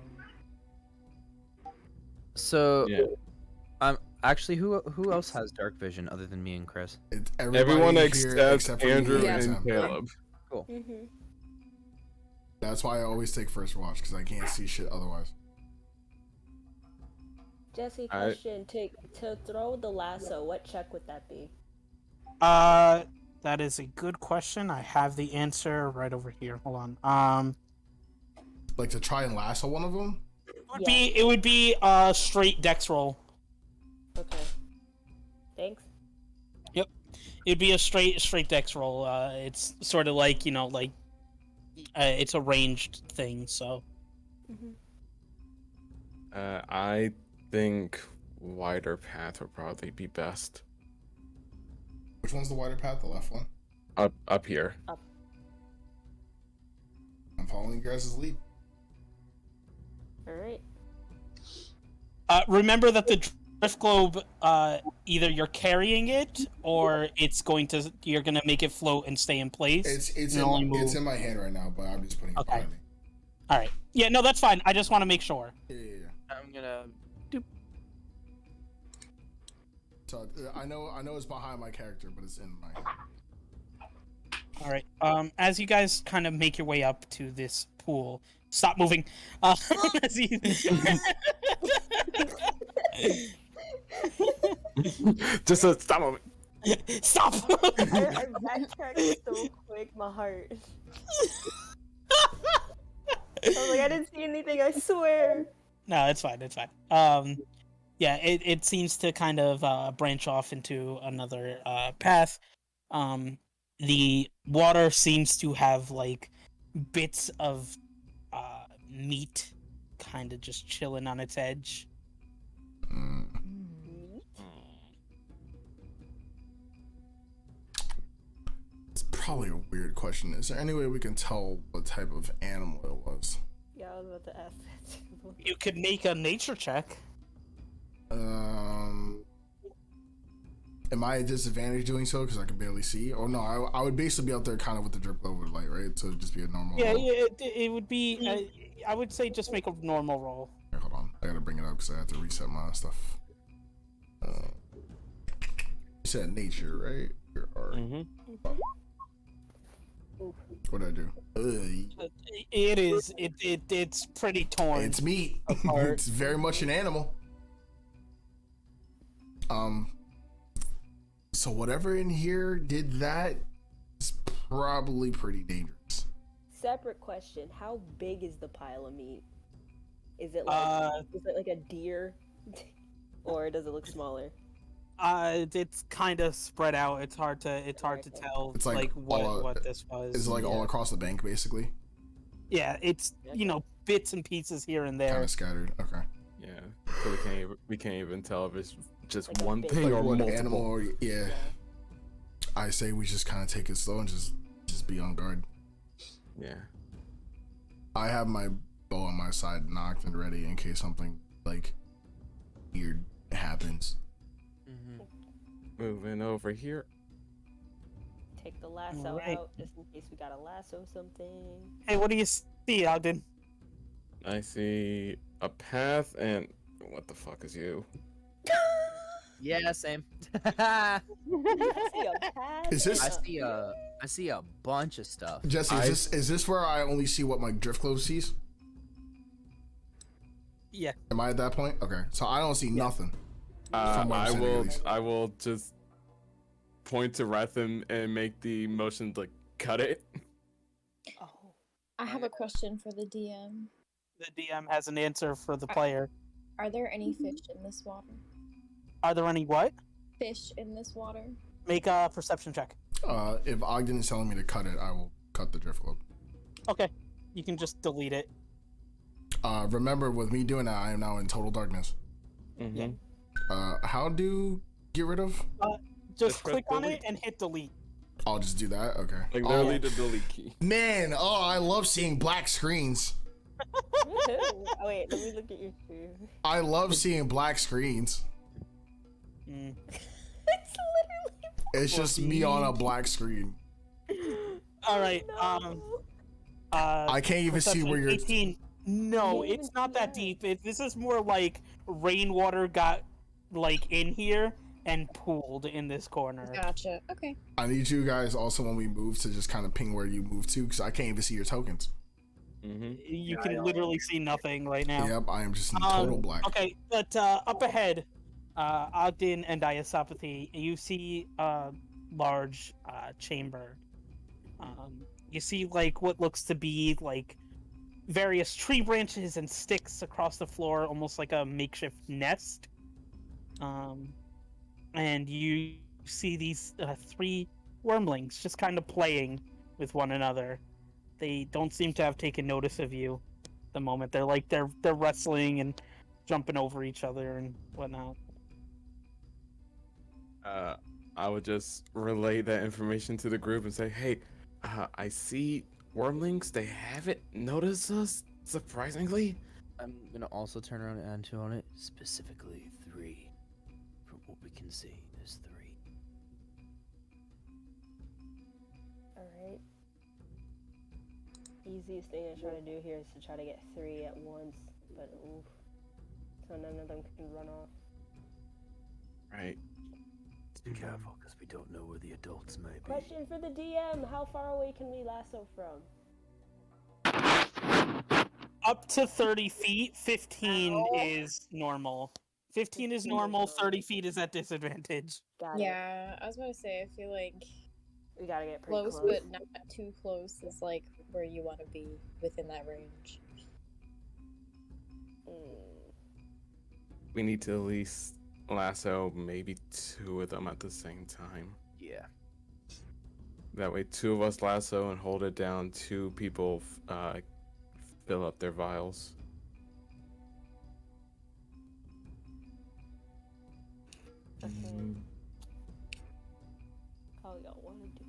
So, yeah. Actually, who else has dark vision other than me and Chris? It's everyone except for Andrew me and Caleb. Cool. Mm-hmm. That's why I always take first watch because I can't see shit otherwise. Jesse, question: to throw the lasso, what check would that be? That is a good question. I have the answer right over here. Hold on. Like to try and lasso one of them? It would be a straight dex roll. Okay. Thanks. Yep. It'd be a straight dex roll. It's sort of like, it's a ranged thing, so. Mm-hmm. I think wider path would probably be best. Which one's the wider path? The left one? Up here. Up. I'm following your guys' lead. Alright. Remember that the drift globe, either you're carrying it or you're gonna make it float and stay in place. It's in my hand right now, but I'm just putting it behind me. All right. Yeah, no, that's fine. I just want to make sure. Yeah. I'm gonna. So I know it's behind my character, but it's in my hand. All right. As you guys kind of make your way up to this pool, stop moving. As you... Just stop moving. Stop! I backtracked so quick, my heart. I was like, I didn't see anything, I swear. No, it's fine. It's fine. Yeah, it seems to kind of branch off into another path. The water seems to have like bits of meat kind of just chilling on its edge. It's probably a weird question. Is there any way we can tell what type of animal it was? Yeah, I was about to ask that too. You could make a nature check. Am I at disadvantage doing so because I can barely see? Or no, I would basically be out there kind of with the drip over light, right? So it'd just be a normal Yeah, roll. it would be. I would say just make a normal roll. Here, hold on. I gotta bring it up because I have to reset my stuff. You said nature, right? What did I do? It is. It's pretty torn. It's meat. Apart. It's very much an animal. So whatever in here did that is probably pretty dangerous. Separate question: how big is the pile of meat? Is it like a deer, or does it look smaller? It's kind of spread out. It's hard to tell. It's like what this was. Is it like all across the bank, basically? Yeah, it's bits and pieces here and there. Kind of scattered. Okay. Yeah. So we can't even tell if it's just Like a one big- thing Like or one multiple. animal, or yeah. I say we just kind of take it slow and just be on guard. Yeah. I have my bow on my side knocked and ready in case something like weird happens. Moving over here. Take the lasso Alright. out just in case we gotta lasso something. Hey, what do you see, Ogden? I see a path and what the fuck is you? Yeah, same. I see a path. Is this- I see a bunch of stuff. Jesse, is this where I only see what my drift clove sees? Yeah. Am I at that point? Okay, so I don't see nothing. From what I'm saying, at least. I will just point to Ratham and make the motion to cut it. Oh. I have a question for the DM. The DM has an answer for the player. Are there any fish in this water? Are there any what? Fish in this water? Make a perception check. If Ogden is telling me to cut it, I will cut the drift globe. Okay. You can just delete it. Remember, with me doing that, I am now in total darkness. Mm-hmm. How do get rid of? Just press click on delete. it and hit delete. I'll just do that. Okay. Like literally the delete key. Man, I love seeing black screens. Oh, wait, let me look at your screen. I love seeing black screens. Mm. It's literally. It's just me on a black screen. All right. No. I can't even see perception where you're. 18. No, Can't it's even not see that that. deep. This is more like rainwater got in here and pooled in this corner. Gotcha. Okay. I need you guys also when we move to just kind of ping where you move to because I can't even see your tokens. Mm-hmm. You can literally see nothing right now. Yep, I am just in total black. Okay, but up ahead, Ogden and Diasopathy, you see a large chamber. You see what looks to be various tree branches and sticks across the floor, almost like a makeshift nest. And you see these 3 wormlings just kind of playing with one another. They don't seem to have taken notice of you at the moment. They're wrestling and jumping over each other and whatnot. I would just relay that information to the group and say, hey, I see wormlings. They haven't noticed us, surprisingly. I'm gonna also turn around and add 2 on it. Specifically 3. From what we can see, there's 3. Alright. Easiest thing to try to do here is to try to get 3 at once, but oof. So none of them can run off. Right. Let's be careful, because we don't know where the adults may be. Question for the DM: how far away can we lasso from? Up to 30 feet, 15 is normal. 15 is normal, 30 feet is at disadvantage. Got it. Yeah, I was about to say, I feel like We gotta get pretty close, but not too close is where you want to be within that range. We need to at least lasso maybe 2 of them at the same time. Yeah. That way 2 of us lasso and hold it down, 2 people fill up their vials. Okay. How y'all wanna do?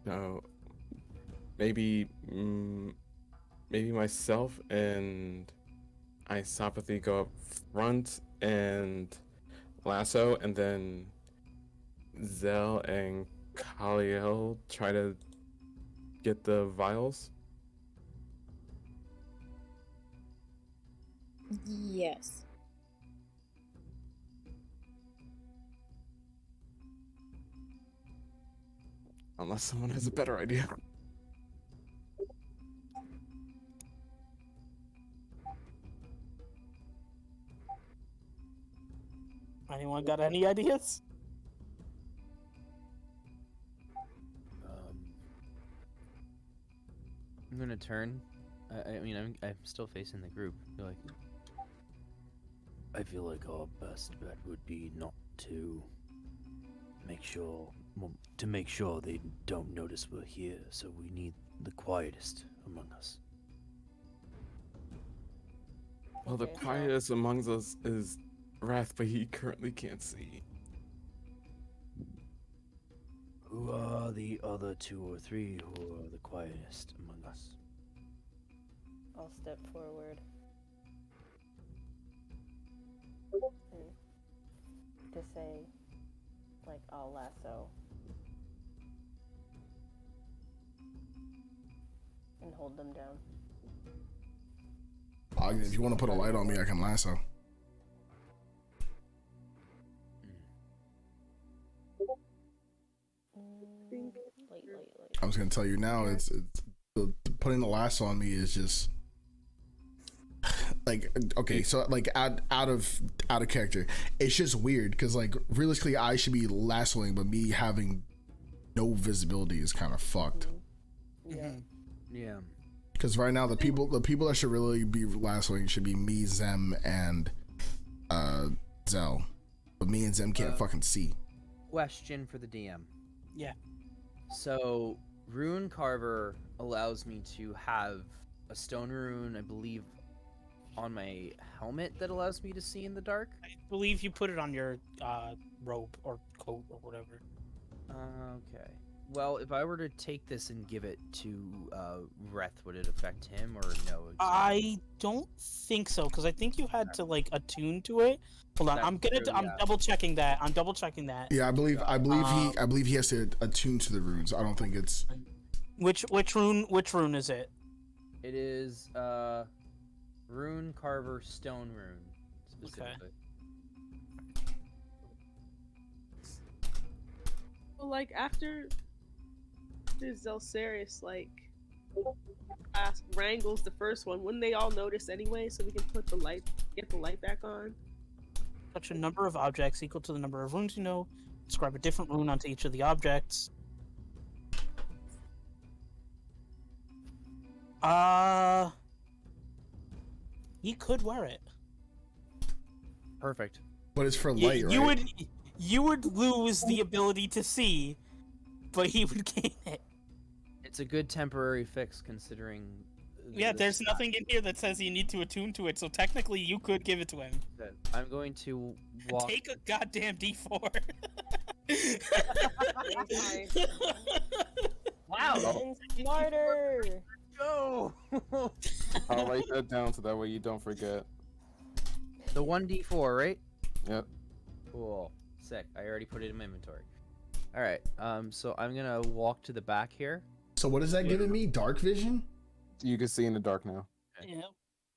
No, maybe myself and Isopathy go up front and lasso, and then Zell and Kaliel try to get the vials? Yes. Unless someone has a better idea. Anyone got any ideas? I'm gonna turn. I mean, I'm still facing the group. I feel like our best bet would be not to make sure they don't notice we're here. So we need the quietest among us. Well, the quietest amongst us is Wrath, but he currently can't see. Who are the other 2 or 3 who are the quietest among us? I'll step forward. To say, like, I'll lasso. And hold them down. If you want to put a light on me, I can lasso. Light. I was gonna tell you now. It's putting the lasso on me is just like, okay, so like out of character. It's just weird because like realistically, I should be lassoing, but me having no visibility is kind of fucked. Yeah. Yeah. Because right now the people that should really be lassoing should be me, Zem, and Zell, but me and Zem can't fucking see. Question for the DM. Yeah. So, Rune Carver allows me to have a stone rune, I believe, on my helmet that allows me to see in the dark. I believe you put it on your robe or coat or whatever. Okay. Well, if I were to take this and give it to Reth, would it affect him or no? Exactly? I don't think so, because I think you had to like attune to it. Hold on, I'm double checking that. Yeah, I believe he has to attune to the runes. I don't think it's which rune is it? It is Rune Carver Stone Rune specifically. Okay. Well, like after Zelcerius wrangles the first one, wouldn't they all notice anyway? So we can get the light back on. Touch a number of objects equal to the number of runes you know. Inscribe a different rune onto each of the objects. He could wear it. Perfect. But it's for light, right? You would lose the ability to see, but he would gain it. It's a good temporary fix considering. Yeah, there's nothing in here that says you need to attune to it, so technically you could give it to him. I'm going to walk. Take a goddamn D4. Wow. Smarter. Go. I'll write that down so that way you don't forget. The 1d4, right? Yep. Cool. Sick. I already put it in my inventory. All right. So I'm gonna walk to the back here. So what is that giving me? Dark vision? You can see in the dark now. Yeah.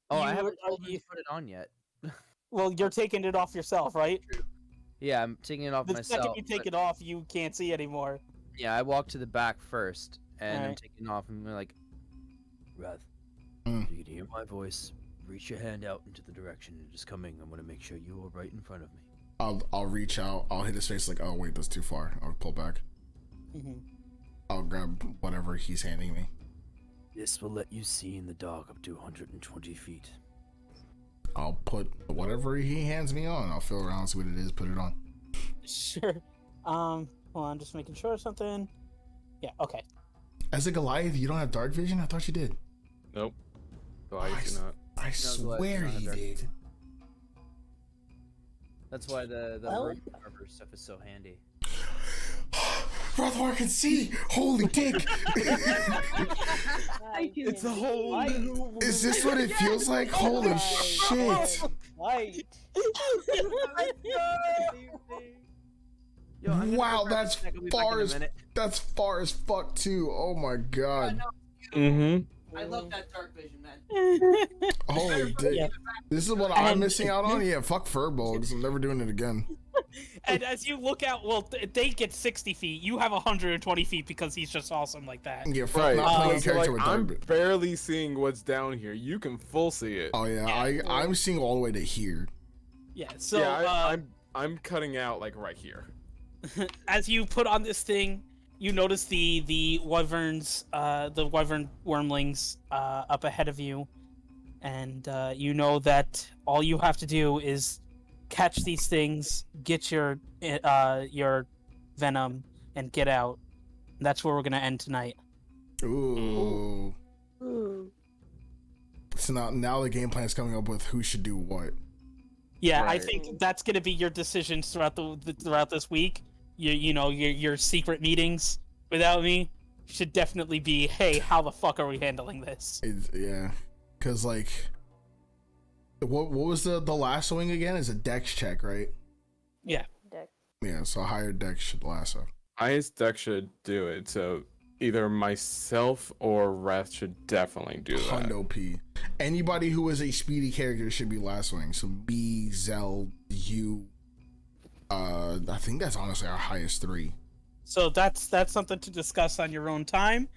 Oh, I haven't told you to put it on yet. Well, you're taking it off yourself, right? Yeah, I'm taking it off The myself. second you take it off, you can't see anymore. Yeah, I walk to the back first, and I'm Alright. taking it off, and we're like, Rath, Mm. if you can hear my voice, reach your hand out into the direction it is coming. I'm gonna make sure you are right in front of me. I'll reach out. I'll hit his face like, oh wait, that's too far. I'll pull back. Mm-hmm. I'll grab whatever he's handing me. This will let you see in the dark up to 120 feet. I'll put whatever he hands me on. I'll feel around, see what it is, put it on. Sure. Hold on, just making sure of something. Yeah, okay. As a Goliath, you don't have dark vision? I thought you did. Nope. Goliath do not. I swear he did. That's why the Rune Carver stuff is so handy. Rothwar can see! Holy dick! It's a whole new... Is this what it feels like? Holy shit! Light. Yo, I'm gonna Wow, go grab a that's snack. I'll be back in far a as minute. that's far as fuck too. Oh my god. Mm-hmm. I love that dark vision, man. Holy dick. Yeah. This is what I'm And- missing out on? Yeah, fuck furbolgs. I'm never doing it again. And as you look out, well, they get 60 feet. You have 120 feet because he's just awesome like that. Yeah, fuck Right. not playing a So, character like, with I'm dark. barely seeing what's down here. You can full see it. Oh yeah, I'm seeing all the way to here. Yeah. So yeah, I'm cutting out like right here. as you put on this thing, you notice the wyverns, the wyvern wormlings, up ahead of you, and you know that all you have to do is catch these things, get your venom, and get out. That's where we're gonna end tonight. Ooh. Ooh. So now the game plan's coming up with who should do what. Yeah, I Right. think that's gonna be your decisions throughout throughout this week. Your secret meetings without me should definitely be, hey, how the fuck are we handling this? Yeah, because like, what was the last wing again? Is a dex check, right? Yeah. Deck. Yeah, so higher dex should lasso. Highest deck should do it. So either myself or Wrath should definitely do that. Hundo P. Anybody who is a speedy character should be lassoing. So me, Zell, you. I think that's honestly our highest three. So that's something to discuss on your own time.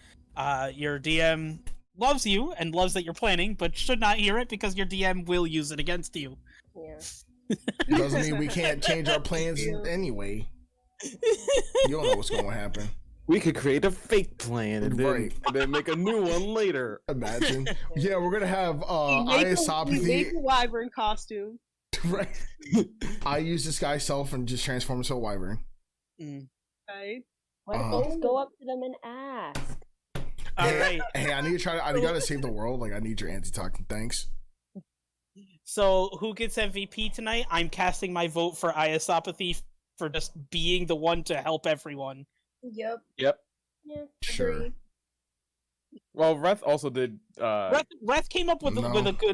Your DM loves you and loves that you're planning, but should not hear it because your DM will use it against you. Yeah. Doesn't mean we can't change our plans anyway. You don't know what's going to happen. We could create a fake plan and then, Right. and then make a new one later. Imagine. Yeah, we're gonna have You make Iasopathy. a wyvern costume. Right. I use this guy's self and just transform into a wyvern. Right? Why don't you just go up to them and ask? All right. Hey, I need to I gotta save the world. Like, I need your antitoxin. Thanks. So who gets MVP tonight? I'm casting my vote for Iasopathy for just being the one to help everyone. Yep. Yep. Yeah. Sure. Well, Wrath also did. Wrath came up with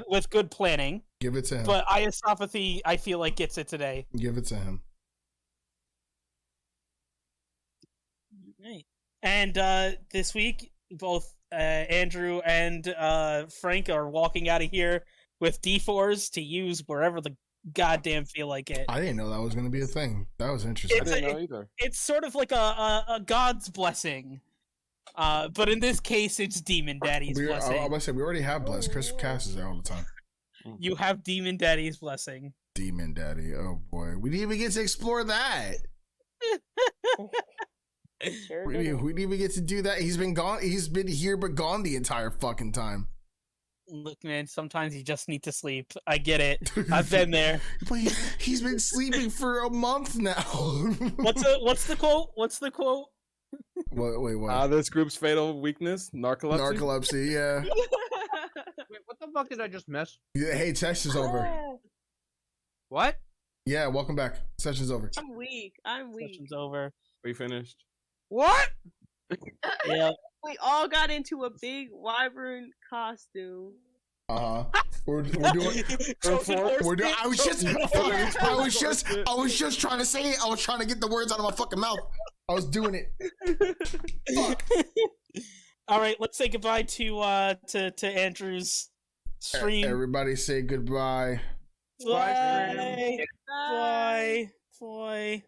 with good planning, Give it to him. but Iasopathy, I feel like, gets it today. Give it to him. Right. And this week, both Andrew and Frank are walking out of here with D4s to use wherever the goddamn feel like it. I didn't know that was gonna be a thing. That was interesting. I didn't know either. It's sort of like a god's blessing. But in this case, it's Demon Daddy's I blessing. was about to say, we already have blessed. Chris Cass is there all the time. You have Demon Daddy's blessing. Demon Daddy. Oh boy, we didn't even get to explore that. Sure We didn't even get to do that. He's been gone. He's been here but gone the entire fucking time. Look, man, sometimes you just need to sleep. I get it. I've been there. But he's been sleeping for a month now. What's the quote? What's the quote? Wait, what? This group's fatal weakness, narcolepsy. Narcolepsy, yeah. Wait, what the fuck did I just miss? Yeah, hey, session's over. What? Yeah, welcome back. Session's over. I'm weak. I'm weak. Session's over. We finished. What? Yeah. We all got into a big wyvern costume. We're doing. I was just trying to say it. I was trying to get the words out of my fucking mouth. I was doing it. Fuck. All right, let's say goodbye to Andrew's stream. Everybody say goodbye. Bye. Bye. Bye.